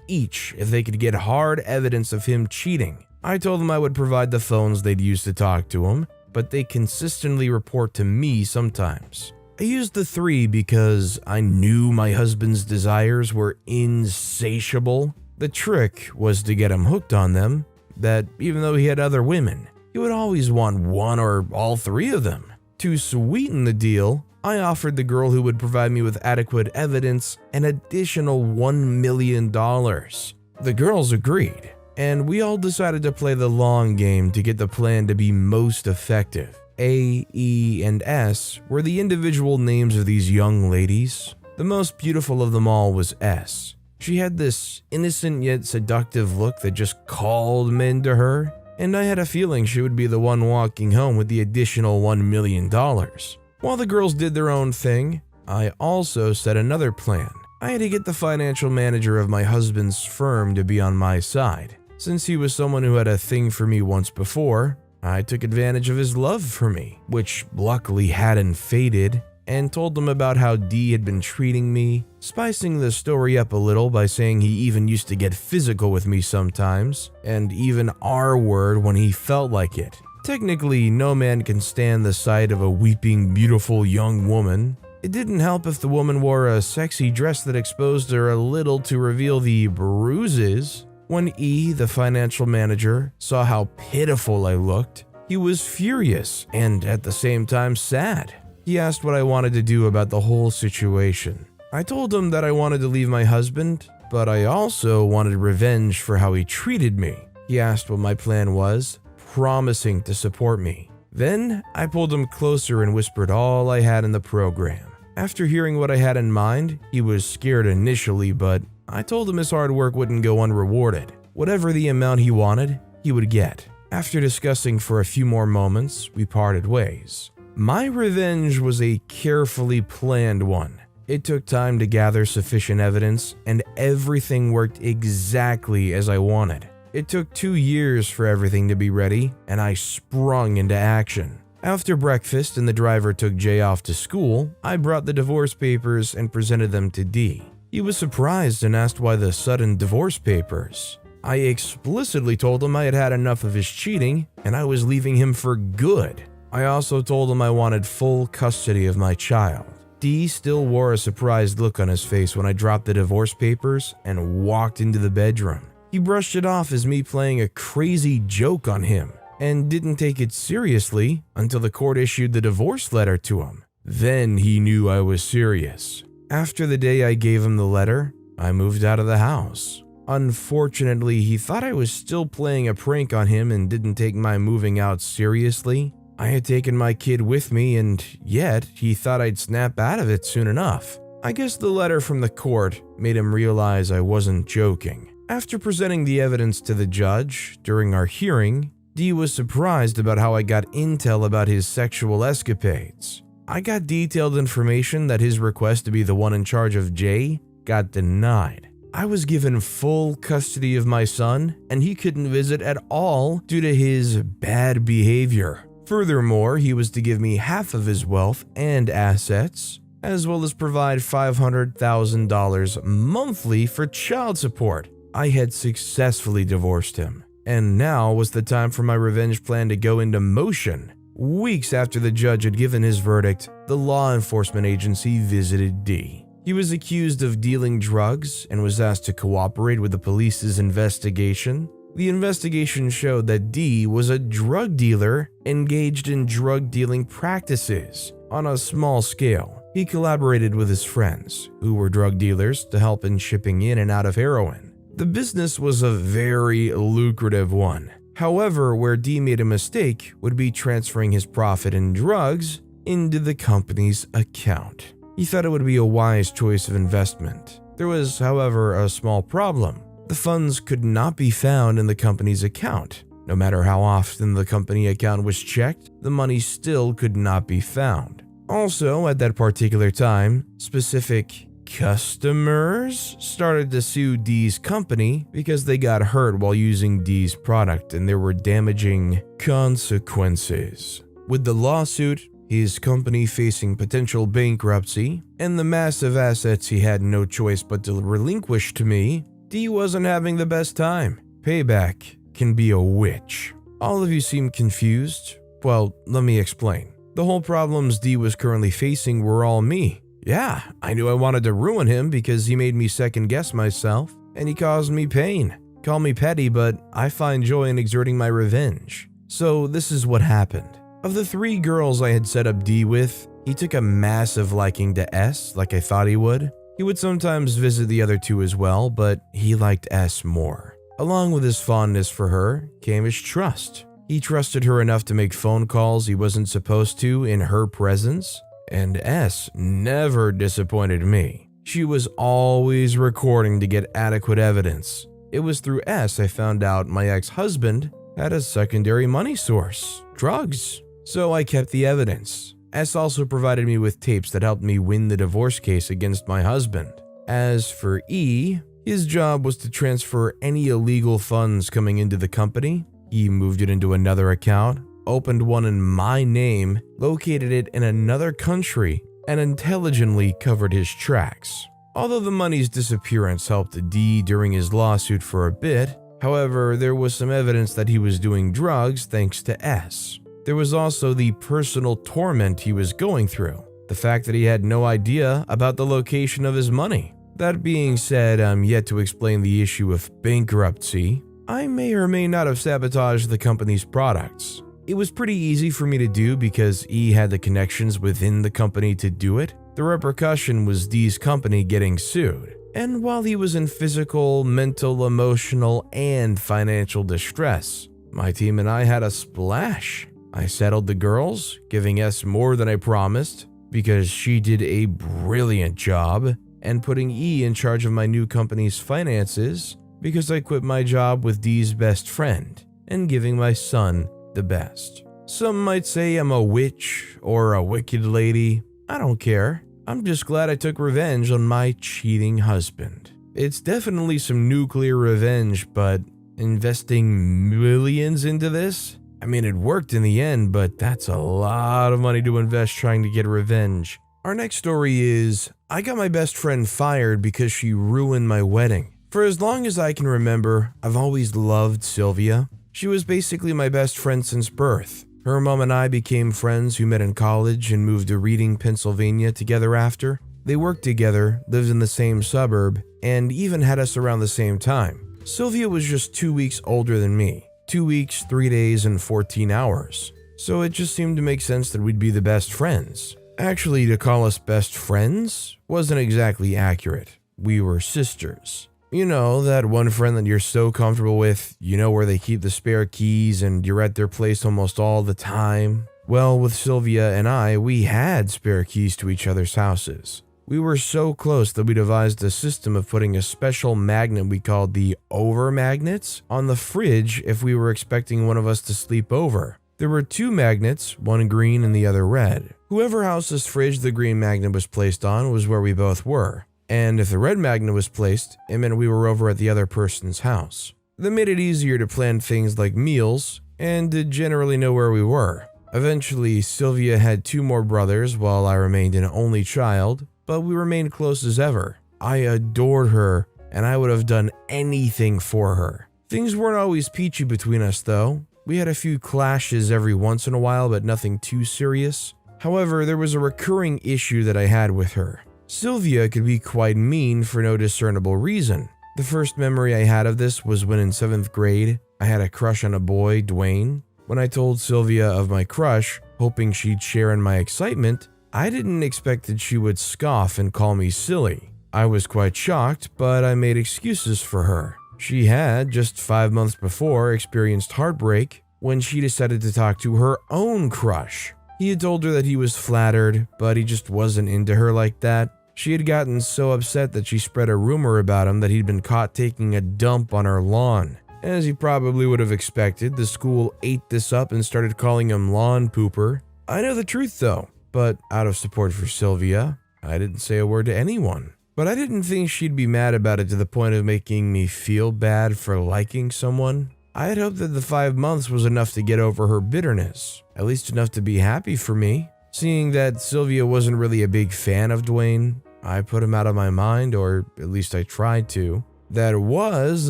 each if they could get hard evidence of him cheating. I told them I would provide the phones they'd use to talk to him, but they consistently report to me sometimes. I used the 3 because I knew my husband's desires were insatiable. The trick was to get him hooked on them, that even though he had other women, he would always want one or all 3 of them. To sweeten the deal, I offered the girl who would provide me with adequate evidence an additional $1 million. The girls agreed, and we all decided to play the long game to get the plan to be most effective. A, E, and S were the individual names of these young ladies. The most beautiful of them all was S. She had this innocent yet seductive look that just called men to her, and I had a feeling she would be the one walking home with the additional $1 million. While the girls did their own thing, I also set another plan. I had to get the financial manager of my husband's firm to be on my side. Since he was someone who had a thing for me once before, I took advantage of his love for me, which luckily hadn't faded, and told him about how D had been treating me, spicing the story up a little by saying he even used to get physical with me sometimes, and even R-word when he felt like it. Technically, no man can stand the sight of a weeping, beautiful young woman. It didn't help if the woman wore a sexy dress that exposed her a little to reveal the bruises. When E, the financial manager, saw how pitiful I looked, he was furious and at the same time sad. He asked what I wanted to do about the whole situation. I told him that I wanted to leave my husband, but I also wanted revenge for how he treated me. He asked what my plan was, promising to support me. Then I pulled him closer and whispered all I had in the program. After hearing what I had in mind, he was scared initially, but I told him his hard work wouldn't go unrewarded. Whatever the amount he wanted, he would get. After discussing for a few more moments, we parted ways. My revenge was a carefully planned one. It took time to gather sufficient evidence, and everything worked exactly as I wanted. It took 2 years for everything to be ready, and I sprung into action. After breakfast and the driver took Jay off to school, I brought the divorce papers and presented them to D. He was surprised and asked why the sudden divorce papers. I explicitly told him I had had enough of his cheating, and I was leaving him for good. I also told him I wanted full custody of my child. D still wore a surprised look on his face when I dropped the divorce papers and walked into the bedroom. He brushed it off as me playing a crazy joke on him and didn't take it seriously until the court issued the divorce letter to him. Then he knew I was serious. After the day I gave him the letter, I moved out of the house. Unfortunately, he thought I was still playing a prank on him and didn't take my moving out seriously. I had taken my kid with me, and yet he thought I'd snap out of it soon enough. I guess the letter from the court made him realize I wasn't joking. After presenting the evidence to the judge during our hearing, D was surprised about how I got intel about his sexual escapades. I got detailed information that his request to be the one in charge of J got denied. I was given full custody of my son, and he couldn't visit at all due to his bad behavior. Furthermore, he was to give me half of his wealth and assets, as well as provide $500,000 monthly for child support. I had successfully divorced him, and now was the time for my revenge plan to go into motion. Weeks after the judge had given his verdict, the law enforcement agency visited D. He was accused of dealing drugs and was asked to cooperate with the police's investigation. The investigation showed that D was a drug dealer engaged in drug dealing practices on a small scale. He collaborated with his friends, who were drug dealers, to help in shipping in and out of heroin. The business was a very lucrative one. However, where D made a mistake would be transferring his profit in drugs into the company's account. He thought it would be a wise choice of investment. There was, however, a small problem. The funds could not be found in the company's account. No matter how often the company account was checked, the money still could not be found. Also, at that particular time, specific customers started to sue D's company because they got hurt while using D's product and there were damaging consequences. With the lawsuit, his company facing potential bankruptcy, and the massive assets he had no choice but to relinquish to me, D wasn't having the best time. Payback can be a witch. All of you seem confused? Well, let me explain. The whole problems D was currently facing were all me. Yeah, I knew I wanted to ruin him because he made me second guess myself, and he caused me pain. Call me petty, but I find joy in exerting my revenge. So this is what happened. Of the 3 girls I had set up D with, he took a massive liking to S like I thought he would. He would sometimes visit the other 2 as well, but he liked S more. Along with his fondness for her came his trust. He trusted her enough to make phone calls he wasn't supposed to in her presence, and S never disappointed me. She was always recording to get adequate evidence. It was through S I found out my ex-husband had a secondary money source, drugs. So I kept the evidence. S also provided me with tapes that helped me win the divorce case against my husband. As for E, his job was to transfer any illegal funds coming into the company. He moved it into another account, opened one in my name, located it in another country, and intelligently covered his tracks. Although the money's disappearance helped D during his lawsuit for a bit, however, there was some evidence that he was doing drugs thanks to S. There was also the personal torment he was going through, the fact that he had no idea about the location of his money. That being said, I'm yet to explain the issue of bankruptcy. I may or may not have sabotaged the company's products. It was pretty easy for me to do because E had the connections within the company to do it. The repercussion was D's company getting sued. And while he was in physical, mental, emotional, and financial distress, my team and I had a splash. I settled the girls, giving S more than I promised because she did a brilliant job, and putting E in charge of my new company's finances because I quit my job with D's best friend and giving my son the best. Some might say I'm a witch or a wicked lady. I don't care. I'm just glad I took revenge on my cheating husband. It's definitely some nuclear revenge, but investing millions into this? I mean, it worked in the end, but that's a lot of money to invest trying to get revenge. Our next story is, I got my best friend fired because she ruined my wedding. For as long as I can remember, I've always loved Sylvia. She was basically my best friend since birth. Her mom and I became friends who met in college and moved to Reading, Pennsylvania together after. They worked together, lived in the same suburb, and even had us around the same time. Sylvia was just 2 weeks older than me. 2 weeks, 3 days, and 14 hours. So it just seemed to make sense that we'd be the best friends. Actually, to call us best friends wasn't exactly accurate. We were sisters. You know, that one friend that you're so comfortable with, you know where they keep the spare keys and you're at their place almost all the time. Well, with Sylvia and I, we had spare keys to each other's houses. We were so close that we devised a system of putting a special magnet we called the over magnets on the fridge if we were expecting one of us to sleep over. There were 2 magnets, one green and the other red. Whoever house's fridge the green magnet was placed on was where we both were. And if the red magnet was placed, it meant we were over at the other person's house. That made it easier to plan things like meals and to generally know where we were. Eventually, Sylvia had 2 more brothers while I remained an only child, but we remained close as ever. I adored her, and I would have done anything for her. Things weren't always peachy between us though. We had a few clashes every once in a while, but nothing too serious. However, there was a recurring issue that I had with her. Sylvia could be quite mean for no discernible reason. The first memory I had of this was when in 7th grade, I had a crush on a boy, Dwayne. When I told Sylvia of my crush, hoping she'd share in my excitement, I didn't expect that she would scoff and call me silly. I was quite shocked, but I made excuses for her. She had, just 5 months before, experienced heartbreak when she decided to talk to her own crush. He had told her that he was flattered, but he just wasn't into her like that. She had gotten so upset that she spread a rumor about him that he'd been caught taking a dump on her lawn. As you probably would have expected, the school ate this up and started calling him lawn pooper. I know the truth though, but out of support for Sylvia, I didn't say a word to anyone. But I didn't think she'd be mad about it to the point of making me feel bad for liking someone. I had hoped that the 5 months was enough to get over her bitterness, at least enough to be happy for me. Seeing that Sylvia wasn't really a big fan of Dwayne, I put him out of my mind, or at least I tried to. That was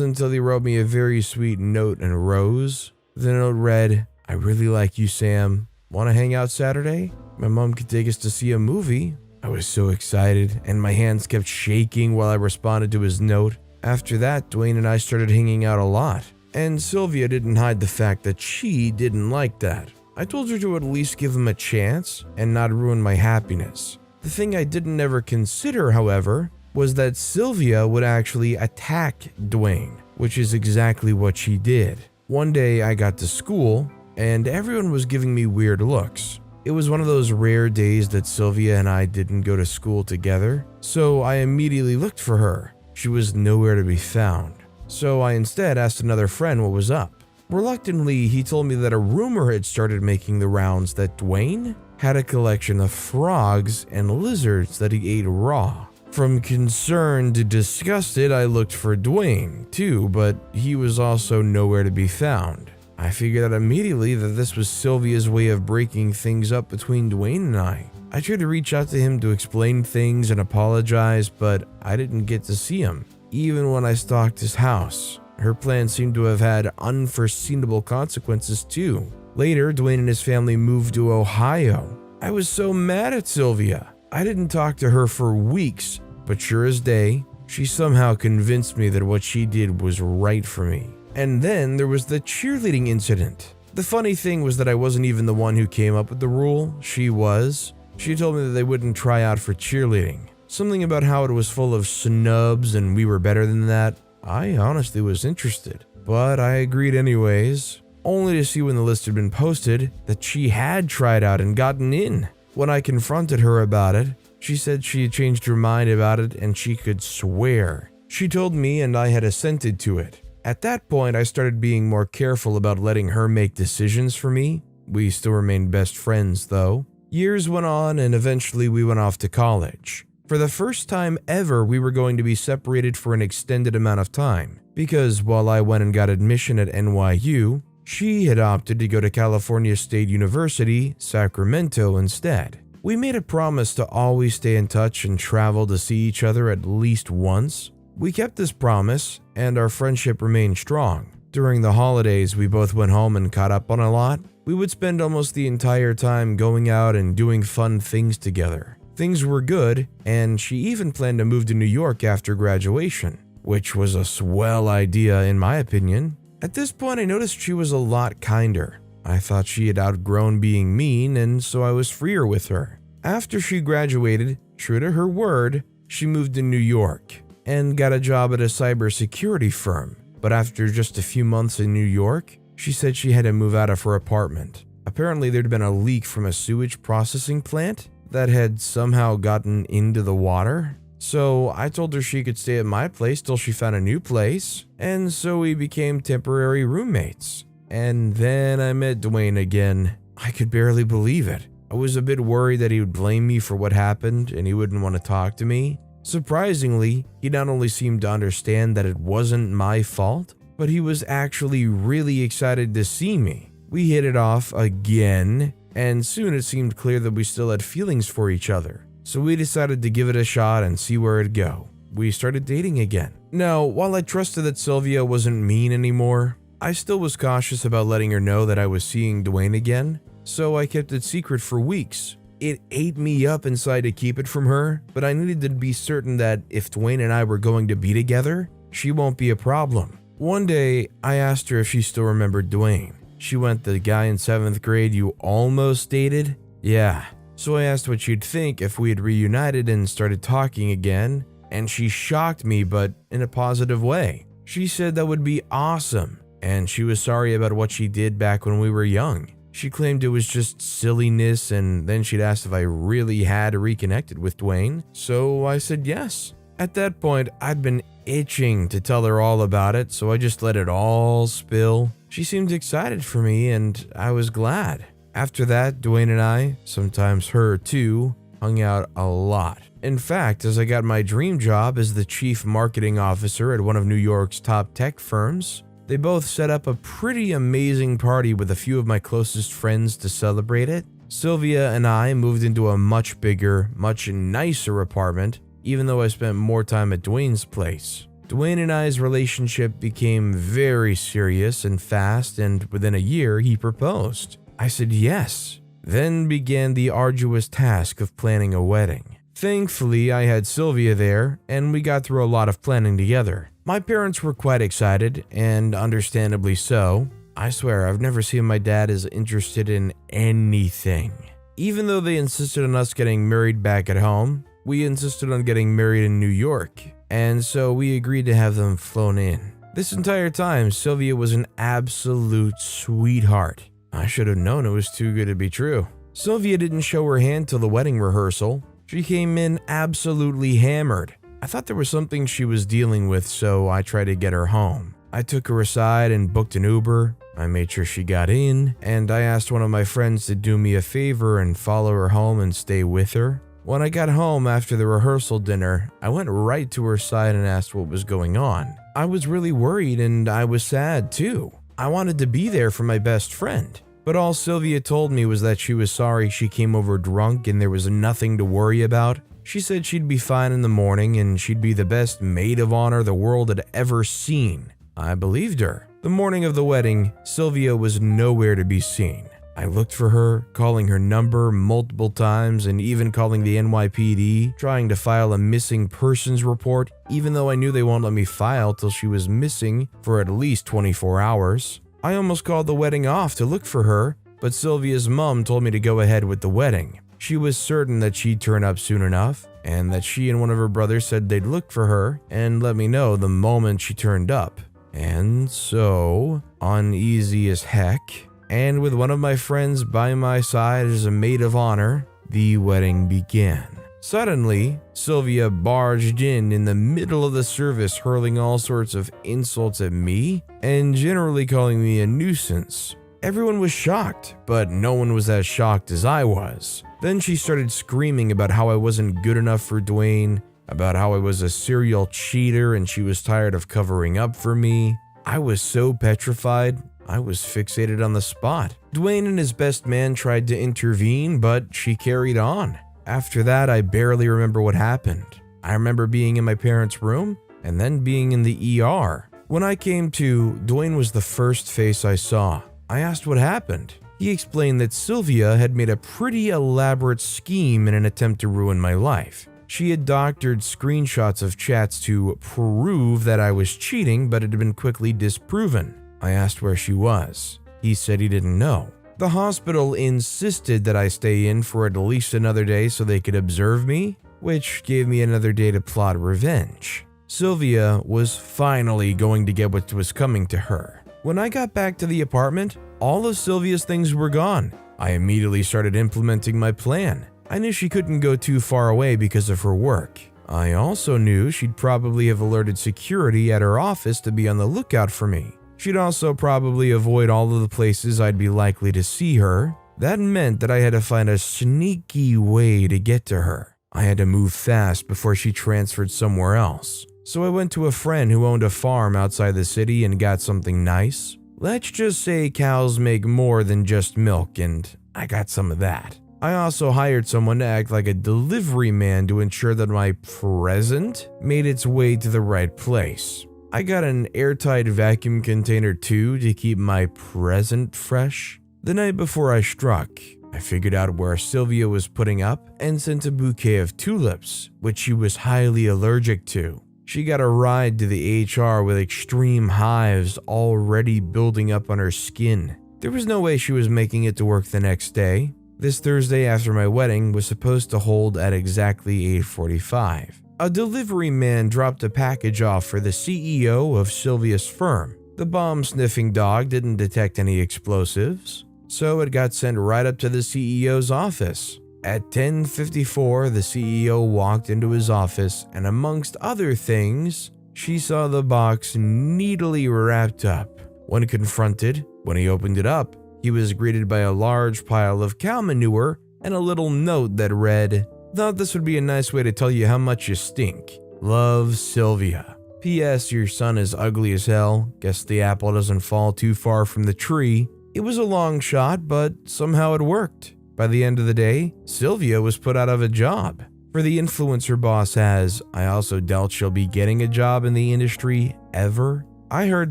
until he wrote me a very sweet note in rose. The note read, "I really like you, Sam. Want to hang out Saturday? My mom could take us to see a movie." I was so excited, and my hands kept shaking while I responded to his note. After that, Dwayne and I started hanging out a lot, and Sylvia didn't hide the fact that she didn't like that. I told her to at least give him a chance and not ruin my happiness. The thing I didn't ever consider, however, was that Sylvia would actually attack Dwayne, which is exactly what she did. One day I got to school, and everyone was giving me weird looks. It was one of those rare days that Sylvia and I didn't go to school together, so I immediately looked for her. She was nowhere to be found. So I instead asked another friend what was up. Reluctantly, he told me that a rumor had started making the rounds that Dwayne had a collection of frogs and lizards that he ate raw. From concerned to disgusted, I looked for Dwayne too, but he was also nowhere to be found. I figured out immediately that this was Sylvia's way of breaking things up between Dwayne and I. I tried to reach out to him to explain things and apologize, but I didn't get to see him, even when I stalked his house. Her plan seemed to have had unforeseeable consequences too. Later, Dwayne and his family moved to Ohio. I was so mad at Sylvia. I didn't talk to her for weeks, but sure as day, she somehow convinced me that what she did was right for me. And then there was the cheerleading incident. The funny thing was that I wasn't even the one who came up with the rule, she was. She told me that they wouldn't try out for cheerleading. Something about how it was full of snubs and we were better than that. I honestly was interested, but I agreed anyways, only to see when the list had been posted that she had tried out and gotten in. When I confronted her about it, she said she had changed her mind about it and she could swear. She told me and I had assented to it. At that point, I started being more careful about letting her make decisions for me. We still remained best friends though. Years went on and eventually we went off to college. For the first time ever, we were going to be separated for an extended amount of time, because while I went and got admission at NYU, she had opted to go to California State University, Sacramento instead. We made a promise to always stay in touch and travel to see each other at least once. We kept this promise, and our friendship remained strong. During the holidays, we both went home and caught up on a lot. We would spend almost the entire time going out and doing fun things together. Things were good, and she even planned to move to New York after graduation, which was a swell idea in my opinion. At this point, I noticed she was a lot kinder. I thought she had outgrown being mean, and so I was freer with her. After she graduated, true to her word, she moved to New York and got a job at a cybersecurity firm. But after just a few months in New York, she said she had to move out of her apartment. Apparently, there'd been a leak from a sewage processing plant that had somehow gotten into the water. So I told her she could stay at my place till she found a new place, and so we became temporary roommates. And then I met Dwayne again. I could barely believe it. I was a bit worried that he would blame me for what happened and he wouldn't want to talk to me. Surprisingly, he not only seemed to understand that it wasn't my fault, but he was actually really excited to see me. We hit it off again, and soon it seemed clear that we still had feelings for each other. So we decided to give it a shot and see where it'd go. We started dating again. Now, while I trusted that Sylvia wasn't mean anymore, I still was cautious about letting her know that I was seeing Dwayne again, so I kept it secret for weeks. It ate me up inside to keep it from her, but I needed to be certain that if Dwayne and I were going to be together, she won't be a problem. One day, I asked her if she still remembered Dwayne. She went, "The guy in 7th grade you almost dated?" Yeah. So I asked what she'd think if we had reunited and started talking again, and she shocked me, but in a positive way. She said that would be awesome, and she was sorry about what she did back when we were young. She claimed it was just silliness, and then she'd asked if I really had reconnected with Dwayne, so I said yes. At that point, I'd been itching to tell her all about it, so I just let it all spill. She seemed excited for me, and I was glad. After that, Dwayne and I, sometimes her too, hung out a lot. In fact, as I got my dream job as the chief marketing officer at one of New York's top tech firms, they both set up a pretty amazing party with a few of my closest friends to celebrate it. Sylvia and I moved into a much bigger, much nicer apartment, even though I spent more time at Dwayne's place. Dwayne and I's relationship became very serious and fast, and within a year, he proposed. I said yes. Then began the arduous task of planning a wedding. Thankfully, I had Sylvia there, and we got through a lot of planning together. My parents were quite excited, and understandably so. I swear, I've never seen my dad as interested in anything. Even though they insisted on us getting married back at home, we insisted on getting married in New York, and so we agreed to have them flown in. This entire time, Sylvia was an absolute sweetheart. I should have known it was too good to be true. Sylvia didn't show her hand till the wedding rehearsal. She came in absolutely hammered. I thought there was something she was dealing with, so I tried to get her home. I took her aside and booked an Uber. I made sure she got in, and I asked one of my friends to do me a favor and follow her home and stay with her. When I got home after the rehearsal dinner, I went right to her side and asked what was going on. I was really worried, and I was sad too. I wanted to be there for my best friend. But all Sylvia told me was that she was sorry she came over drunk and there was nothing to worry about. She said she'd be fine in the morning and she'd be the best maid of honor the world had ever seen. I believed her. The morning of the wedding, Sylvia was nowhere to be seen. I looked for her, calling her number multiple times and even calling the NYPD, trying to file a missing persons report, even though I knew they won't let me file till she was missing for at least 24 hours. I almost called the wedding off to look for her, but Sylvia's mom told me to go ahead with the wedding. She was certain that she'd turn up soon enough, and that she and one of her brothers said they'd look for her and let me know the moment she turned up. And so, uneasy as heck, and with one of my friends by my side as a maid of honor, the wedding began. Suddenly, Sylvia barged in the middle of the service, hurling all sorts of insults at me and generally calling me a nuisance. Everyone was shocked, but no one was as shocked as I was. Then she started screaming about how I wasn't good enough for Dwayne, about how I was a serial cheater and she was tired of covering up for me. I was so petrified, I was fixated on the spot. Dwayne and his best man tried to intervene, but she carried on. After that, I barely remember what happened. I remember being in my parents' room and then being in the ER. When I came to, Dwayne was the first face I saw. I asked what happened. He explained that Sylvia had made a pretty elaborate scheme in an attempt to ruin my life. She had doctored screenshots of chats to prove that I was cheating, but it had been quickly disproven. I asked where she was. He said he didn't know. The hospital insisted that I stay in for at least another day so they could observe me, which gave me another day to plot revenge. Sylvia was finally going to get what was coming to her. When I got back to the apartment, all of Sylvia's things were gone. I immediately started implementing my plan. I knew she couldn't go too far away because of her work. I also knew she'd probably have alerted security at her office to be on the lookout for me. She'd also probably avoid all of the places I'd be likely to see her. That meant that I had to find a sneaky way to get to her. I had to move fast before she transferred somewhere else. So I went to a friend who owned a farm outside the city and got something nice. Let's just say cows make more than just milk, and I got some of that. I also hired someone to act like a delivery man to ensure that my present made its way to the right place. I got an airtight vacuum container too to keep my present fresh. The night before I struck, I figured out where Sylvia was putting up and sent a bouquet of tulips, which she was highly allergic to. She got a ride to the HR with extreme hives already building up on her skin. There was no way she was making it to work the next day. This Thursday after my wedding was supposed to hold at exactly 8:45. A delivery man dropped a package off for the CEO of Sylvia's firm. The bomb-sniffing dog didn't detect any explosives, so it got sent right up to the CEO's office. At 10:54, the CEO walked into his office, and amongst other things, she saw the box neatly wrapped up. When confronted, when he opened it up, he was greeted by a large pile of cow manure and a little note that read, "Thought this would be a nice way to tell you how much you stink. Love, Sylvia. P.S. Your son is ugly as hell. Guess the apple doesn't fall too far from the tree." It was a long shot, but somehow it worked. By the end of the day, Sylvia was put out of a job. For the influence her boss has, I also doubt she'll be getting a job in the industry ever. I heard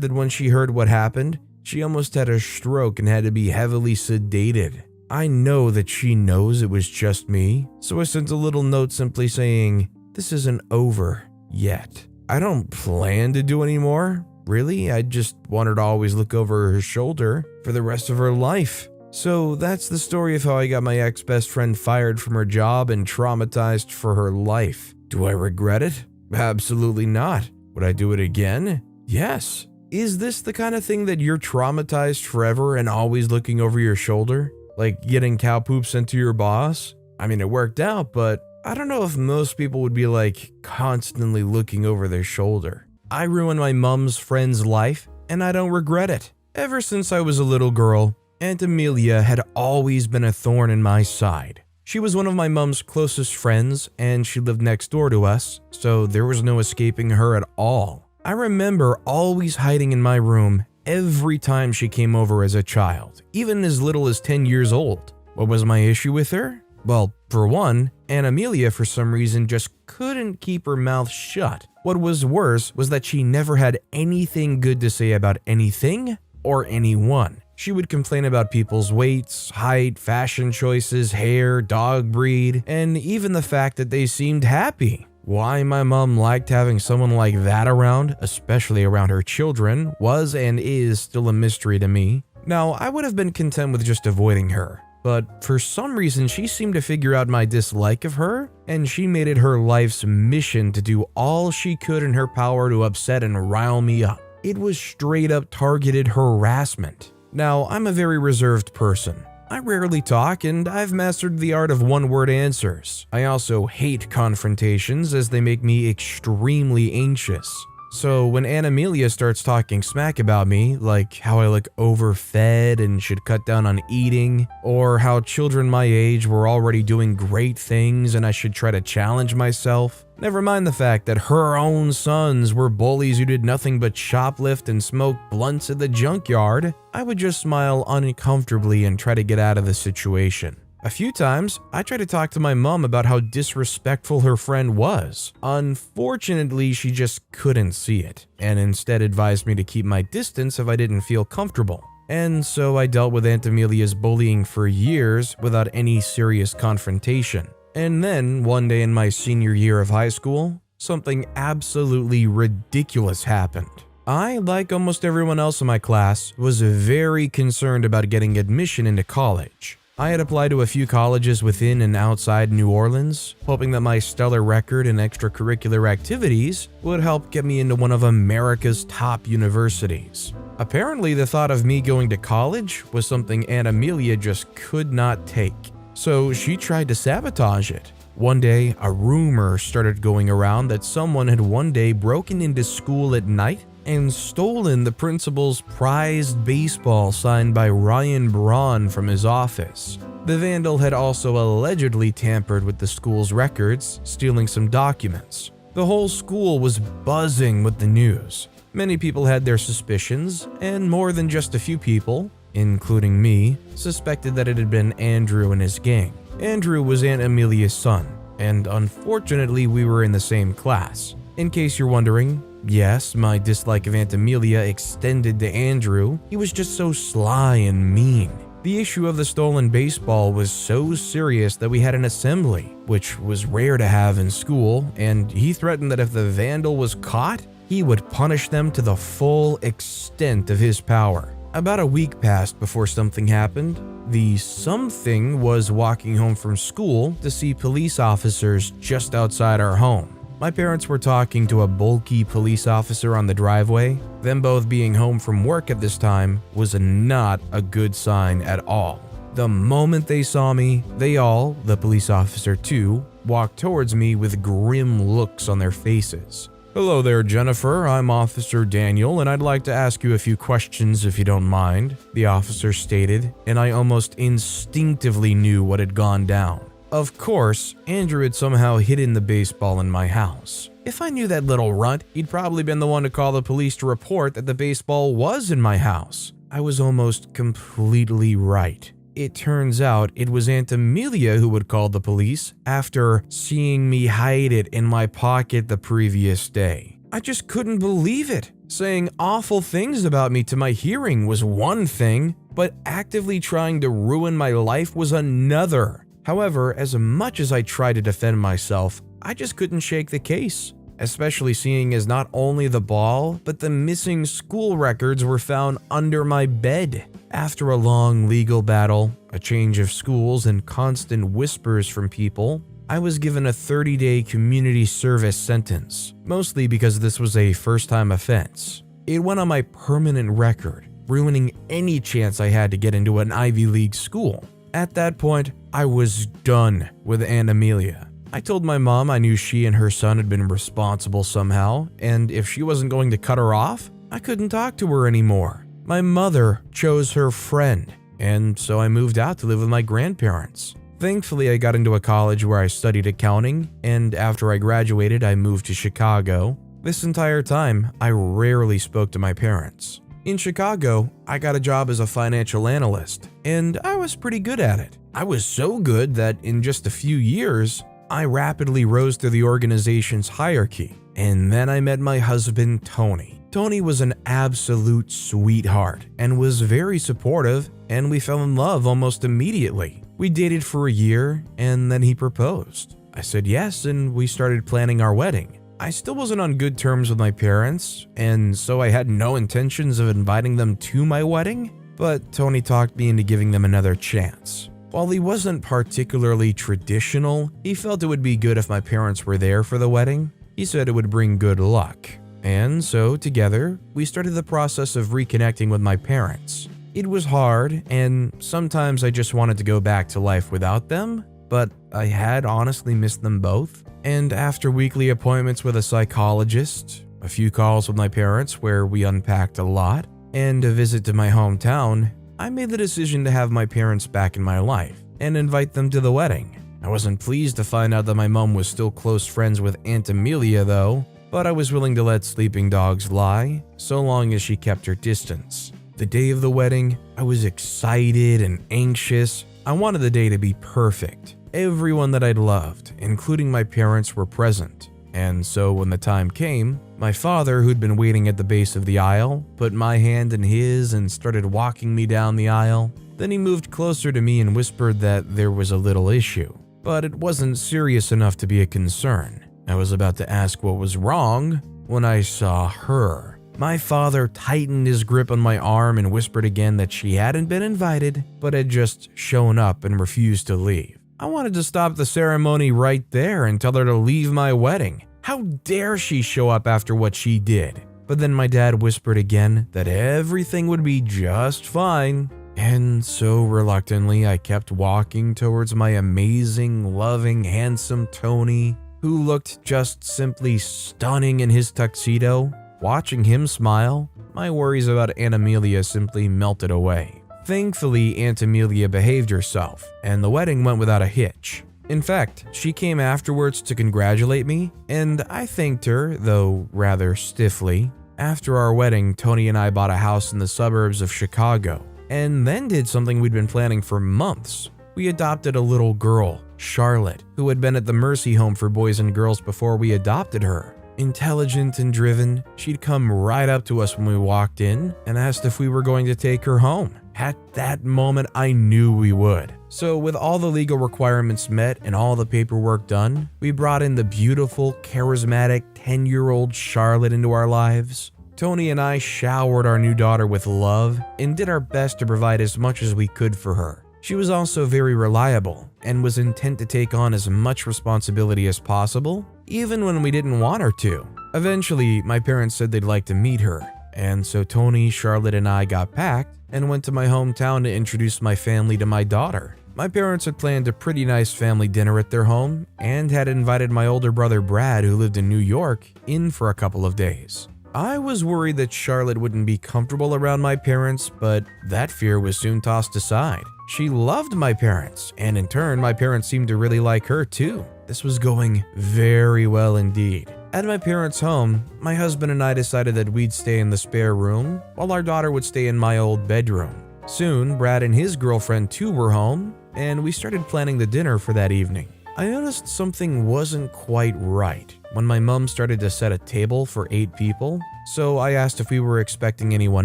that when she heard what happened, she almost had a stroke and had to be heavily sedated. I know that she knows it was just me, so I sent a little note simply saying, "This isn't over yet." I don't plan to do any more. Really, I just want her to always look over her shoulder for the rest of her life. So that's the story of how I got my ex-best friend fired from her job and traumatized for her life. Do I regret it? Absolutely not. Would I do it again? Yes. Is this the kind of thing that you're traumatized forever and always looking over your shoulder? Like getting cow poop sent to your boss? I mean, it worked out, but I don't know if most people would be like constantly looking over their shoulder. I ruined my mom's friend's life, and I don't regret it. Ever since I was a little girl, Aunt Amelia had always been a thorn in my side. She was one of my mom's closest friends, and she lived next door to us, so there was no escaping her at all. I remember always hiding in my room every time she came over as a child, even as little as 10 years old. What was my issue with her? Well, for one, Aunt Amelia for some reason just couldn't keep her mouth shut. What was worse was that she never had anything good to say about anything or anyone. She would complain about people's weights, height, fashion choices, hair, dog breed, and even the fact that they seemed happy. Why my mom liked having someone like that around, especially around her children, was and is still a mystery to me. Now, I would have been content with just avoiding her, but for some reason she seemed to figure out my dislike of her, and she made it her life's mission to do all she could in her power to upset and rile me up. It was straight up targeted harassment. Now, I'm a very reserved person. I rarely talk, and I've mastered the art of one-word answers. I also hate confrontations as they make me extremely anxious. So when Aunt Amelia starts talking smack about me, like how I look overfed and should cut down on eating, or how children my age were already doing great things and I should try to challenge myself, never mind the fact that her own sons were bullies who did nothing but shoplift and smoke blunts at the junkyard, I would just smile uncomfortably and try to get out of the situation. A few times, I tried to talk to my mom about how disrespectful her friend was. Unfortunately, she just couldn't see it, and instead advised me to keep my distance if I didn't feel comfortable. And so I dealt with Aunt Amelia's bullying for years without any serious confrontation. And then, one day in my senior year of high school, something absolutely ridiculous happened. I, like almost everyone else in my class, was very concerned about getting admission into college. I had applied to a few colleges within and outside New Orleans, hoping that my stellar record in extracurricular activities would help get me into one of America's top universities. Apparently, the thought of me going to college was something Aunt Amelia just could not take, so she tried to sabotage it. One day, a rumor started going around that someone had one day broken into school at night and stolen the principal's prized baseball signed by Ryan Braun from his office. The vandal had also allegedly tampered with the school's records, stealing some documents. The whole school was buzzing with the news. Many people had their suspicions, and more than just a few people, including me, suspected that it had been Andrew and his gang. Andrew was Aunt Amelia's son, and unfortunately we were in the same class. In case you're wondering, yes, my dislike of Aunt Amelia extended to Andrew. He was just so sly and mean. The issue of the stolen baseball was so serious that we had an assembly, which was rare to have in school, and he threatened that if the vandal was caught, he would punish them to the full extent of his power. About a week passed before something happened. The something was walking home from school to see police officers just outside our home. My parents were talking to a bulky police officer on the driveway. Them both being home from work at this time was not a good sign at all. The moment they saw me, they all, the police officer too, walked towards me with grim looks on their faces. "Hello there, Jennifer. I'm Officer Daniel, and I'd like to ask you a few questions if you don't mind," the officer stated, and I almost instinctively knew what had gone down. Of course, Andrew had somehow hidden the baseball in my house. If I knew that little runt, he'd probably been the one to call the police to report that the baseball was in my house. I was almost completely right. It turns out it was Aunt Amelia who would call the police after seeing me hide it in my pocket the previous day. I just couldn't believe it. Saying awful things about me to my hearing was one thing, but actively trying to ruin my life was another. However, as much as I tried to defend myself, I just couldn't shake the case, especially seeing as not only the ball, but the missing school records were found under my bed. After a long legal battle, a change of schools, and constant whispers from people, I was given a 30-day community service sentence, mostly because this was a first-time offense. It went on my permanent record, ruining any chance I had to get into an Ivy League school. At that point, I was done with Aunt Amelia. I told my mom I knew she and her son had been responsible somehow, and if she wasn't going to cut her off, I couldn't talk to her anymore. My mother chose her friend, and so I moved out to live with my grandparents. Thankfully, I got into a college where I studied accounting, and after I graduated, I moved to Chicago. This entire time, I rarely spoke to my parents. In Chicago, I got a job as a financial analyst, and I was pretty good at it. I was so good that in just a few years, I rapidly rose through the organization's hierarchy, and then I met my husband, Tony. Tony was an absolute sweetheart and was very supportive, and we fell in love almost immediately. We dated for a year, and then he proposed. I said yes, and we started planning our wedding. I still wasn't on good terms with my parents, and so I had no intentions of inviting them to my wedding, but Tony talked me into giving them another chance. While he wasn't particularly traditional, he felt it would be good if my parents were there for the wedding. He said it would bring good luck. And so, together, we started the process of reconnecting with my parents. It was hard, and sometimes I just wanted to go back to life without them, but I had honestly missed them both. And after weekly appointments with a psychologist, a few calls with my parents where we unpacked a lot, and a visit to my hometown, I made the decision to have my parents back in my life and invite them to the wedding. I wasn't pleased to find out that my mom was still close friends with Aunt Amelia though, but I was willing to let sleeping dogs lie, so long as she kept her distance. The day of the wedding, I was excited and anxious. I wanted the day to be perfect. Everyone that I'd loved, including my parents, were present. And so when the time came, my father, who'd been waiting at the base of the aisle, put my hand in his and started walking me down the aisle. Then he moved closer to me and whispered that there was a little issue, but it wasn't serious enough to be a concern. I was about to ask what was wrong when I saw her. My father tightened his grip on my arm and whispered again that she hadn't been invited, but had just shown up and refused to leave. I wanted to stop the ceremony right there and tell her to leave my wedding. How dare she show up after what she did? But then my dad whispered again that everything would be just fine. And so reluctantly, I kept walking towards my amazing, loving, handsome Tony, who looked just simply stunning in his tuxedo. Watching him smile, my worries about Aunt Amelia simply melted away. Thankfully, Aunt Amelia behaved herself, and the wedding went without a hitch. In fact, she came afterwards to congratulate me, and I thanked her, though rather stiffly. After our wedding, Tony and I bought a house in the suburbs of Chicago, and then did something we'd been planning for months. We adopted a little girl, Charlotte, who had been at the Mercy Home for boys and girls before we adopted her. Intelligent and driven, she'd come right up to us when we walked in and asked if we were going to take her home. At that moment, I knew we would. So with all the legal requirements met and all the paperwork done, we brought in the beautiful, charismatic 10-year-old Charlotte into our lives. Tony and I showered our new daughter with love and did our best to provide as much as we could for her. She was also very reliable and was intent to take on as much responsibility as possible, even when we didn't want her to. Eventually, my parents said they'd like to meet her, and so Tony, Charlotte, and I got packed and went to my hometown to introduce my family to my daughter. My parents had planned a pretty nice family dinner at their home and had invited my older brother Brad, who lived in New York, in for a couple of days. I was worried that Charlotte wouldn't be comfortable around my parents, but that fear was soon tossed aside. She loved my parents, and in turn, my parents seemed to really like her too. This was going very well indeed. At my parents' home, my husband and I decided that we'd stay in the spare room, while our daughter would stay in my old bedroom. Soon, Brad and his girlfriend too were home, and we started planning the dinner for that evening. I noticed something wasn't quite right when my mom started to set a table for 8 people, so I asked if we were expecting anyone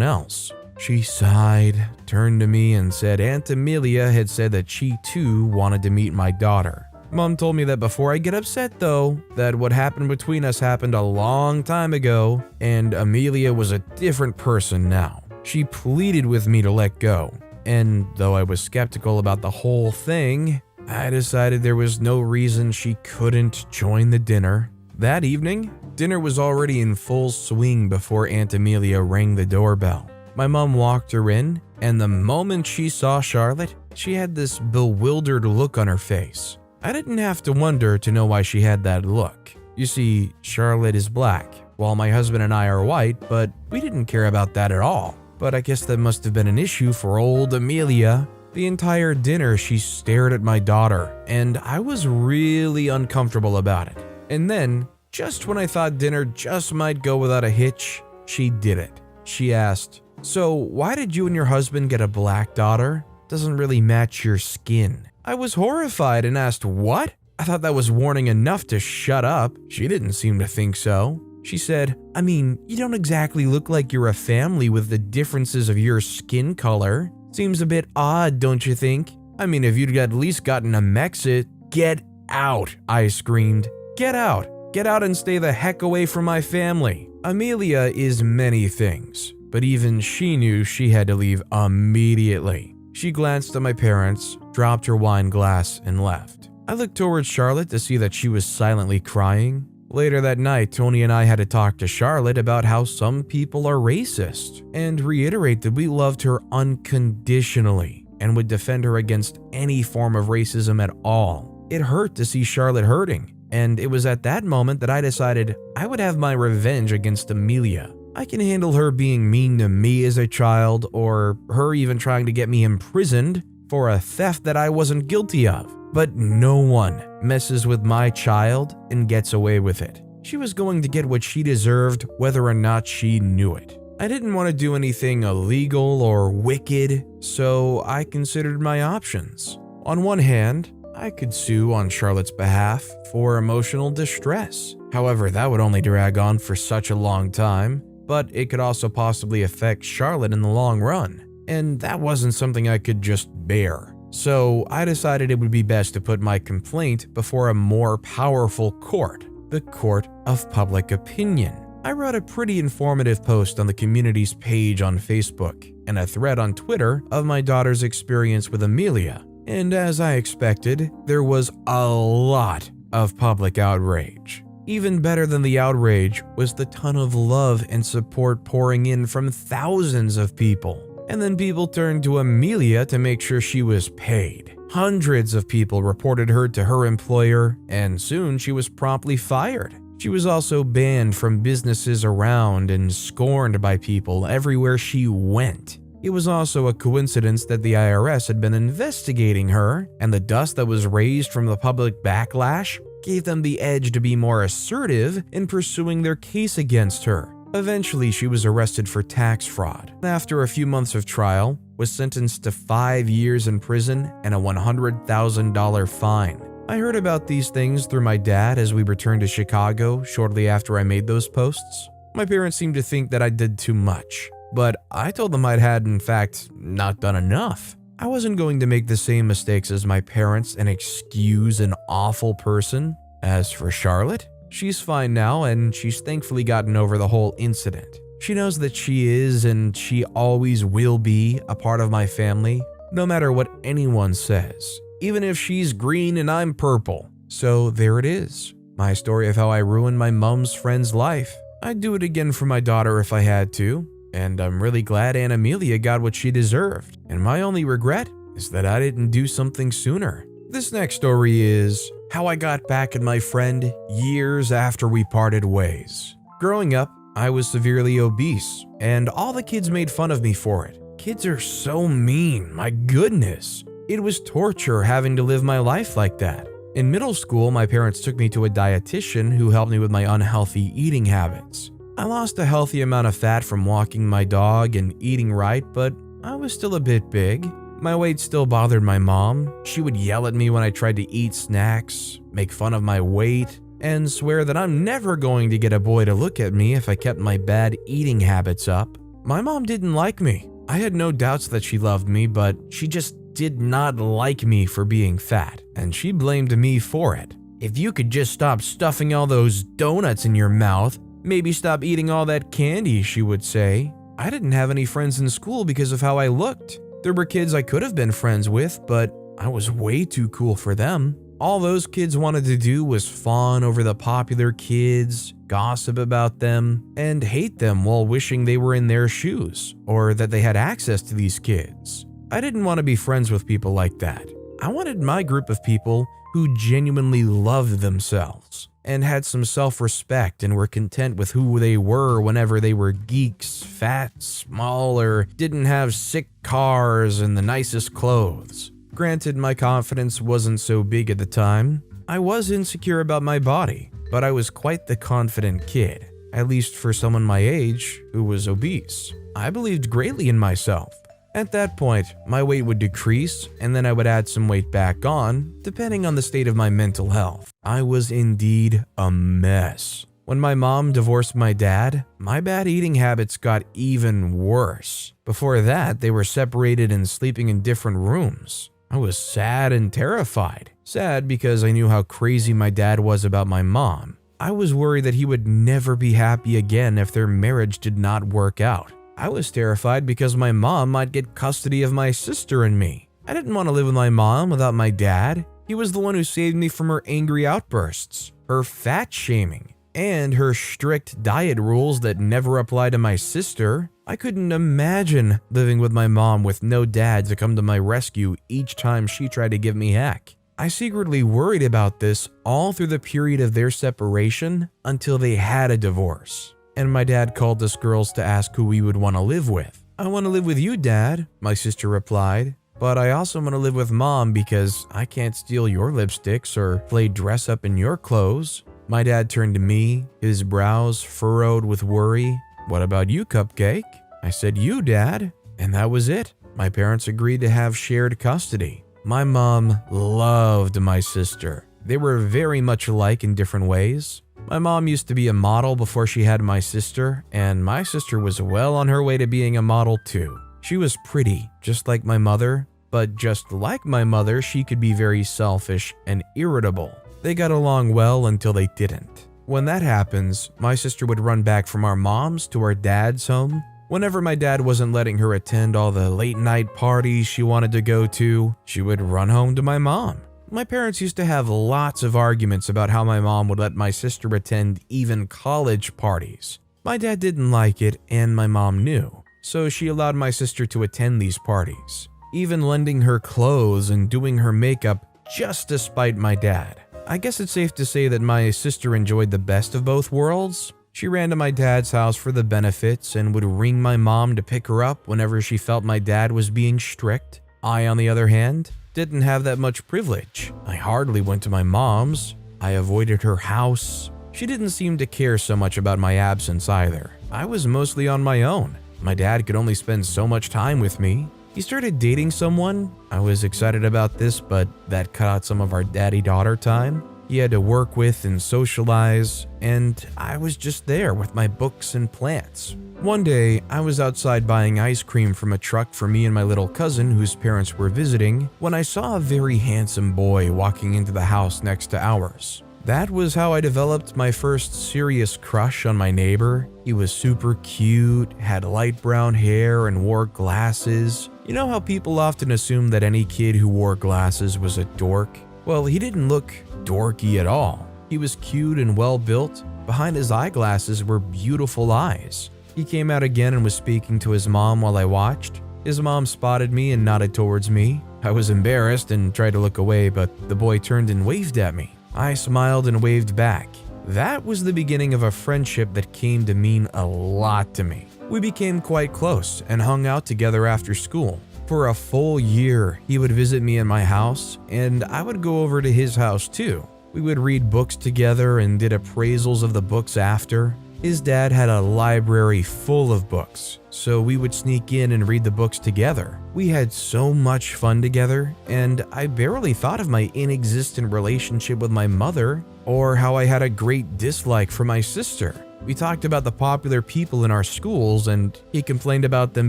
else. She sighed, turned to me, and said Aunt Amelia had said that she too wanted to meet my daughter. Mom told me that before I get upset though, that what happened between us happened a long time ago, and Amelia was a different person now. She pleaded with me to let go, and though I was skeptical about the whole thing, I decided there was no reason she couldn't join the dinner. That evening, dinner was already in full swing before Aunt Amelia rang the doorbell. My mom walked her in, and the moment she saw Charlotte, she had this bewildered look on her face. I didn't have to wonder to know why she had that look. You see, Charlotte is black, while my husband and I are white, but we didn't care about that at all. But I guess that must have been an issue for old Amelia. The entire dinner she stared at my daughter, and I was really uncomfortable about it. And then, just when I thought dinner just might go without a hitch, she did it. She asked, "So why did you and your husband get a black daughter? Doesn't really match your skin." I was horrified and asked, "What?" I thought that was warning enough to shut up. She didn't seem to think so. She said, "I mean, you don't exactly look like you're a family with the differences of your skin color. Seems a bit odd, don't you think? I mean, if you'd at least gotten a Mexit." "Get out," I screamed. "Get out. Get out and stay the heck away from my family." Amelia is many things, but even she knew she had to leave immediately. She glanced at my parents, dropped her wine glass, and left. I looked towards Charlotte to see that she was silently crying. Later that night, Tony and I had to talk to Charlotte about how some people are racist, and reiterate that we loved her unconditionally and would defend her against any form of racism at all. It hurt to see Charlotte hurting, and it was at that moment that I decided I would have my revenge against Amelia. I can handle her being mean to me as a child, or her even trying to get me imprisoned for a theft that I wasn't guilty of. But no one messes with my child and gets away with it. She was going to get what she deserved, whether or not she knew it. I didn't want to do anything illegal or wicked, so I considered my options. On one hand, I could sue on Charlotte's behalf for emotional distress. However, that would only drag on for such a long time, but it could also possibly affect Charlotte in the long run, and that wasn't something I could just bear. So I decided it would be best to put my complaint before a more powerful court, the court of public opinion. I wrote a pretty informative post on the community's page on Facebook and a thread on Twitter of my daughter's experience with Amelia. And as I expected, there was a lot of public outrage. Even better than the outrage was the ton of love and support pouring in from thousands of people. And then people turned to Amelia to make sure she was paid. Hundreds of people reported her to her employer, and soon she was promptly fired. She was also banned from businesses around and scorned by people everywhere she went. It was also a coincidence that the IRS had been investigating her, and the dust that was raised from the public backlash gave them the edge to be more assertive in pursuing their case against her. Eventually, she was arrested for tax fraud. After a few months of trial, was sentenced to 5 years in prison and a $100,000 fine. I heard about these things through my dad as we returned to Chicago shortly after I made those posts. My parents seemed to think that I did too much, but I told them I had in fact not done enough. I wasn't going to make the same mistakes as my parents and excuse an awful person. As for Charlotte, she's fine now and she's thankfully gotten over the whole incident. She knows that she is and she always will be a part of my family, no matter what anyone says, even if she's green and I'm purple. So there it is, my story of how I ruined my mom's friend's life. I'd do it again for my daughter if I had to, and I'm really glad Aunt Amelia got what she deserved. And my only regret is that I didn't do something sooner. This next story is how I got back at my friend years after we parted ways. Growing up, I was severely obese, and all the kids made fun of me for it. Kids are so mean, my goodness. It was torture having to live my life like that. In middle school, my parents took me to a dietitian who helped me with my unhealthy eating habits. I lost a healthy amount of fat from walking my dog and eating right, but I was still a bit big. My weight still bothered my mom. She would yell at me when I tried to eat snacks, make fun of my weight, and swear that I'm never going to get a boy to look at me if I kept my bad eating habits up. My mom didn't like me. I had no doubts that she loved me, but she just did not like me for being fat, and she blamed me for it. If you could just stop stuffing all those donuts in your mouth, maybe stop eating all that candy, she would say. I didn't have any friends in school because of how I looked. There were kids I could have been friends with, but I was way too cool for them. All those kids wanted to do was fawn over the popular kids, gossip about them, and hate them while wishing they were in their shoes, or that they had access to these kids. I didn't want to be friends with people like that. I wanted my group of people who genuinely loved themselves and had some self-respect and were content with who they were whenever they were geeks, fat, small, or didn't have sick cars and the nicest clothes. Granted, my confidence wasn't so big at the time. I was insecure about my body, but I was quite the confident kid, at least for someone my age who was obese. I believed greatly in myself. At that point, my weight would decrease, and then I would add some weight back on, depending on the state of my mental health. I was indeed a mess. When my mom divorced my dad, my bad eating habits got even worse. Before that, they were separated and sleeping in different rooms. I was sad and terrified. Sad because I knew how crazy my dad was about my mom. I was worried that he would never be happy again if their marriage did not work out. I was terrified because my mom might get custody of my sister and me. I didn't want to live with my mom without my dad. He was the one who saved me from her angry outbursts, her fat shaming, and her strict diet rules that never applied to my sister. I couldn't imagine living with my mom with no dad to come to my rescue each time she tried to give me heck. I secretly worried about this all through the period of their separation until they had a divorce. And my dad called us girls to ask who we would want to live with. "I want to live with you, Dad," my sister replied. "But I also want to live with Mom because I can't steal your lipsticks or play dress up in your clothes." My dad turned to me, his brows furrowed with worry. "What about you, Cupcake?" I said, "You, Dad." And that was it. My parents agreed to have shared custody. My mom loved my sister. They were very much alike in different ways. My mom used to be a model before she had my sister, and my sister was well on her way to being a model too. She was pretty, just like my mother, but just like my mother, she could be very selfish and irritable. They got along well until they didn't. When that happens, my sister would run back from our mom's to our dad's home. Whenever my dad wasn't letting her attend all the late night parties she wanted to go to, she would run home to my mom. My parents used to have lots of arguments about how my mom would let my sister attend even college parties. My dad didn't like it, and my mom knew, so she allowed my sister to attend these parties, even lending her clothes and doing her makeup just to spite my dad. I guess it's safe to say that my sister enjoyed the best of both worlds. She ran to my dad's house for the benefits and would ring my mom to pick her up whenever she felt my dad was being strict. I, on the other hand, didn't have that much privilege. I hardly went to my mom's. I avoided her house. She didn't seem to care so much about my absence either. I was mostly on my own. My dad could only spend so much time with me. He started dating someone. I was excited about this, but that cut out some of our daddy-daughter time. He had to work with and socialize, and I was just there with my books and plants. One day, I was outside buying ice cream from a truck for me and my little cousin whose parents were visiting when I saw a very handsome boy walking into the house next to ours. That was how I developed my first serious crush on my neighbor. He was super cute, had light brown hair, and wore glasses. You know how people often assume that any kid who wore glasses was a dork? Well, he didn't look dorky at all. He was cute and well built. Behind his eyeglasses were beautiful eyes. He came out again and was speaking to his mom while I watched. His mom spotted me and nodded towards me. I was embarrassed and tried to look away, but the boy turned and waved at me. I smiled and waved back. That was the beginning of a friendship that came to mean a lot to me. We became quite close and hung out together after school. For a full year, he would visit me in my house, and I would go over to his house too. We would read books together and did appraisals of the books after. His dad had a library full of books, so we would sneak in and read the books together. We had so much fun together, and I barely thought of my inexistent relationship with my mother or how I had a great dislike for my sister. We talked about the popular people in our schools, and he complained about them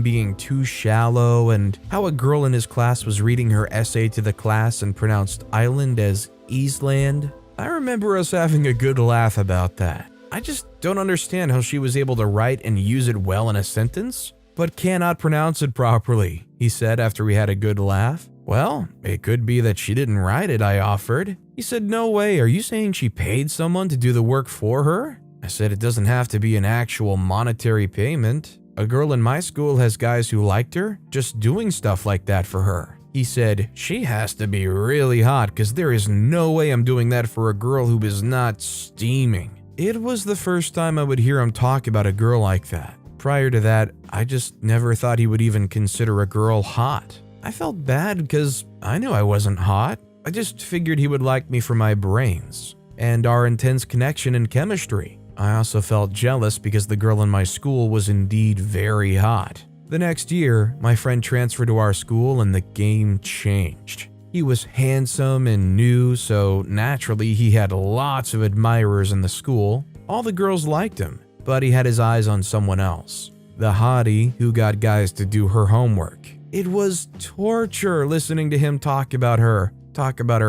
being too shallow and how a girl in his class was reading her essay to the class and pronounced island as Eastland. I remember us having a good laugh about that. I just don't understand how she was able to write and use it well in a sentence, but cannot pronounce it properly, he said after we had a good laugh. Well, it could be that she didn't write it, I offered. He said, no way, are you saying she paid someone to do the work for her? I said it doesn't have to be an actual monetary payment. A girl in my school has guys who liked her, just doing stuff like that for her. He said, she has to be really hot because there is no way I'm doing that for a girl who is not steaming. It was the first time I would hear him talk about a girl like that. Prior to that, I just never thought he would even consider a girl hot. I felt bad because I knew I wasn't hot. I just figured he would like me for my brains and our intense connection in chemistry. I also felt jealous because the girl in my school was indeed very hot. The next year, my friend transferred to our school and the game changed. He was handsome and new, so naturally he had lots of admirers in the school. All the girls liked him, but he had his eyes on someone else. The hottie who got guys to do her homework. It was torture listening to him talk about her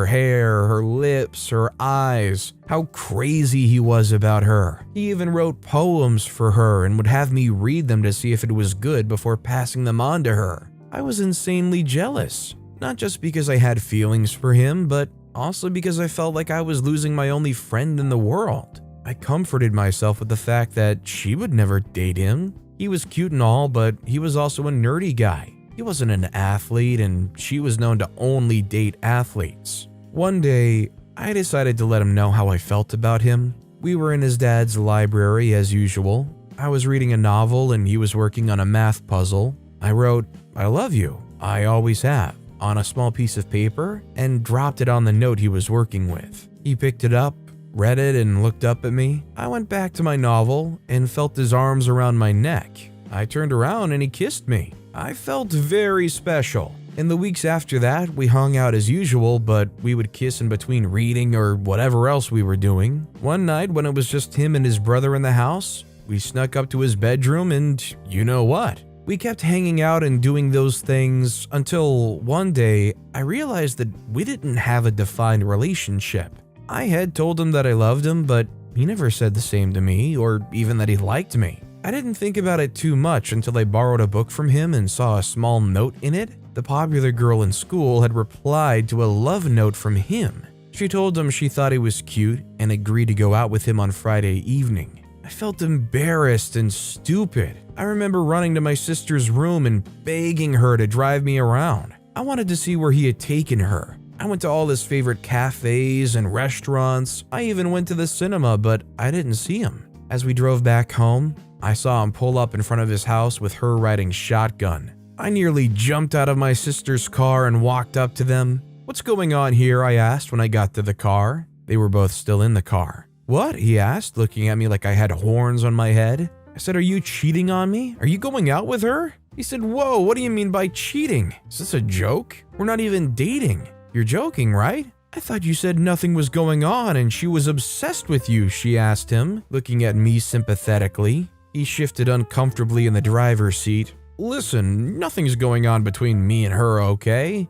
hair, her lips, her eyes, how crazy he was about her. He even wrote poems for her and would have me read them to see if it was good before passing them on to her. I was insanely jealous, not just because I had feelings for him, but also because I felt like I was losing my only friend in the world. I comforted myself with the fact that she would never date him. He was cute and all, but he was also a nerdy guy. He wasn't an athlete, and she was known to only date athletes. One day, I decided to let him know how I felt about him. We were in his dad's library as usual. I was reading a novel and he was working on a math puzzle. I wrote, "I love you, I always have," on a small piece of paper and dropped it on the note he was working with. He picked it up, read it, and looked up at me. I went back to my novel and felt his arms around my neck. I turned around and he kissed me. I felt very special. In the weeks after that, we hung out as usual, but we would kiss in between reading or whatever else we were doing. One night, when it was just him and his brother in the house, we snuck up to his bedroom and you know what? We kept hanging out and doing those things until one day I realized that we didn't have a defined relationship. I had told him that I loved him, but he never said the same to me or even that he liked me. I didn't think about it too much until I borrowed a book from him and saw a small note in it. The popular girl in school had replied to a love note from him. She told him she thought he was cute and agreed to go out with him on Friday evening. I felt embarrassed and stupid. I remember running to my sister's room and begging her to drive me around. I wanted to see where he had taken her. I went to all his favorite cafes and restaurants. I even went to the cinema, but I didn't see him. As we drove back home, I saw him pull up in front of his house with her riding shotgun. I nearly jumped out of my sister's car and walked up to them. "What's going on here?" I asked when I got to the car. They were both still in the car. "What?" he asked, looking at me like I had horns on my head. I said, "Are you cheating on me? Are you going out with her?" He said, "Whoa, what do you mean by cheating? Is this a joke? We're not even dating. You're joking, right?" "I thought you said nothing was going on and she was obsessed with you," she asked him, looking at me sympathetically. He shifted uncomfortably in the driver's seat. "Listen, nothing's going on between me and her, okay?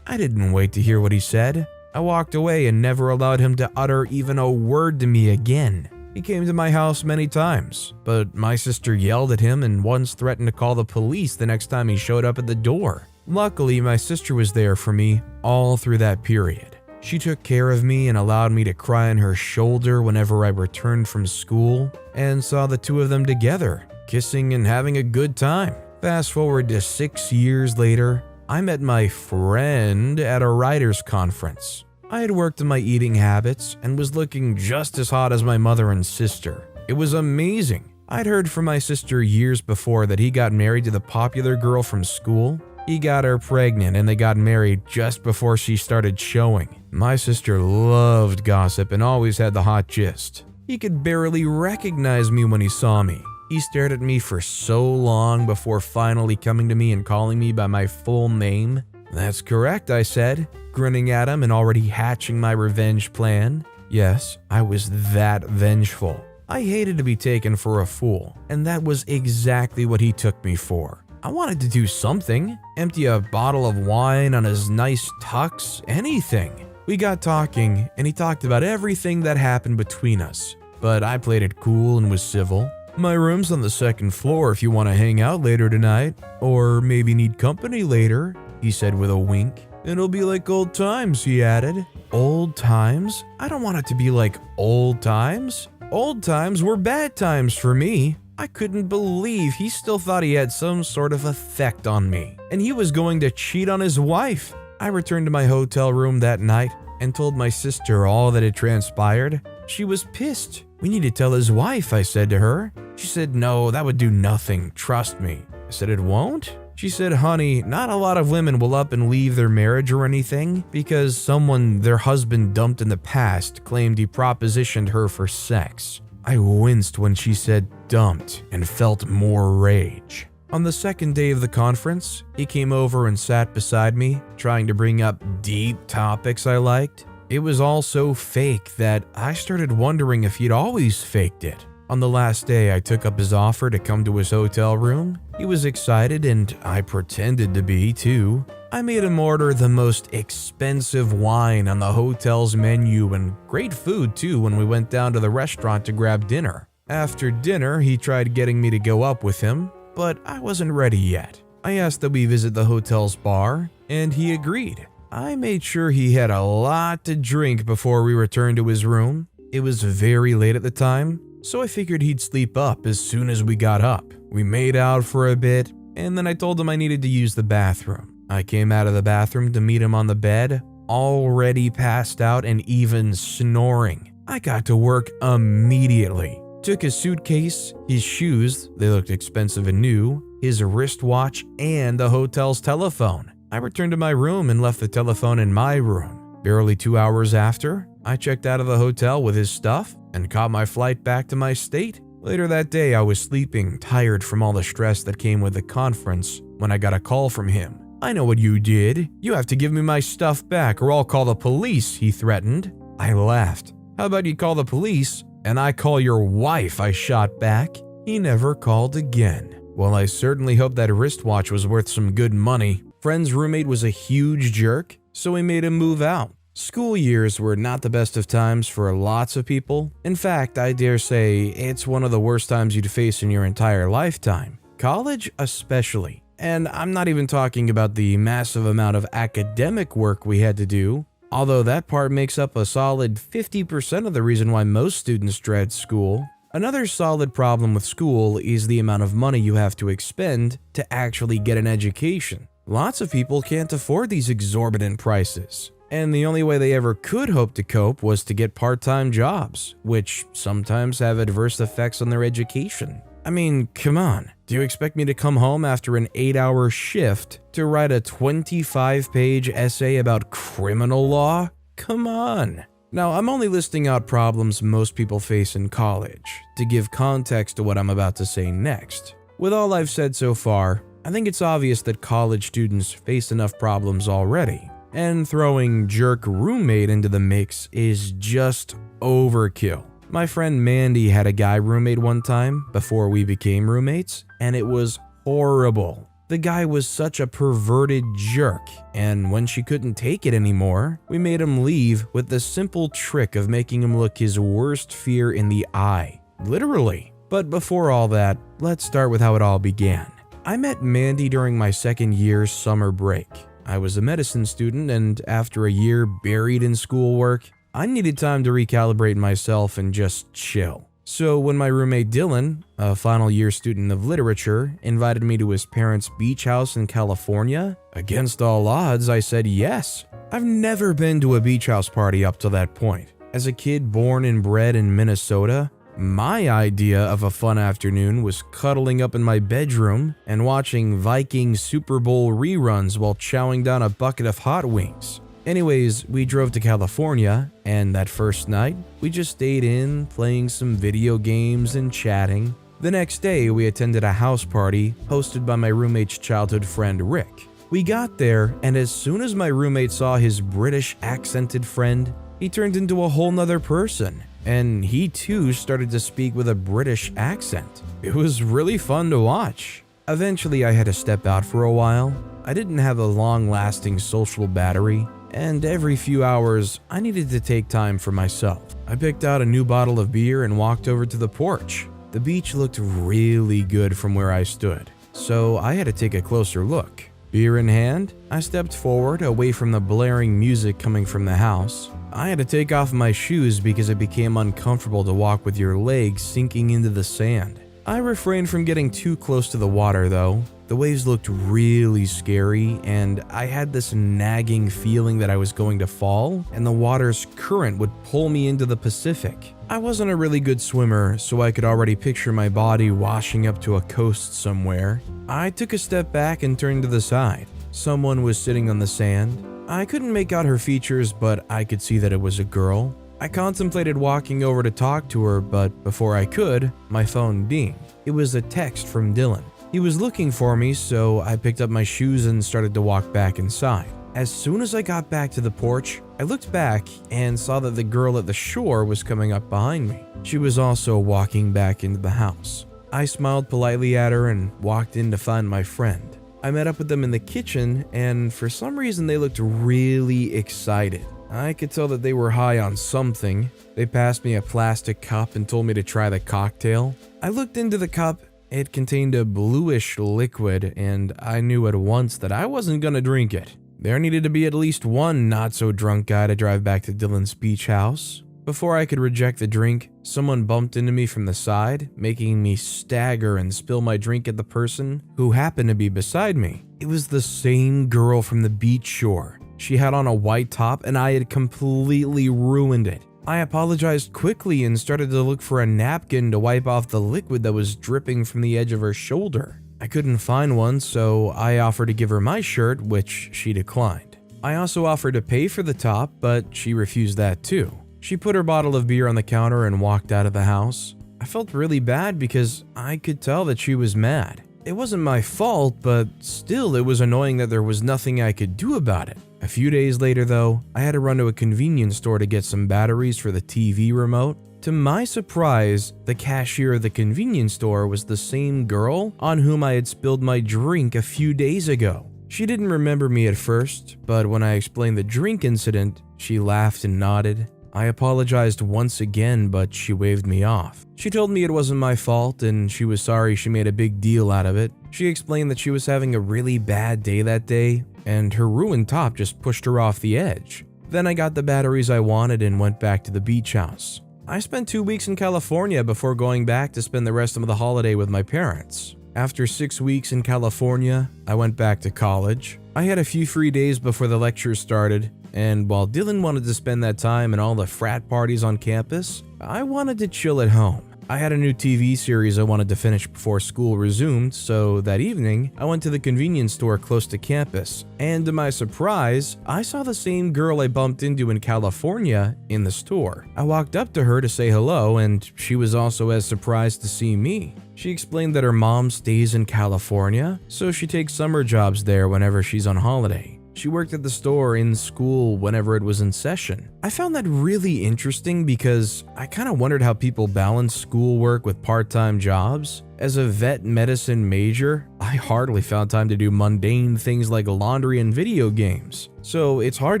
I didn't wait to hear what he said. I walked away and never allowed him to utter even a word to me again. He came to my house many times, but my sister yelled at him and once threatened to call the police the next time he showed up at the door. Luckily, my sister was there for me all through that period. She took care of me and allowed me to cry on her shoulder whenever I returned from school and saw the two of them together, kissing and having a good time. Fast forward to 6 years later, I met my friend at a writers' conference. I had worked on my eating habits and was looking just as hot as my mother and sister. It was amazing. I'd heard from my sister years before that he got married to the popular girl from school. He got her pregnant and they got married just before she started showing. My sister loved gossip and always had the hot gist. He could barely recognize me when he saw me. He stared at me for so long before finally coming to me and calling me by my full name. "That's correct," I said, grinning at him and already hatching my revenge plan. Yes, I was that vengeful. I hated to be taken for a fool, and that was exactly what he took me for. I wanted to do something, empty a bottle of wine on his nice tux, anything. We got talking, and he talked about everything that happened between us, but I played it cool and was civil. "My room's on the second floor if you want to hang out later tonight, or maybe need company later," he said with a wink. "It'll be like old times," he added. Old times? I don't want it to be like old times. Old times were bad times for me. I couldn't believe he still thought he had some sort of effect on me, and he was going to cheat on his wife. I returned to my hotel room that night and told my sister all that had transpired. She was pissed. "We need to tell his wife," I said to her. She said, "No, that would do nothing, trust me." I said, "It won't?" She said, "Honey, not a lot of women will up and leave their marriage or anything because someone their husband dumped in the past claimed he propositioned her for sex." I winced when she said dumped and felt more rage. On the second day of the conference, he came over and sat beside me, trying to bring up deep topics I liked. It was all so fake that I started wondering if he'd always faked it. On the last day, I took up his offer to come to his hotel room. He was excited and I pretended to be too. I made him order the most expensive wine on the hotel's menu and great food too when we went down to the restaurant to grab dinner. After dinner, he tried getting me to go up with him, but I wasn't ready yet. I asked that we visit the hotel's bar, and he agreed. I made sure he had a lot to drink before we returned to his room. It was very late at the time, so I figured he'd sleep up as soon as we got up. We made out for a bit, and then I told him I needed to use the bathroom. I came out of the bathroom to meet him on the bed, already passed out and even snoring. I got to work immediately. Took his suitcase, his shoes, they looked expensive and new, his wristwatch, and the hotel's telephone. I returned to my room and left the telephone in my room. Barely 2 hours after, I checked out of the hotel with his stuff and caught my flight back to my state. Later that day, I was sleeping, tired from all the stress that came with the conference, when I got a call from him. "I know what you did. You have to give me my stuff back or I'll call the police," he threatened. I laughed. "How about you call the police and I call your wife?" I shot back. He never called again. Well, I certainly hope that wristwatch was worth some good money. Friend's roommate was a huge jerk, so we made him move out. School years were not the best of times for lots of people. In fact, I dare say it's one of the worst times you'd face in your entire lifetime. College especially. And I'm not even talking about the massive amount of academic work we had to do, although that part makes up a solid 50% of the reason why most students dread school. Another solid problem with school is the amount of money you have to expend to actually get an education. Lots of people can't afford these exorbitant prices, and the only way they ever could hope to cope was to get part-time jobs, which sometimes have adverse effects on their education. I mean, come on, do you expect me to come home after an 8-hour shift to write a 25-page essay about criminal law? Come on. Now, I'm only listing out problems most people face in college to give context to what I'm about to say next. With all I've said so far, I think it's obvious that college students face enough problems already, and throwing jerk roommate into the mix is just overkill. My friend Mandy had a guy roommate one time before we became roommates, and it was horrible. The guy was such a perverted jerk, and when she couldn't take it anymore, we made him leave with the simple trick of making him look his worst fear in the eye. Literally. But before all that, let's start with how it all began. I met Mandy during my second year's summer break. I was a medicine student, and after a year buried in schoolwork, I needed time to recalibrate myself and just chill. So when my roommate Dylan, a final year student of literature, invited me to his parents' beach house in California, against all odds, I said yes. I've never been to a beach house party up to that point. As a kid born and bred in Minnesota, my idea of a fun afternoon was cuddling up in my bedroom and watching Viking Super Bowl reruns while chowing down a bucket of hot wings. Anyways, we drove to California, and that first night, we just stayed in, playing some video games and chatting. The next day, we attended a house party hosted by my roommate's childhood friend Rick. We got there, and as soon as my roommate saw his British accented friend, he turned into a whole nother person, and he too started to speak with a British accent. It was really fun to watch. Eventually, I had to step out for a while. I didn't have a long-lasting social battery, and every few hours, I needed to take time for myself. I picked out a new bottle of beer and walked over to the porch. The beach looked really good from where I stood, so I had to take a closer look. Beer in hand, I stepped forward away from the blaring music coming from the house. I had to take off my shoes because it became uncomfortable to walk with your legs sinking into the sand. I refrained from getting too close to the water though. The waves looked really scary, and I had this nagging feeling that I was going to fall and the water's current would pull me into the Pacific. I wasn't a really good swimmer, so I could already picture my body washing up to a coast somewhere. I took a step back and turned to the side. Someone was sitting on the sand. I couldn't make out her features, but I could see that it was a girl. I contemplated walking over to talk to her, but before I could, my phone dinged. It was a text from Dylan. He was looking for me, so I picked up my shoes and started to walk back inside. As soon as I got back to the porch, I looked back and saw that the girl at the shore was coming up behind me. She was also walking back into the house. I smiled politely at her and walked in to find my friend. I met up with them in the kitchen, and for some reason they looked really excited. I could tell that they were high on something. They passed me a plastic cup and told me to try the cocktail. I looked into the cup. It contained a bluish liquid, and I knew at once that I wasn't gonna drink it. There needed to be at least one not-so-drunk guy to drive back to Dylan's beach house. Before I could reject the drink, someone bumped into me from the side, making me stagger and spill my drink at the person who happened to be beside me. It was the same girl from the beach shore. She had on a white top, and I had completely ruined it. I apologized quickly and started to look for a napkin to wipe off the liquid that was dripping from the edge of her shoulder. I couldn't find one, so I offered to give her my shirt, which she declined. I also offered to pay for the top, but she refused that too. She put her bottle of beer on the counter and walked out of the house. I felt really bad because I could tell that she was mad. It wasn't my fault, but still it was annoying that there was nothing I could do about it. A few days later though, I had to run to a convenience store to get some batteries for the TV remote. To my surprise, the cashier of the convenience store was the same girl on whom I had spilled my drink a few days ago. She didn't remember me at first, but when I explained the drink incident, she laughed and nodded. I apologized once again, but she waved me off. She told me it wasn't my fault and she was sorry she made a big deal out of it. She explained that she was having a really bad day that day, and her ruined top just pushed her off the edge. Then I got the batteries I wanted and went back to the beach house. I spent 2 weeks in California before going back to spend the rest of the holiday with my parents. After 6 weeks in California, I went back to college. I had a few free days before the lectures started, and while Dylan wanted to spend that time in all the frat parties on campus, I wanted to chill at home. I had a new TV series I wanted to finish before school resumed, so that evening, I went to the convenience store close to campus, and to my surprise, I saw the same girl I bumped into in California in the store. I walked up to her to say hello, and she was also as surprised to see me. She explained that her mom stays in California, so she takes summer jobs there whenever she's on holiday. She worked at the store in school whenever it was in session. I found that really interesting because I kind of wondered how people balance schoolwork with part-time jobs. As a vet medicine major, I hardly found time to do mundane things like laundry and video games. So it's hard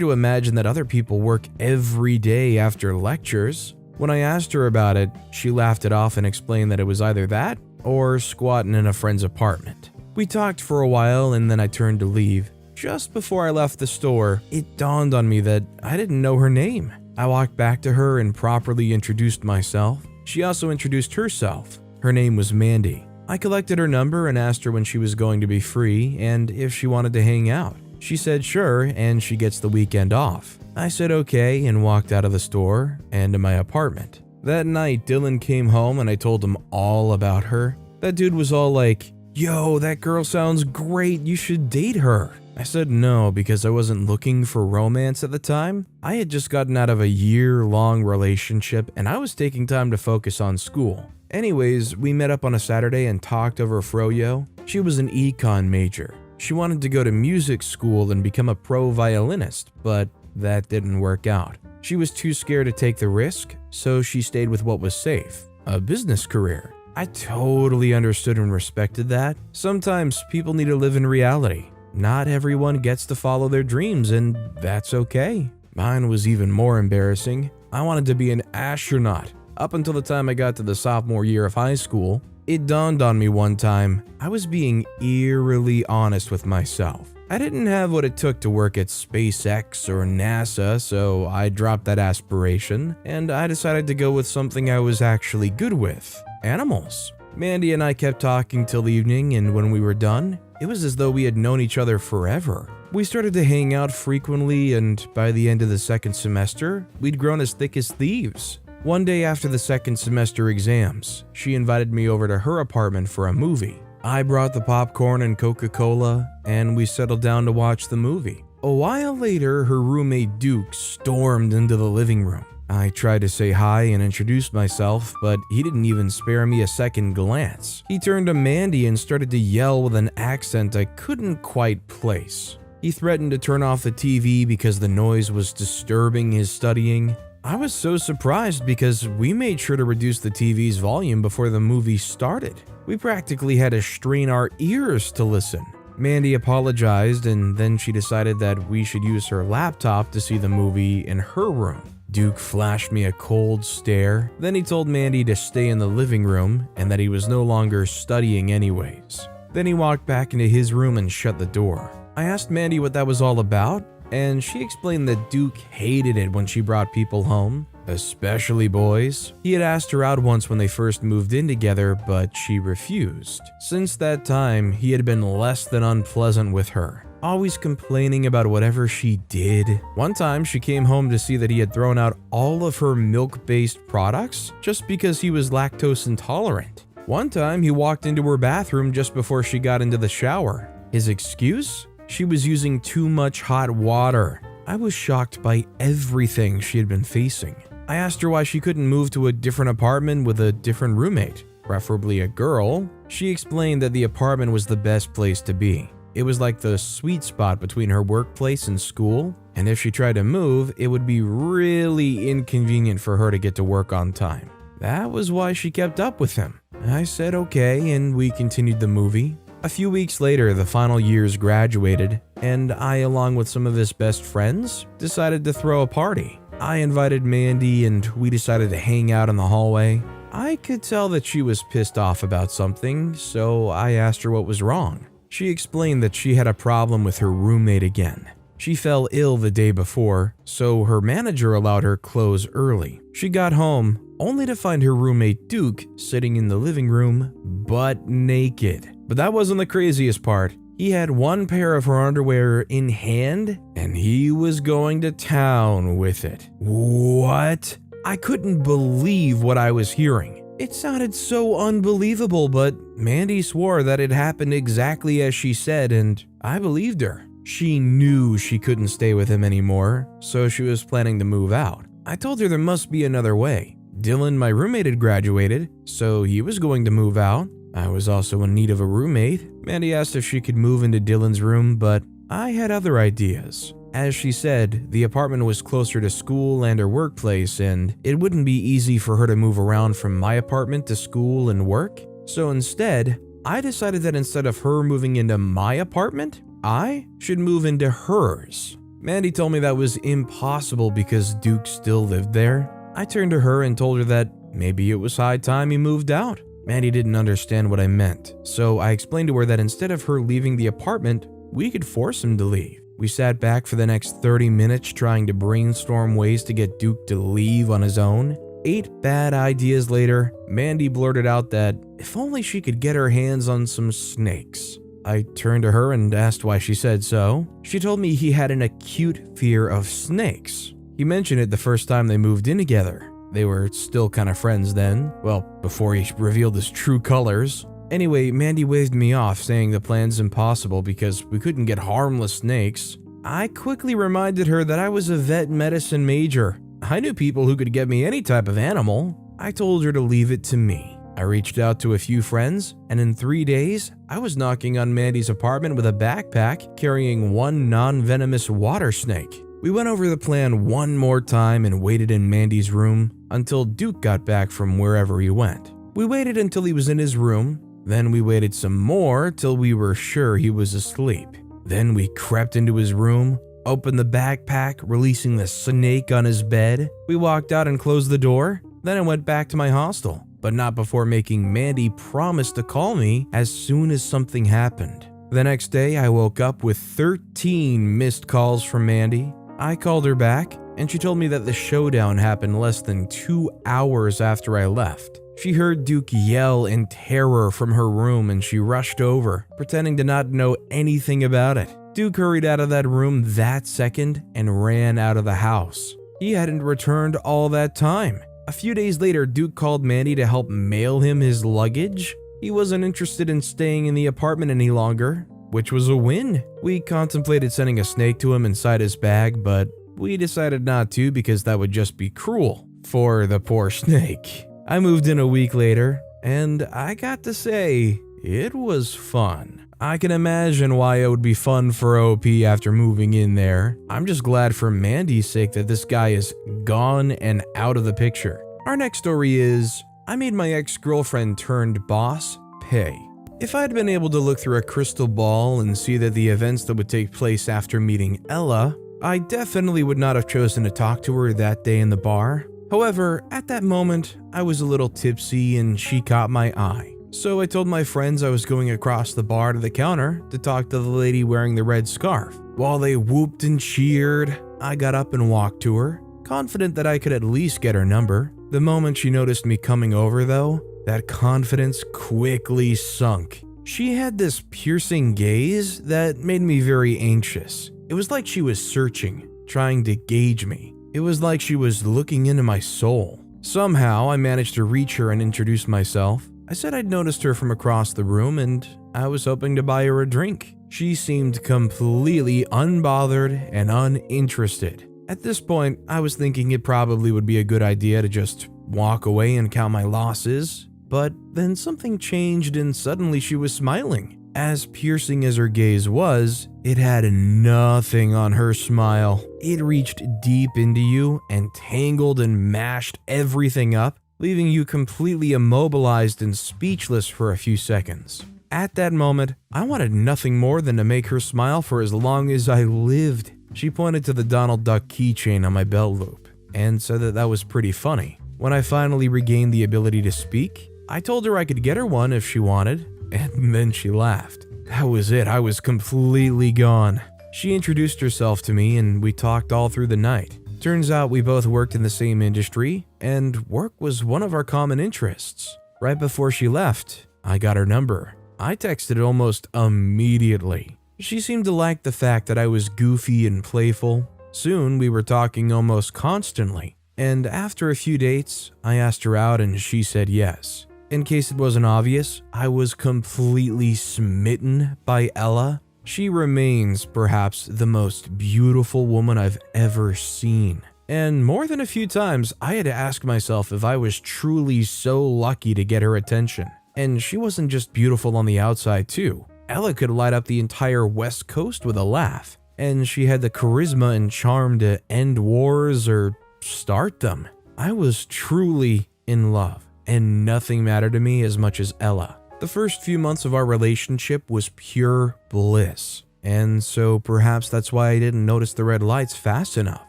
to imagine that other people work every day after lectures. When I asked her about it, she laughed it off and explained that it was either that or squatting in a friend's apartment. We talked for a while and then I turned to leave. Just before I left the store, it dawned on me that I didn't know her name. I walked back to her and properly introduced myself. She also introduced herself. Her name was Mandy. I collected her number and asked her when she was going to be free and if she wanted to hang out. She said sure, and she gets the weekend off. I said okay and walked out of the store and to my apartment. That night, Dylan came home and I told him all about her. That dude was all like, "Yo, that girl sounds great, you should date her." I said no because I wasn't looking for romance at the time. I had just gotten out of a year-long relationship and I was taking time to focus on school. Anyways, we met up on a Saturday and talked over froyo. She was an econ major. She wanted to go to music school and become a pro violinist, but that didn't work out. She was too scared to take the risk, so she stayed with what was safe, a business career. I totally understood and respected that. Sometimes people need to live in reality. Not everyone gets to follow their dreams, and that's okay. Mine was even more embarrassing. I wanted to be an astronaut. Up until the time I got to the sophomore year of high school, it dawned on me one time I was being eerily honest with myself. I didn't have what it took to work at SpaceX or NASA, so I dropped that aspiration, and I decided to go with something I was actually good with: animals. Mandy and I kept talking till evening, and when we were done, it was as though we had known each other forever. We started to hang out frequently, and by the end of the second semester, we'd grown as thick as thieves. One day after the second semester exams, she invited me over to her apartment for a movie. I brought the popcorn and Coca-Cola, and we settled down to watch the movie. A while later, her roommate Duke stormed into the living room. I tried to say hi and introduce myself, but he didn't even spare me a second glance. He turned to Mandy and started to yell with an accent I couldn't quite place. He threatened to turn off the TV because the noise was disturbing his studying. I was so surprised because we made sure to reduce the TV's volume before the movie started. We practically had to strain our ears to listen. Mandy apologized, and then she decided that we should use her laptop to see the movie in her room. Duke flashed me a cold stare, then he told Mandy to stay in the living room and that he was no longer studying anyways. Then he walked back into his room and shut the door. I asked Mandy what that was all about, and she explained that Duke hated it when she brought people home, especially boys. He had asked her out once when they first moved in together, but she refused. Since that time, he had been less than unpleasant with her, always complaining about whatever she did. One time, she came home to see that he had thrown out all of her milk-based products just because he was lactose intolerant. One time, he walked into her bathroom just before she got into the shower. His excuse? She was using too much hot water. I was shocked by everything she had been facing. I asked her why she couldn't move to a different apartment with a different roommate. preferably a girl, she explained that the apartment was the best place to be. It was like the sweet spot between her workplace and school, and if she tried to move, it would be really inconvenient for her to get to work on time. That was why she kept up with him. I said okay, and we continued the movie. A few weeks later, the final years graduated, and I, along with some of his best friends, decided to throw a party. I invited Mandy, and we decided to hang out in the hallway. I could tell that she was pissed off about something, so I asked her what was wrong. She explained that she had a problem with her roommate again. She fell ill the day before, so her manager allowed her close early. She got home, only to find her roommate Duke sitting in the living room, butt naked. But that wasn't the craziest part. He had one pair of her underwear in hand, and he was going to town with it. What? I couldn't believe what I was hearing. It sounded so unbelievable, but Mandy swore that it happened exactly as she said, and I believed her. She knew she couldn't stay with him anymore, so she was planning to move out. I told her there must be another way. Dylan, my roommate, had graduated, so he was going to move out. I was also in need of a roommate. Mandy asked if she could move into Dylan's room, but I had other ideas. As she said, the apartment was closer to school and her workplace, and it wouldn't be easy for her to move around from my apartment to school and work. So instead, I decided that instead of her moving into my apartment, I should move into hers. Mandy told me that was impossible because Duke still lived there. I turned to her and told her that maybe it was high time he moved out. Mandy didn't understand what I meant, so I explained to her that instead of her leaving the apartment, we could force him to leave. We sat back for the next 30 minutes trying to brainstorm ways to get Duke to leave on his own. 8 bad ideas later, Mandy blurted out that if only she could get her hands on some snakes. I turned to her and asked why she said so. She told me he had an acute fear of snakes. He mentioned it the first time they moved in together. They were still kind of friends then, well, before he revealed his true colors. Anyway, Mandy waved me off, saying the plan's impossible because we couldn't get harmless snakes. I quickly reminded her that I was a vet medicine major. I knew people who could get me any type of animal. I told her to leave it to me. I reached out to a few friends, and in 3 days, I was knocking on Mandy's apartment with a backpack carrying 1 non-venomous water snake. We went over the plan one more time and waited in Mandy's room until Duke got back from wherever he went. We waited until he was in his room, then we waited some more till we were sure he was asleep. Then we crept into his room, opened the backpack, releasing the snake on his bed. We walked out and closed the door. Then I went back to my hostel, but not before making Mandy promise to call me as soon as something happened. The next day, I woke up with 13 missed calls from Mandy. I called her back, and she told me that the showdown happened less than 2 hours after I left. She heard Duke yell in terror from her room and she rushed over, pretending to not know anything about it. Duke hurried out of that room that second and ran out of the house. He hadn't returned all that time. A few days later, Duke called Mandy to help mail him his luggage. He wasn't interested in staying in the apartment any longer, which was a win. We contemplated sending a snake to him inside his bag, but we decided not to because that would just be cruel for the poor snake. I moved in a week later, and I got to say, it was fun. I can imagine why it would be fun for OP after moving in there. I'm just glad for Mandy's sake that this guy is gone and out of the picture. Our next story is, I made my ex-girlfriend turned boss pay. If I'd been able to look through a crystal ball and see that the events that would take place after meeting Ella, I definitely would not have chosen to talk to her that day in the bar. However, at that moment, I was a little tipsy and she caught my eye. So I told my friends I was going across the bar to the counter to talk to the lady wearing the red scarf. While they whooped and cheered, I got up and walked to her, confident that I could at least get her number. The moment she noticed me coming over though, that confidence quickly sunk. She had this piercing gaze that made me very anxious. It was like she was searching, trying to gauge me. It was like she was looking into my soul. Somehow, I managed to reach her and introduce myself. I said I'd noticed her from across the room and I was hoping to buy her a drink. She seemed completely unbothered and uninterested. At this point, I was thinking it probably would be a good idea to just walk away and count my losses, but then something changed and suddenly she was smiling. As piercing as her gaze was, it had nothing on her smile. It reached deep into you and tangled and mashed everything up, leaving you completely immobilized and speechless for a few seconds. At that moment, I wanted nothing more than to make her smile for as long as I lived. She pointed to the Donald Duck keychain on my belt loop and said that was pretty funny. When I finally regained the ability to speak, I told her I could get her one if she wanted, and then she laughed. That was it, I was completely gone. She introduced herself to me and we talked all through the night. Turns out we both worked in the same industry, and work was one of our common interests. Right before she left, I got her number. I texted almost immediately. She seemed to like the fact that I was goofy and playful. Soon we were talking almost constantly, and after a few dates, I asked her out and she said yes. In case it wasn't obvious, I was completely smitten by Ella. She remains perhaps the most beautiful woman I've ever seen. And more than a few times, I had to ask myself if I was truly so lucky to get her attention. And she wasn't just beautiful on the outside too. Ella could light up the entire West Coast with a laugh. And she had the charisma and charm to end wars or start them. I was truly in love, and nothing mattered to me as much as Ella. The first few months of our relationship was pure bliss, and so perhaps that's why I didn't notice the red lights fast enough.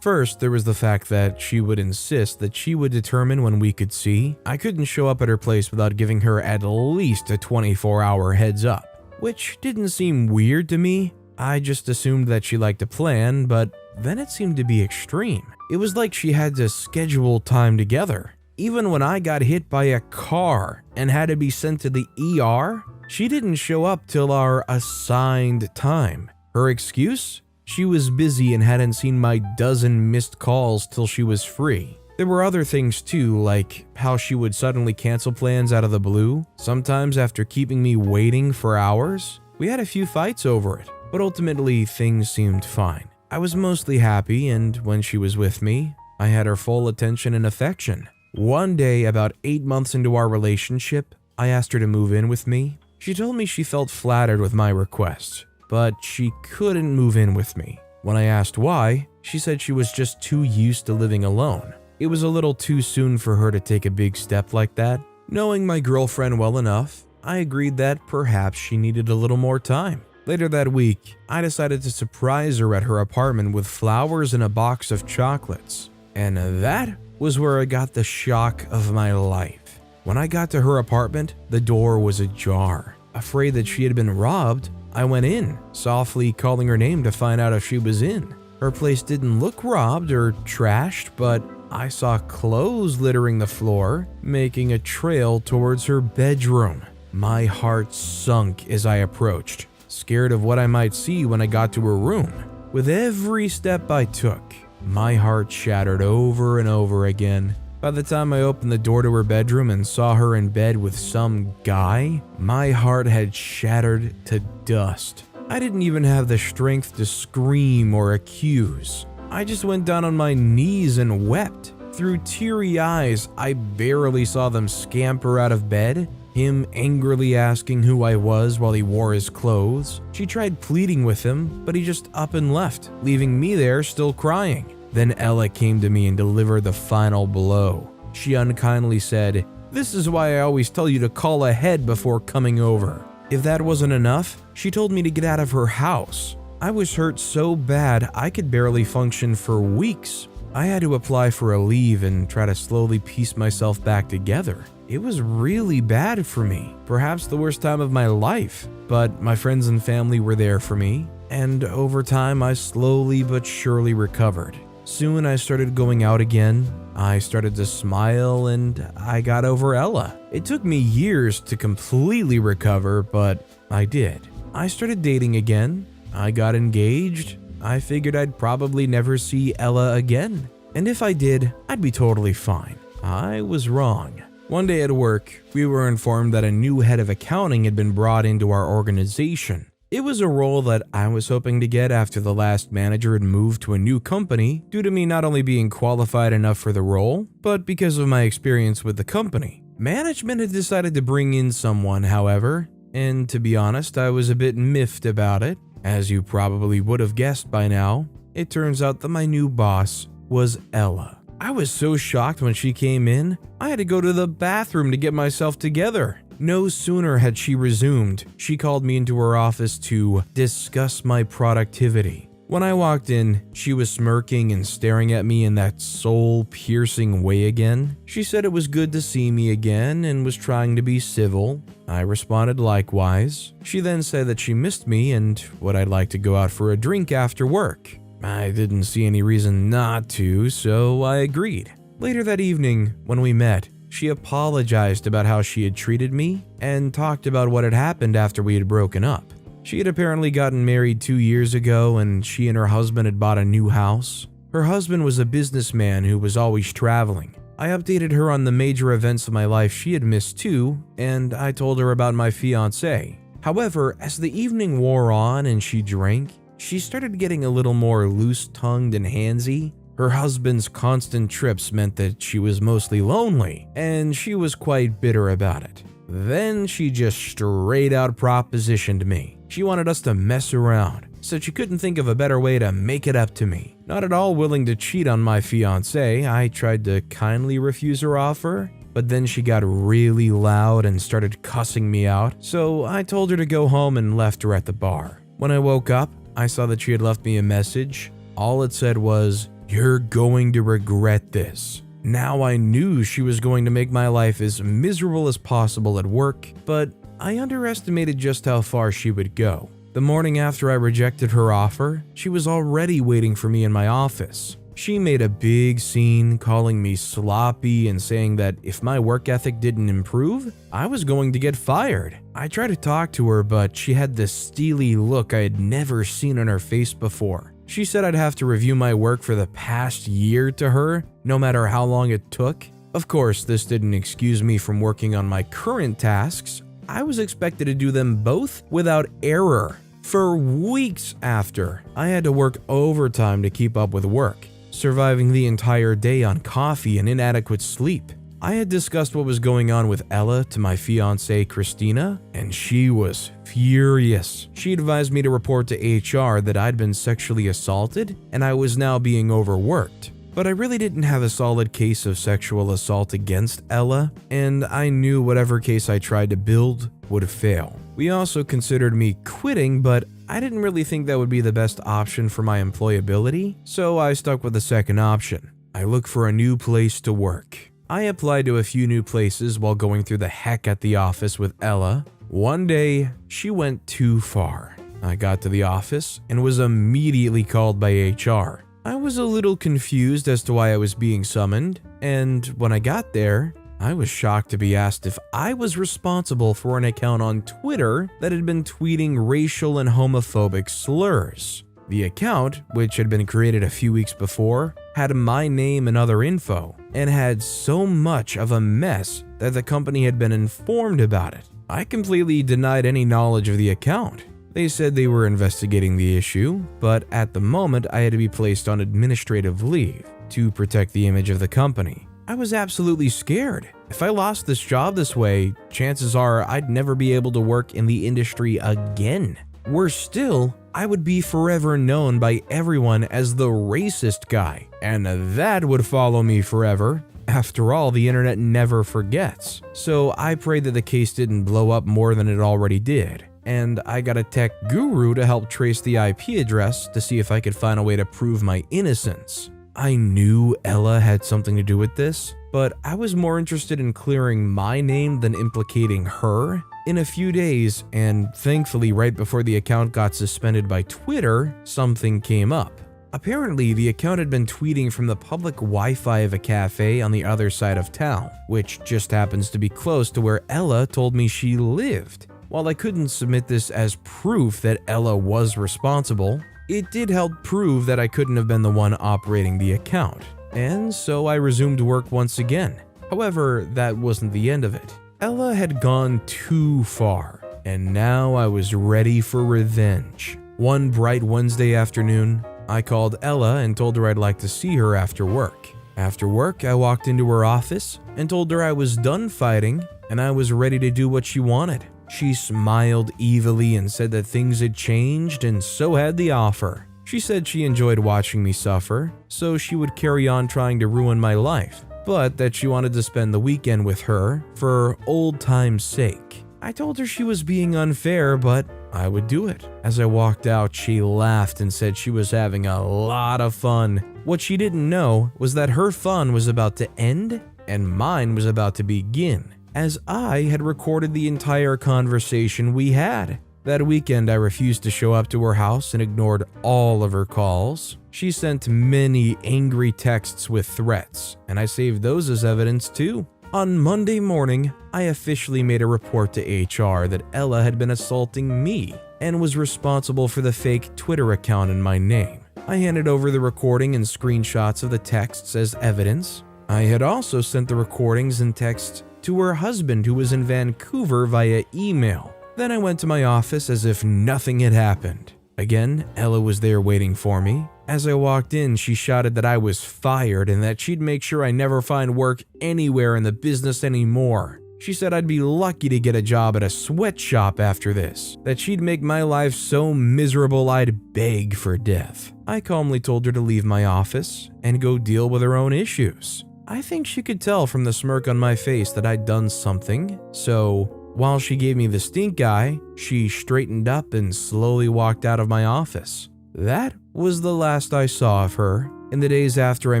First, there was the fact that she would insist that she would determine when we could see. I couldn't show up at her place without giving her at least a 24-hour heads up, which didn't seem weird to me. I just assumed that she liked to plan, but then it seemed to be extreme. It was like she had to schedule time together. Even when I got hit by a car and had to be sent to the ER, she didn't show up till our assigned time. Her excuse? She was busy and hadn't seen my dozen missed calls till she was free. There were other things too, like how she would suddenly cancel plans out of the blue, sometimes after keeping me waiting for hours. We had a few fights over it, but ultimately things seemed fine. I was mostly happy, and when she was with me, I had her full attention and affection. One day, about 8 months into our relationship, I asked her to move in with me. She told me she felt flattered with my request, but she couldn't move in with me. When I asked why, she said she was just too used to living alone. It was a little too soon for her to take a big step like that. Knowing my girlfriend well enough, I agreed that perhaps she needed a little more time. Later that week, I decided to surprise her at her apartment with flowers and a box of chocolates. And that was where I got the shock of my life. When I got to her apartment, the door was ajar. Afraid that she had been robbed, I went in, softly calling her name to find out if she was in. Her place didn't look robbed or trashed, but I saw clothes littering the floor, making a trail towards her bedroom. My heart sunk as I approached, scared of what I might see when I got to her room. With every step I took, my heart shattered over and over again. By the time I opened the door to her bedroom and saw her in bed with some guy, my heart had shattered to dust. I didn't even have the strength to scream or accuse. I just went down on my knees and wept. Through teary eyes, I barely saw them scamper out of bed, him angrily asking who I was while he wore his clothes. She tried pleading with him, but he just up and left, leaving me there still crying. Then Ella came to me and delivered the final blow. She unkindly said, "This is why I always tell you to call ahead before coming over." If that wasn't enough, she told me to get out of her house. I was hurt so bad I could barely function for weeks. I had to apply for a leave and try to slowly piece myself back together. It was really bad for me, perhaps the worst time of my life, but my friends and family were there for me, and over time I slowly but surely recovered. Soon I started going out again, I started to smile, and I got over Ella. It took me years to completely recover, but I did. I started dating again, I got engaged. I figured I'd probably never see Ella again, and if I did, I'd be totally fine. I was wrong. One day at work, we were informed that a new head of accounting had been brought into our organization. It was a role that I was hoping to get after the last manager had moved to a new company due to me not only being qualified enough for the role, but because of my experience with the company. Management had decided to bring in someone, however, and to be honest, I was a bit miffed about it. As you probably would have guessed by now, it turns out that my new boss was Ella. I was so shocked when she came in, I had to go to the bathroom to get myself together. No sooner had she resumed, she called me into her office to discuss my productivity. When I walked in, she was smirking and staring at me in that soul-piercing way again. She said it was good to see me again and was trying to be civil. I responded likewise. She then said that she missed me and would I like to go out for a drink after work. I didn't see any reason not to, so I agreed. Later that evening, when we met, she apologized about how she had treated me and talked about what had happened after we had broken up. She had apparently gotten married 2 years ago and she and her husband had bought a new house. Her husband was a businessman who was always traveling. I updated her on the major events of my life she had missed too, and I told her about my fiancé. However, as the evening wore on and she drank, she started getting a little more loose-tongued and handsy. Her husband's constant trips meant that she was mostly lonely, and she was quite bitter about it. Then she just straight out propositioned me. She wanted us to mess around, said she couldn't think of a better way to make it up to me. Not at all willing to cheat on my fiancé, I tried to kindly refuse her offer, but then she got really loud and started cussing me out, so I told her to go home and left her at the bar. When I woke up, I saw that she had left me a message. All it said was, "You're going to regret this." Now I knew she was going to make my life as miserable as possible at work, but I underestimated just how far she would go. The morning after I rejected her offer, she was already waiting for me in my office. She made a big scene, calling me sloppy and saying that if my work ethic didn't improve, I was going to get fired. I tried to talk to her, but she had this steely look I had never seen on her face before. She said I'd have to review my work for the past year to her, no matter how long it took. Of course, this didn't excuse me from working on my current tasks. I was expected to do them both without error. For weeks after, I had to work overtime to keep up with work, surviving the entire day on coffee and inadequate sleep. I had discussed what was going on with Ella to my fiancée Christina, and she was furious. She advised me to report to HR that I'd been sexually assaulted and I was now being overworked. But I really didn't have a solid case of sexual assault against Ella, and I knew whatever case I tried to build would fail. We also considered me quitting, but I didn't really think that would be the best option for my employability, so I stuck with the second option. I looked for a new place to work. I applied to a few new places while going through the heck at the office with Ella. One day, she went too far. I got to the office and was immediately called by HR. I was a little confused as to why I was being summoned, and when I got there, I was shocked to be asked if I was responsible for an account on Twitter that had been tweeting racial and homophobic slurs. The account, which had been created a few weeks before, had my name and other info, and had so much of a mess that the company had been informed about it. I completely denied any knowledge of the account. They said they were investigating the issue, but at the moment I had to be placed on administrative leave to protect the image of the company. I was absolutely scared. If I lost this job this way, chances are I'd never be able to work in the industry again. Worse still, I would be forever known by everyone as the racist guy, and that would follow me forever. After all, the internet never forgets. So I prayed that the case didn't blow up more than it already did, and I got a tech guru to help trace the IP address to see if I could find a way to prove my innocence. I knew Ella had something to do with this, but I was more interested in clearing my name than implicating her. In a few days, and thankfully right before the account got suspended by Twitter, something came up. Apparently, the account had been tweeting from the public Wi-Fi of a cafe on the other side of town, which just happens to be close to where Ella told me she lived. While I couldn't submit this as proof that Ella was responsible, it did help prove that I couldn't have been the one operating the account, and so I resumed work once again. However, that wasn't the end of it. Ella had gone too far, and now I was ready for revenge. One bright Wednesday afternoon, I called Ella and told her I'd like to see her after work. After work, I walked into her office and told her I was done fighting and I was ready to do what she wanted. She smiled evilly and said that things had changed, and so had the offer. She said she enjoyed watching me suffer, so she would carry on trying to ruin my life, but that she wanted to spend the weekend with her for old time's sake. I told her she was being unfair, but I would do it. As I walked out, she laughed and said she was having a lot of fun. What she didn't know was that her fun was about to end and mine was about to begin, as I had recorded the entire conversation we had. That weekend, I refused to show up to her house and ignored all of her calls. She sent many angry texts with threats, and I saved those as evidence too. On Monday morning, I officially made a report to HR that Ella had been assaulting me and was responsible for the fake Twitter account in my name. I handed over the recording and screenshots of the texts as evidence. I had also sent the recordings and texts to her husband, who was in Vancouver, via email. Then I went to my office as if nothing had happened. Again, Ella was there waiting for me. As I walked in, she shouted that I was fired and that she'd make sure I never find work anywhere in the business anymore. She said I'd be lucky to get a job at a sweatshop after this, that she'd make my life so miserable I'd beg for death. I calmly told her to leave my office and go deal with her own issues. I think she could tell from the smirk on my face that I'd done something, so while she gave me the stink eye, she straightened up and slowly walked out of my office. That was the last I saw of her. In the days after I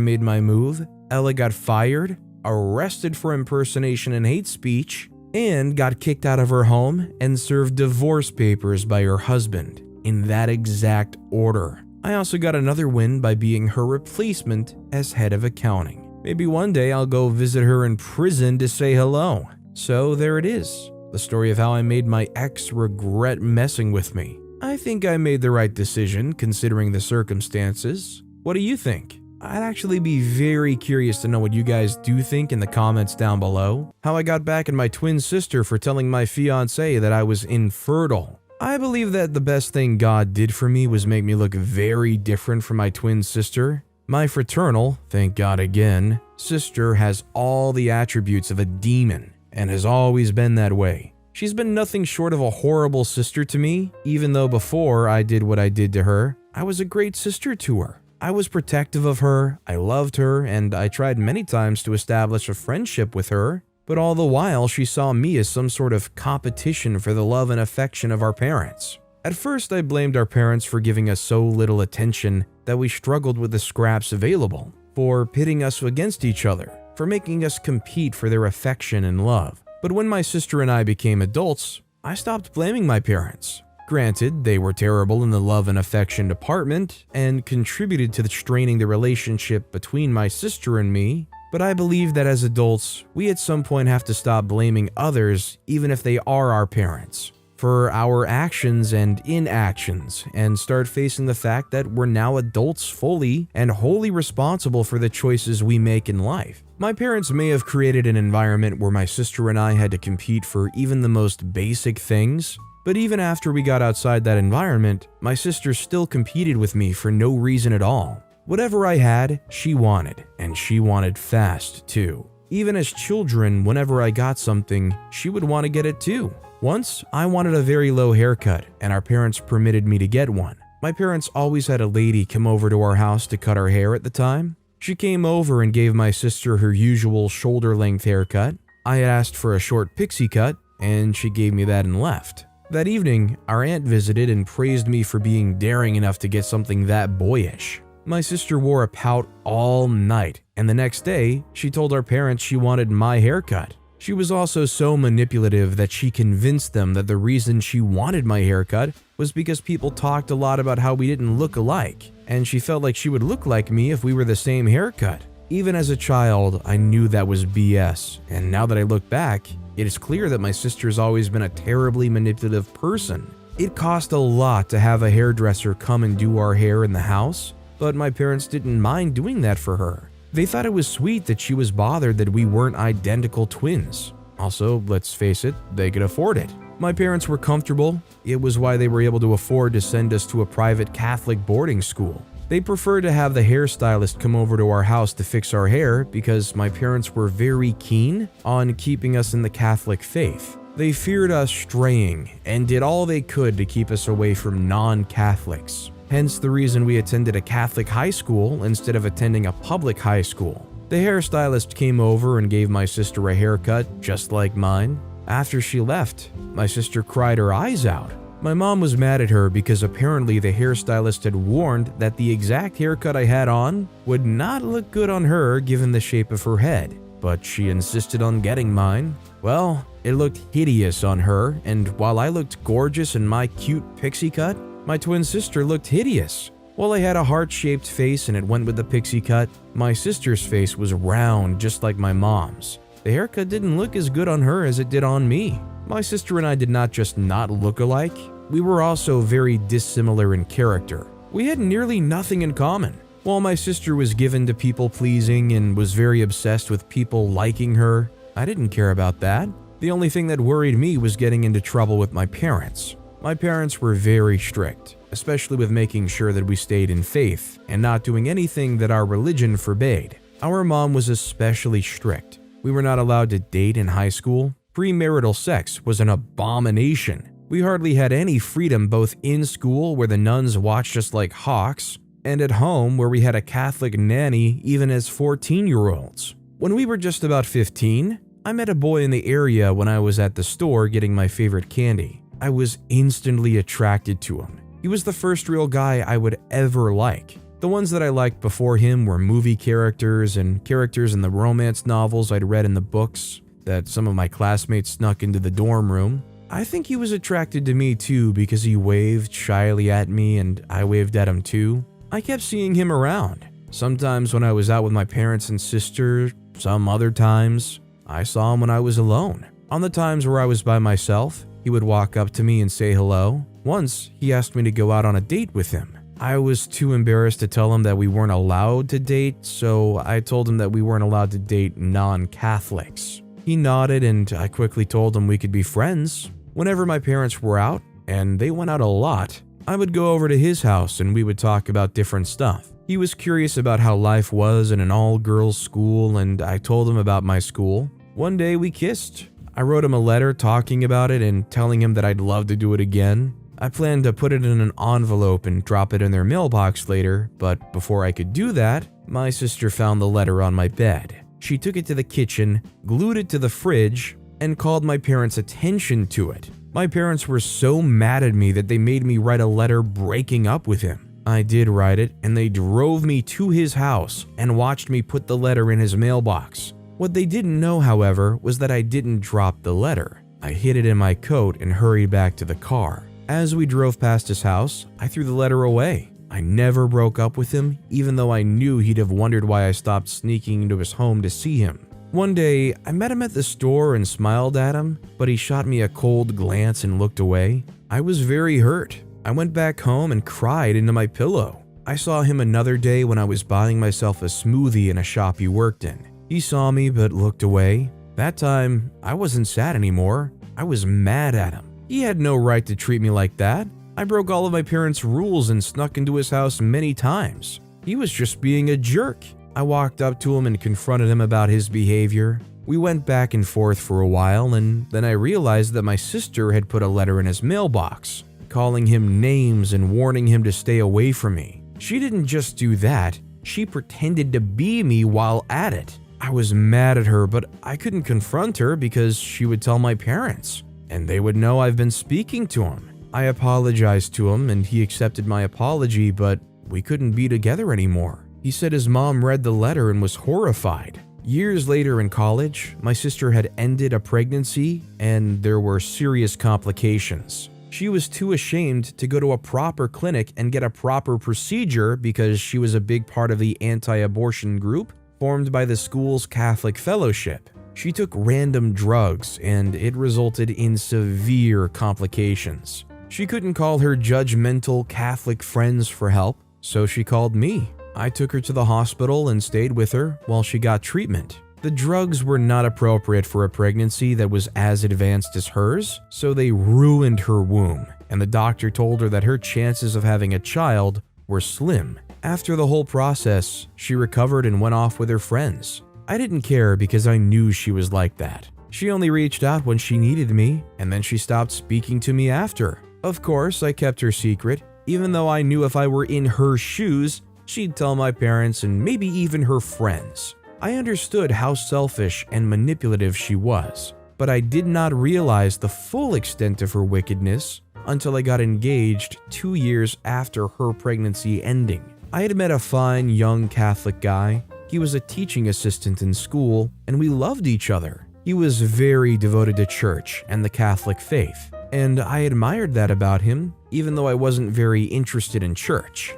made my move, Ella got fired, arrested for impersonation and hate speech, and got kicked out of her home and served divorce papers by her husband, in that exact order. I also got another win by being her replacement as head of accounting. Maybe one day I'll go visit her in prison to say hello. So there it is, the story of how I made my ex regret messing with me. I think I made the right decision considering the circumstances. What do you think? I'd actually be very curious to know what you guys do think in the comments down below. How I got back at my twin sister for telling my fiancé that I was infertile. I believe that the best thing God did for me was make me look very different from my twin sister. My fraternal, thank God again, sister has all the attributes of a demon and has always been that way. She's been nothing short of a horrible sister to me, even though before I did what I did to her, I was a great sister to her. I was protective of her, I loved her, and I tried many times to establish a friendship with her, but all the while she saw me as some sort of competition for the love and affection of our parents. At first, I blamed our parents for giving us so little attention that we struggled with the scraps available, for pitting us against each other, for making us compete for their affection and love. But when my sister and I became adults, I stopped blaming my parents. Granted, they were terrible in the love and affection department and contributed to straining the relationship between my sister and me, but I believe that as adults, we at some point have to stop blaming others, even if they are our parents, for our actions and inactions, and start facing the fact that we're now adults fully and wholly responsible for the choices we make in life. My parents may have created an environment where my sister and I had to compete for even the most basic things, but even after we got outside that environment, my sister still competed with me for no reason at all. Whatever I had, she wanted, and she wanted fast too. Even as children, whenever I got something, she would want to get it too. Once, I wanted a very low haircut, and our parents permitted me to get one. My parents always had a lady come over to our house to cut our hair at the time. She came over and gave my sister her usual shoulder-length haircut. I had asked for a short pixie cut, and she gave me that and left. That evening, our aunt visited and praised me for being daring enough to get something that boyish. My sister wore a pout all night, and the next day, she told our parents she wanted my haircut. She was also so manipulative that she convinced them that the reason she wanted my haircut was because people talked a lot about how we didn't look alike, and she felt like she would look like me if we were the same haircut. Even as a child, I knew that was BS, and now that I look back, it is clear that my sister's always been a terribly manipulative person. It cost a lot to have a hairdresser come and do our hair in the house, but my parents didn't mind doing that for her. They thought it was sweet that she was bothered that we weren't identical twins. Also, let's face it, they could afford it. My parents were comfortable. It was why they were able to afford to send us to a private Catholic boarding school. They preferred to have the hairstylist come over to our house to fix our hair because my parents were very keen on keeping us in the Catholic faith. They feared us straying and did all they could to keep us away from non-Catholics. Hence the reason we attended a Catholic high school instead of attending a public high school. The hairstylist came over and gave my sister a haircut just like mine. After she left, my sister cried her eyes out. My mom was mad at her because apparently the hairstylist had warned that the exact haircut I had on would not look good on her given the shape of her head, but she insisted on getting mine. Well, it looked hideous on her, and while I looked gorgeous in my cute pixie cut, my twin sister looked hideous. While I had a heart-shaped face and it went with the pixie cut, my sister's face was round just like my mom's. The haircut didn't look as good on her as it did on me. My sister and I did not just not look alike, we were also very dissimilar in character. We had nearly nothing in common. While my sister was given to people-pleasing and was very obsessed with people liking her, I didn't care about that. The only thing that worried me was getting into trouble with my parents. My parents were very strict, especially with making sure that we stayed in faith and not doing anything that our religion forbade. Our mom was especially strict. We were not allowed to date in high school. Premarital sex was an abomination. We hardly had any freedom both in school, where the nuns watched us like hawks, and at home, where we had a Catholic nanny even as 14-year-olds. When we were just about 15, I met a boy in the area when I was at the store getting my favorite candy. I was instantly attracted to him. He was the first real guy I would ever like. The ones that I liked before him were movie characters and characters in the romance novels I'd read in the books that some of my classmates snuck into the dorm room. I think he was attracted to me too because he waved shyly at me and I waved at him too. I kept seeing him around. Sometimes when I was out with my parents and sister, some other times, I saw him when I was alone. On the times where I was by myself, he would walk up to me and say hello. Once, he asked me to go out on a date with him. I was too embarrassed to tell him that we weren't allowed to date, so I told him that we weren't allowed to date non-Catholics. He nodded and I quickly told him we could be friends. Whenever my parents were out, and they went out a lot, I would go over to his house and we would talk about different stuff. He was curious about how life was in an all-girls school, and I told him about my school. One day we kissed. I wrote him a letter talking about it and telling him that I'd love to do it again. I planned to put it in an envelope and drop it in their mailbox later, but before I could do that, my sister found the letter on my bed. She took it to the kitchen, glued it to the fridge, and called my parents' attention to it. My parents were so mad at me that they made me write a letter breaking up with him. I did write it, and they drove me to his house and watched me put the letter in his mailbox. What they didn't know, however, was that I didn't drop the letter. I hid it in my coat and hurried back to the car. As we drove past his house, I threw the letter away. I never broke up with him, even though I knew he'd have wondered why I stopped sneaking into his home to see him. One day, I met him at the store and smiled at him, but he shot me a cold glance and looked away. I was very hurt. I went back home and cried into my pillow. I saw him another day when I was buying myself a smoothie in a shop he worked in. He saw me but looked away. That time, I wasn't sad anymore. I was mad at him. He had no right to treat me like that. I broke all of my parents' rules and snuck into his house many times. He was just being a jerk. I walked up to him and confronted him about his behavior. We went back and forth for a while, and then I realized that my sister had put a letter in his mailbox, calling him names and warning him to stay away from me. She didn't just do that, she pretended to be me while at it. I was mad at her, but I couldn't confront her because she would tell my parents, and they would know I've been speaking to him. I apologized to him and he accepted my apology, but we couldn't be together anymore. He said his mom read the letter and was horrified. Years later in college, my sister had ended a pregnancy and there were serious complications. She was too ashamed to go to a proper clinic and get a proper procedure because she was a big part of the anti-abortion group formed by the school's Catholic fellowship. She took random drugs and it resulted in severe complications. She couldn't call her judgmental Catholic friends for help, so she called me. I took her to the hospital and stayed with her while she got treatment. The drugs were not appropriate for a pregnancy that was as advanced as hers, so they ruined her womb, and the doctor told her that her chances of having a child were slim. After the whole process, she recovered and went off with her friends. I didn't care because I knew she was like that. She only reached out when she needed me, and then she stopped speaking to me after. Of course, I kept her secret, even though I knew if I were in her shoes, she'd tell my parents and maybe even her friends. I understood how selfish and manipulative she was, but I did not realize the full extent of her wickedness until I got engaged 2 years after her pregnancy ending. I had met a fine young Catholic guy. He was a teaching assistant in school, and we loved each other. He was very devoted to church and the Catholic faith, and I admired that about him, even though I wasn't very interested in church.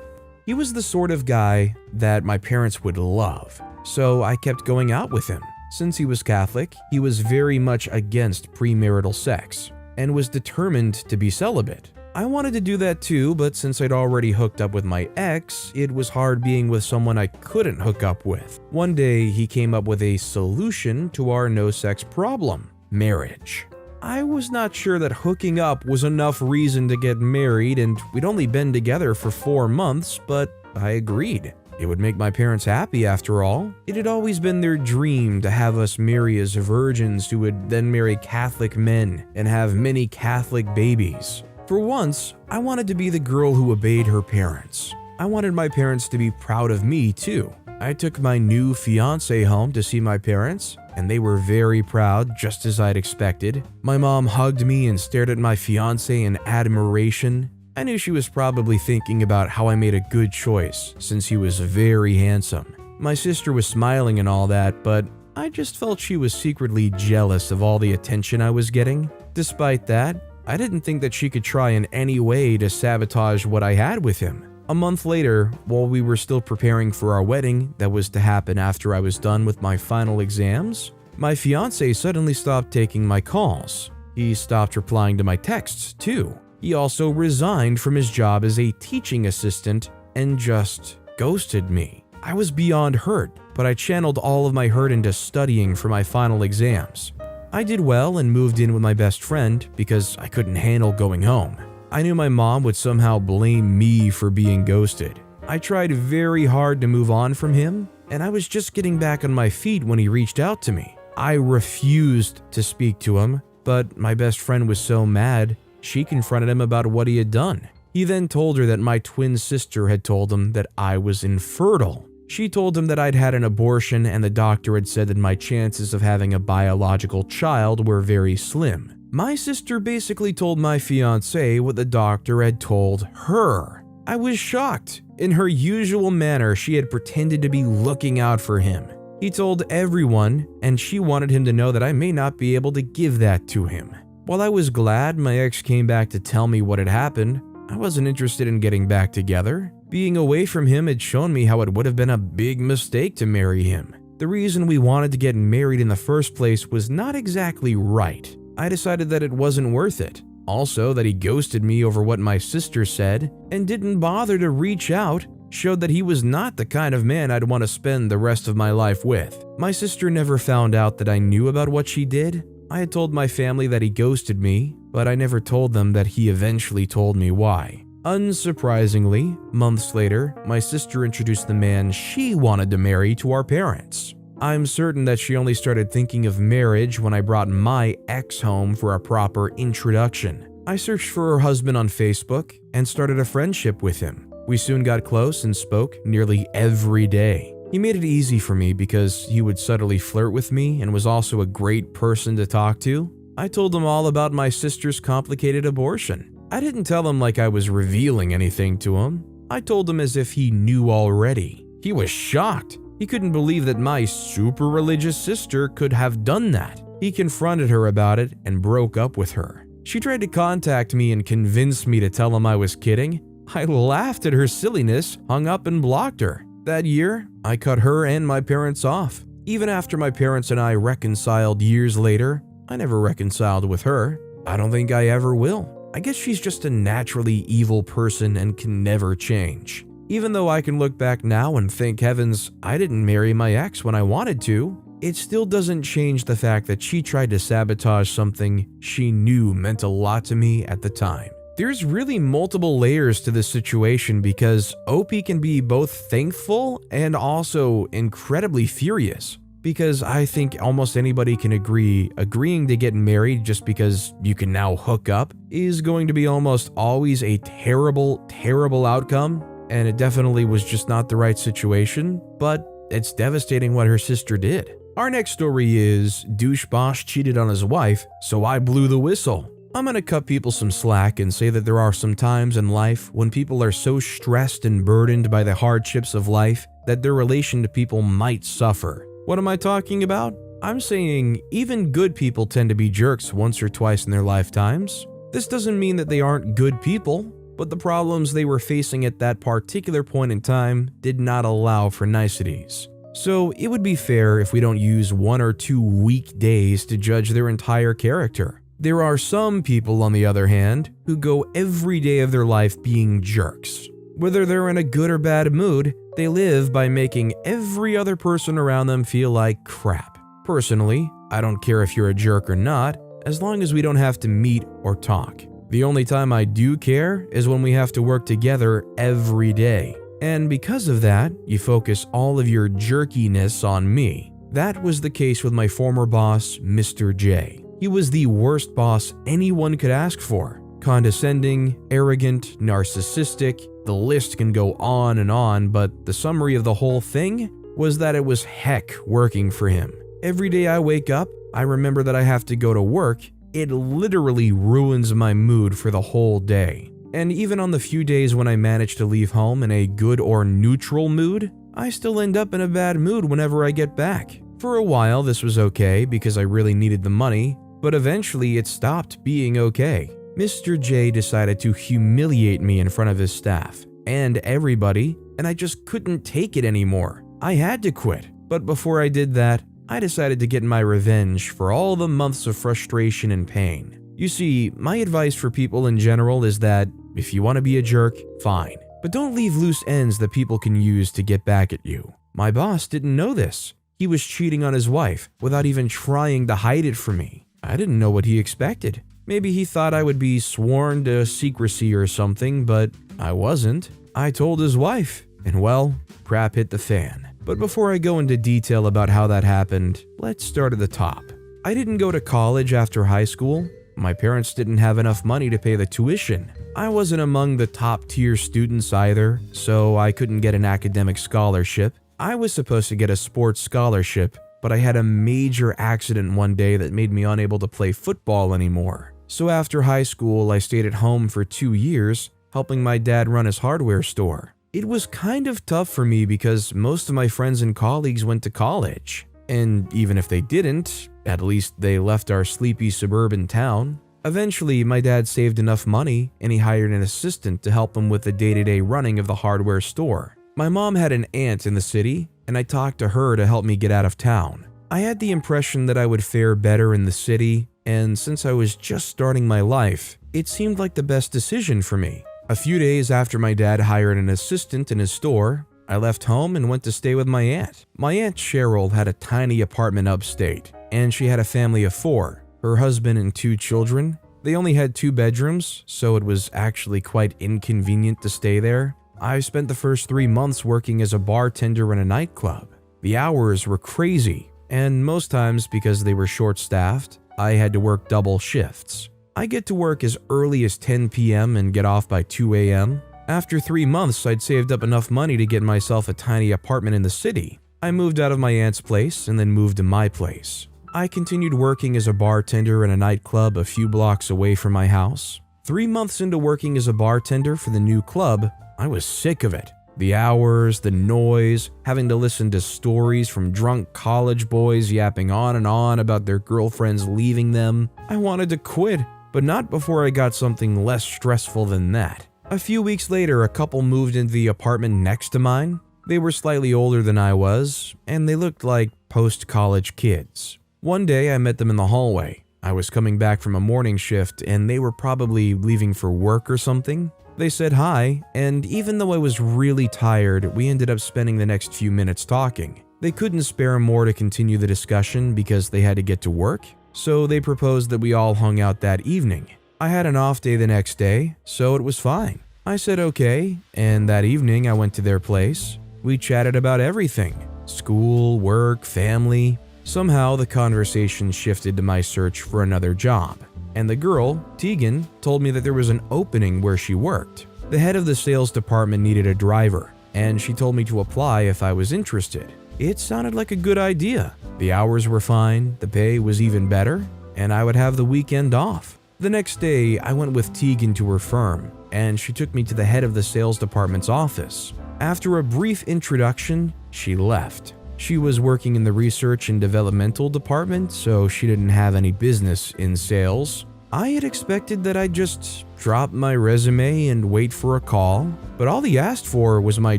He was the sort of guy that my parents would love, so I kept going out with him. Since he was Catholic, he was very much against premarital sex and was determined to be celibate. I wanted to do that too, but since I'd already hooked up with my ex, it was hard being with someone I couldn't hook up with. One day, he came up with a solution to our no-sex problem: marriage. I was not sure that hooking up was enough reason to get married, and we'd only been together for 4 months, but I agreed. It would make my parents happy after all. It had always been their dream to have us marry as virgins who would then marry Catholic men and have many Catholic babies. For once, I wanted to be the girl who obeyed her parents. I wanted my parents to be proud of me too. I took my new fiancé home to see my parents, and they were very proud, just as I'd expected. My mom hugged me and stared at my fiancé in admiration. I knew she was probably thinking about how I made a good choice, since he was very handsome. My sister was smiling and all that, but I just felt she was secretly jealous of all the attention I was getting. Despite that, I didn't think that she could try in any way to sabotage what I had with him. A month later, while we were still preparing for our wedding that was to happen after I was done with my final exams, my fiancé suddenly stopped taking my calls. He stopped replying to my texts too. He also resigned from his job as a teaching assistant and just ghosted me. I was beyond hurt, but I channeled all of my hurt into studying for my final exams. I did well and moved in with my best friend because I couldn't handle going home. I knew my mom would somehow blame me for being ghosted. I tried very hard to move on from him, and I was just getting back on my feet when he reached out to me. I refused to speak to him, but my best friend was so mad, she confronted him about what he had done. He then told her that my twin sister had told him that I was infertile. She told him that I'd had an abortion and the doctor had said that my chances of having a biological child were very slim. My sister basically told my fiancé what the doctor had told her. I was shocked. In her usual manner, she had pretended to be looking out for him. He told everyone, and she wanted him to know that I may not be able to give that to him. While I was glad my ex came back to tell me what had happened, I wasn't interested in getting back together. Being away from him had shown me how it would have been a big mistake to marry him. The reason we wanted to get married in the first place was not exactly right. I decided that it wasn't worth it. Also, that he ghosted me over what my sister said and didn't bother to reach out showed that he was not the kind of man I'd want to spend the rest of my life with. My sister never found out that I knew about what she did. I had told my family that he ghosted me, but I never told them that he eventually told me why. Unsurprisingly, months later, my sister introduced the man she wanted to marry to our parents. I'm certain that she only started thinking of marriage when I brought my ex home for a proper introduction. I searched for her husband on Facebook and started a friendship with him. We soon got close and spoke nearly every day. He made it easy for me because he would subtly flirt with me and was also a great person to talk to. I told him all about my sister's complicated abortion. I didn't tell him like I was revealing anything to him. I told him as if he knew already. He was shocked. He couldn't believe that my super religious sister could have done that. He confronted her about it and broke up with her. She tried to contact me and convince me to tell him I was kidding. I laughed at her silliness, hung up and blocked her. That year, I cut her and my parents off. Even after my parents and I reconciled years later, I never reconciled with her. I don't think I ever will. I guess she's just a naturally evil person and can never change. Even though I can look back now and thank heavens I didn't marry my ex when I wanted to, it still doesn't change the fact that she tried to sabotage something she knew meant a lot to me at the time. There's really multiple layers to this situation because OP can be both thankful and also incredibly furious. Because I think almost anybody can agreeing to get married just because you can now hook up is going to be almost always a terrible, terrible outcome. And it definitely was just not the right situation, but it's devastating what her sister did. Our next story is douche boss cheated on his wife, so I blew the whistle. I'm gonna cut people some slack and say that there are some times in life when people are so stressed and burdened by the hardships of life that their relation to people might suffer. What am I talking about? I'm saying even good people tend to be jerks once or twice in their lifetimes. This doesn't mean that they aren't good people, but the problems they were facing at that particular point in time did not allow for niceties. So it would be fair if we don't use 1 or 2 weak days to judge their entire character. There are some people, on the other hand, who go every day of their life being jerks. Whether they're in a good or bad mood, they live by making every other person around them feel like crap. Personally, I don't care if you're a jerk or not, as long as we don't have to meet or talk. The only time I do care is when we have to work together every day. And because of that, you focus all of your jerkiness on me. That was the case with my former boss, Mr. J. He was the worst boss anyone could ask for. Condescending, arrogant, narcissistic, the list can go on, but the summary of the whole thing was that it was heck working for him. Every day I wake up, I remember that I have to go to work. It literally ruins my mood for the whole day. And even on the few days when I manage to leave home in a good or neutral mood, I still end up in a bad mood whenever I get back. For a while, this was okay because I really needed the money, but eventually it stopped being okay. Mr. J decided to humiliate me in front of his staff and everybody, and I just couldn't take it anymore. I had to quit, but before I did that, I decided to get my revenge for all the months of frustration and pain. You see, my advice for people in general is that if you want to be a jerk, fine, but don't leave loose ends that people can use to get back at you. My boss didn't know this. He was cheating on his wife without even trying to hide it from me. I didn't know what he expected. Maybe he thought I would be sworn to secrecy or something, but I wasn't. I told his wife, and well, crap hit the fan. But before I go into detail about how that happened, let's start at the top. I didn't go to college after high school. My parents didn't have enough money to pay the tuition. I wasn't among the top tier students either, so I couldn't get an academic scholarship. I was supposed to get a sports scholarship, but I had a major accident one day that made me unable to play football anymore. So after high school, I stayed at home for 2 years, helping my dad run his hardware store. It was kind of tough for me because most of my friends and colleagues went to college. And even if they didn't, at least they left our sleepy suburban town. Eventually, my dad saved enough money and he hired an assistant to help him with the day-to-day running of the hardware store. My mom had an aunt in the city, and I talked to her to help me get out of town. I had the impression that I would fare better in the city, and since I was just starting my life, it seemed like the best decision for me. A few days after my dad hired an assistant in his store, I left home and went to stay with my aunt. My aunt Cheryl had a tiny apartment upstate, and she had a family of 4, her husband and 2 children. They only had 2 bedrooms, so it was actually quite inconvenient to stay there. I spent the first 3 months working as a bartender in a nightclub. The hours were crazy, and most times because they were short-staffed, I had to work double shifts. I get to work as early as 10 p.m. and get off by 2 a.m. After 3 months, I'd saved up enough money to get myself a tiny apartment in the city. I moved out of my aunt's place and then moved to my place. I continued working as a bartender in a nightclub a few blocks away from my house. 3 months into working as a bartender for the new club, I was sick of it. The hours, the noise, having to listen to stories from drunk college boys yapping on and on about their girlfriends leaving them. I wanted to quit, but not before I got something less stressful than that. A few weeks later, a couple moved into the apartment next to mine. They were slightly older than I was, and they looked like post-college kids. One day, I met them in the hallway. I was coming back from a morning shift, and they were probably leaving for work or something. They said hi, and even though I was really tired, we ended up spending the next few minutes talking. They couldn't spare more to continue the discussion because they had to get to work, so they proposed that we all hung out that evening. I had an off day the next day, so it was fine. I said okay, and that evening I went to their place. We chatted about everything: school, work, family. Somehow the conversation shifted to my search for another job, and the girl, Tegan, told me that there was an opening where she worked. The head of the sales department needed a driver, and she told me to apply if I was interested. It sounded like a good idea. The hours were fine, the pay was even better, and I would have the weekend off. The next day, I went with Tegan to her firm, and she took me to the head of the sales department's office. After a brief introduction, she left. She was working in the research and developmental department, so she didn't have any business in sales. I had expected that I'd just drop my resume and wait for a call, but all he asked for was my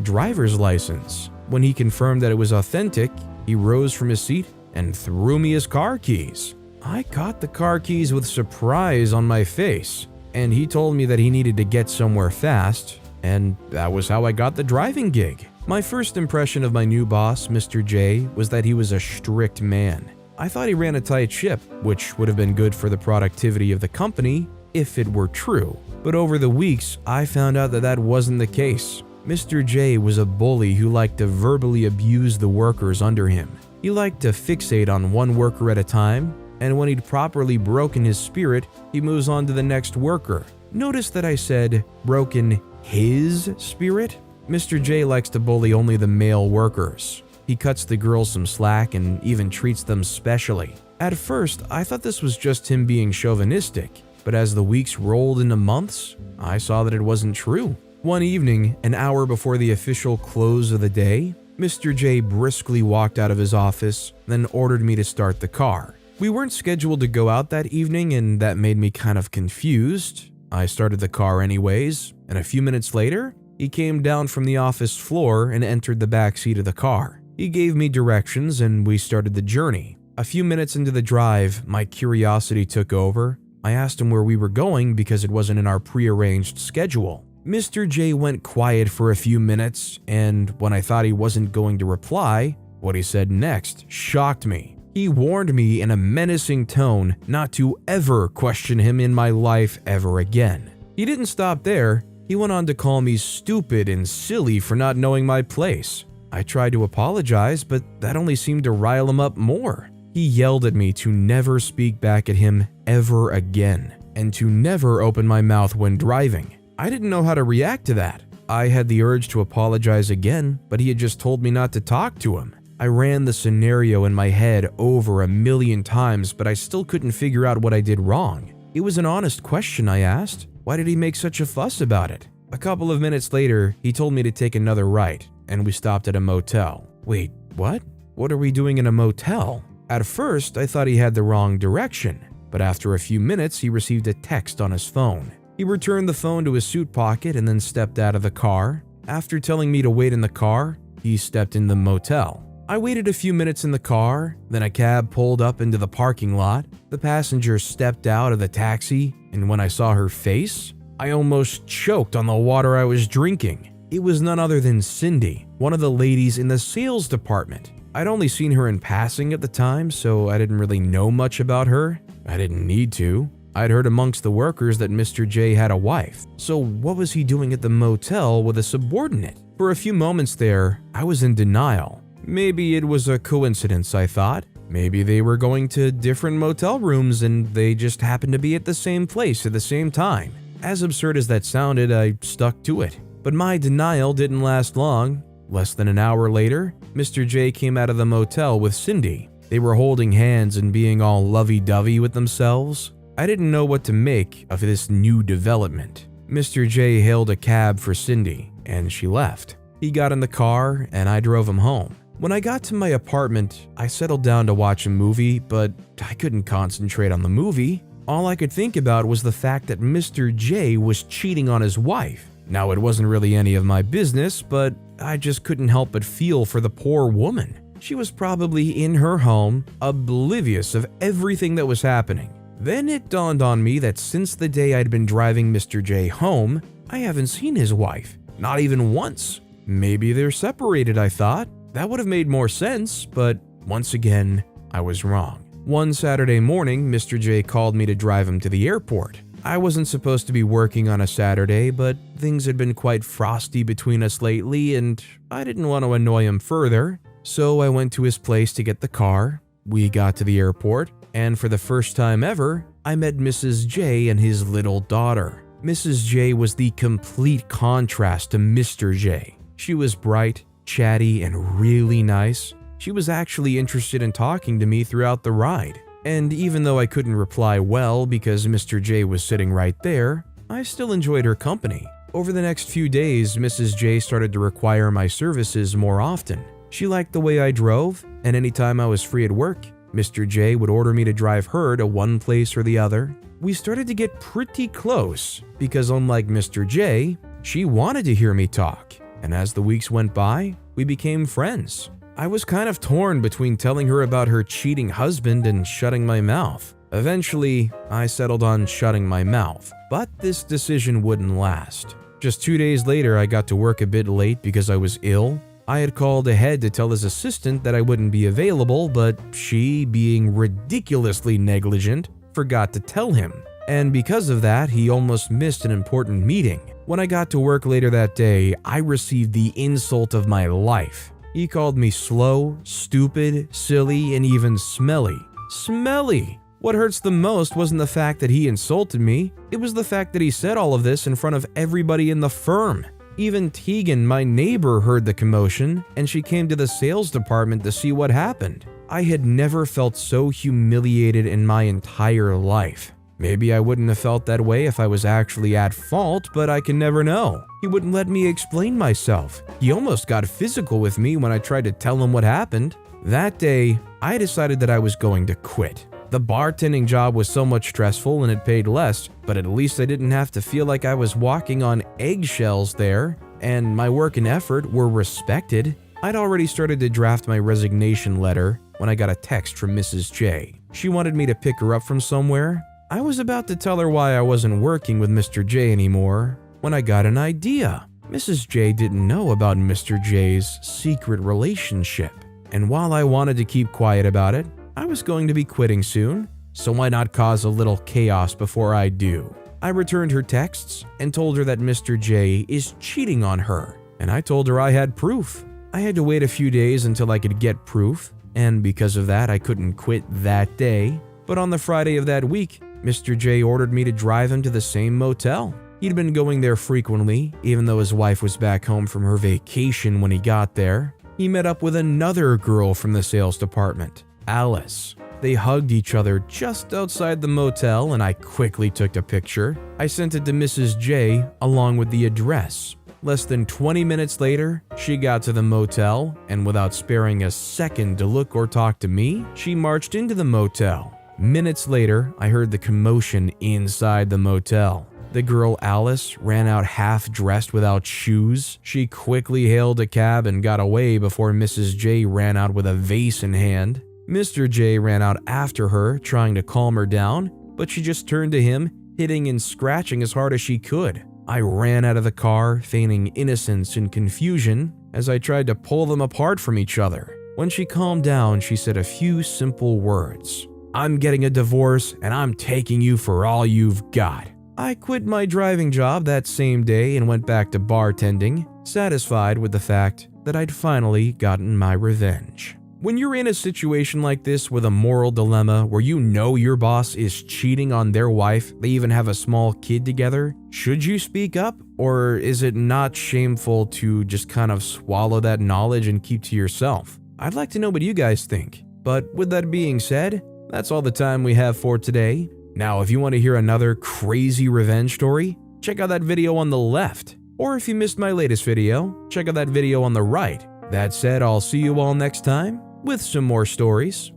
driver's license. When he confirmed that it was authentic, he rose from his seat and threw me his car keys. I caught the car keys with surprise on my face, and he told me that he needed to get somewhere fast, and that was how I got the driving gig. My first impression of my new boss, Mr. J, was that he was a strict man. I thought he ran a tight ship, which would have been good for the productivity of the company if it were true. But over the weeks, I found out that that wasn't the case. Mr. J was a bully who liked to verbally abuse the workers under him. He liked to fixate on one worker at a time, and when he'd properly broken his spirit, he moves on to the next worker. Notice that I said broken his spirit? Mr. J likes to bully only the male workers. He cuts the girls some slack and even treats them specially. At first, I thought this was just him being chauvinistic, but as the weeks rolled into months, I saw that it wasn't true. One evening, an hour before the official close of the day, Mr. J briskly walked out of his office, then ordered me to start the car. We weren't scheduled to go out that evening, and that made me kind of confused. I started the car anyways, and a few minutes later, he came down from the office floor and entered the back seat of the car. He gave me directions and we started the journey. A few minutes into the drive, my curiosity took over. I asked him where we were going because it wasn't in our prearranged schedule. Mr. J went quiet for a few minutes, and when I thought he wasn't going to reply, what he said next shocked me. He warned me in a menacing tone not to ever question him in my life ever again. He didn't stop there. He went on to call me stupid and silly for not knowing my place. I tried to apologize, but that only seemed to rile him up more. He yelled at me to never speak back at him ever again, and to never open my mouth when driving. I didn't know how to react to that. I had the urge to apologize again, but he had just told me not to talk to him. I ran the scenario in my head over 1,000,000 times, but I still couldn't figure out what I did wrong. It was an honest question I asked. Why did he make such a fuss about it? A couple of minutes later, he told me to take another right, and we stopped at a motel. Wait, what? What are we doing in a motel? At first, I thought he had the wrong direction, but after a few minutes, he received a text on his phone. He returned the phone to his suit pocket and then stepped out of the car. After telling me to wait in the car, he stepped in the motel. I waited a few minutes in the car, then a cab pulled up into the parking lot. The passenger stepped out of the taxi, and when I saw her face, I almost choked on the water I was drinking. It was none other than Cindy, one of the ladies in the sales department. I'd only seen her in passing at the time, so I didn't really know much about her. I didn't need to. I'd heard amongst the workers that Mr. J had a wife, so what was he doing at the motel with a subordinate? For a few moments there, I was in denial. Maybe it was a coincidence, I thought. Maybe they were going to different motel rooms and they just happened to be at the same place at the same time. As absurd as that sounded, I stuck to it. But my denial didn't last long. Less than an hour later, Mr. J came out of the motel with Cindy. They were holding hands and being all lovey-dovey with themselves. I didn't know what to make of this new development. Mr. J hailed a cab for Cindy, and she left. He got in the car, and I drove him home. When I got to my apartment, I settled down to watch a movie, but I couldn't concentrate on the movie. All I could think about was the fact that Mr. J was cheating on his wife. Now, it wasn't really any of my business, but I just couldn't help but feel for the poor woman. She was probably in her home, oblivious of everything that was happening. Then it dawned on me that since the day I'd been driving Mr. J home, I haven't seen his wife, not even once. Maybe they're separated, I thought. That would have made more sense, but once again, I was wrong. One Saturday morning, Mr. J called me to drive him to the airport. I wasn't supposed to be working on a Saturday, but things had been quite frosty between us lately and I didn't want to annoy him further, so I went to his place to get the car. We got to the airport, and for the first time ever, I met Mrs. J and his little daughter. Mrs. J was the complete contrast to Mr. J. She was bright, chatty, and really nice. She was actually interested in talking to me throughout the ride. And even though I couldn't reply well because Mr. J was sitting right there, I still enjoyed her company. Over the next few days, Mrs. J started to require my services more often. She liked the way I drove, and anytime I was free at work, Mr. J would order me to drive her to one place or the other. We started to get pretty close because unlike Mr. J, she wanted to hear me talk. And as the weeks went by, we became friends. I was kind of torn between telling her about her cheating husband and shutting my mouth. Eventually, I settled on shutting my mouth, but this decision wouldn't last. Just 2 days later, I got to work a bit late because I was ill. I had called ahead to tell his assistant that I wouldn't be available, but she, being ridiculously negligent, forgot to tell him. And because of that, he almost missed an important meeting. When I got to work later that day, I received the insult of my life. He called me slow, stupid, silly, and even smelly. Smelly! What hurts the most wasn't the fact that he insulted me, it was the fact that he said all of this in front of everybody in the firm. Even Tegan, my neighbor, heard the commotion, and she came to the sales department to see what happened. I had never felt so humiliated in my entire life. Maybe I wouldn't have felt that way if I was actually at fault, but I can never know. He wouldn't let me explain myself. He almost got physical with me when I tried to tell him what happened. That day, I decided that I was going to quit. The bartending job was so much stressful and it paid less, but at least I didn't have to feel like I was walking on eggshells there, and my work and effort were respected. I'd already started to draft my resignation letter when I got a text from Mrs. J. She wanted me to pick her up from somewhere. I was about to tell her why I wasn't working with Mr. J anymore when I got an idea. Mrs. J didn't know about Mr. J's secret relationship, and while I wanted to keep quiet about it, I was going to be quitting soon, so why not cause a little chaos before I do? I returned her texts and told her that Mr. J is cheating on her, and I told her I had proof. I had to wait a few days until I could get proof, and because of that, I couldn't quit that day. But on the Friday of that week, Mr. J ordered me to drive him to the same motel. He'd been going there frequently, even though his wife was back home from her vacation when he got there. He met up with another girl from the sales department, Alice. They hugged each other just outside the motel, and I quickly took a picture. I sent it to Mrs. J along with the address. Less than 20 minutes later, she got to the motel, and without sparing a second to look or talk to me, she marched into the motel. Minutes later, I heard the commotion inside the motel. The girl Alice ran out half-dressed without shoes. She quickly hailed a cab and got away before Mrs. J ran out with a vase in hand. Mr. J ran out after her, trying to calm her down, but she just turned to him, hitting and scratching as hard as she could. I ran out of the car, feigning innocence and confusion as I tried to pull them apart from each other. When she calmed down, she said a few simple words. "I'm getting a divorce and I'm taking you for all you've got." I quit my driving job that same day and went back to bartending, satisfied with the fact that I'd finally gotten my revenge. When you're in a situation like this with a moral dilemma where you know your boss is cheating on their wife, they even have a small kid together, should you speak up, or is it not shameful to just kind of swallow that knowledge and keep to yourself? I'd like to know what you guys think. But with that being said, that's all the time we have for today. Now, if you want to hear another crazy revenge story, check out that video on the left. Or if you missed my latest video, check out that video on the right. That said, I'll see you all next time with some more stories.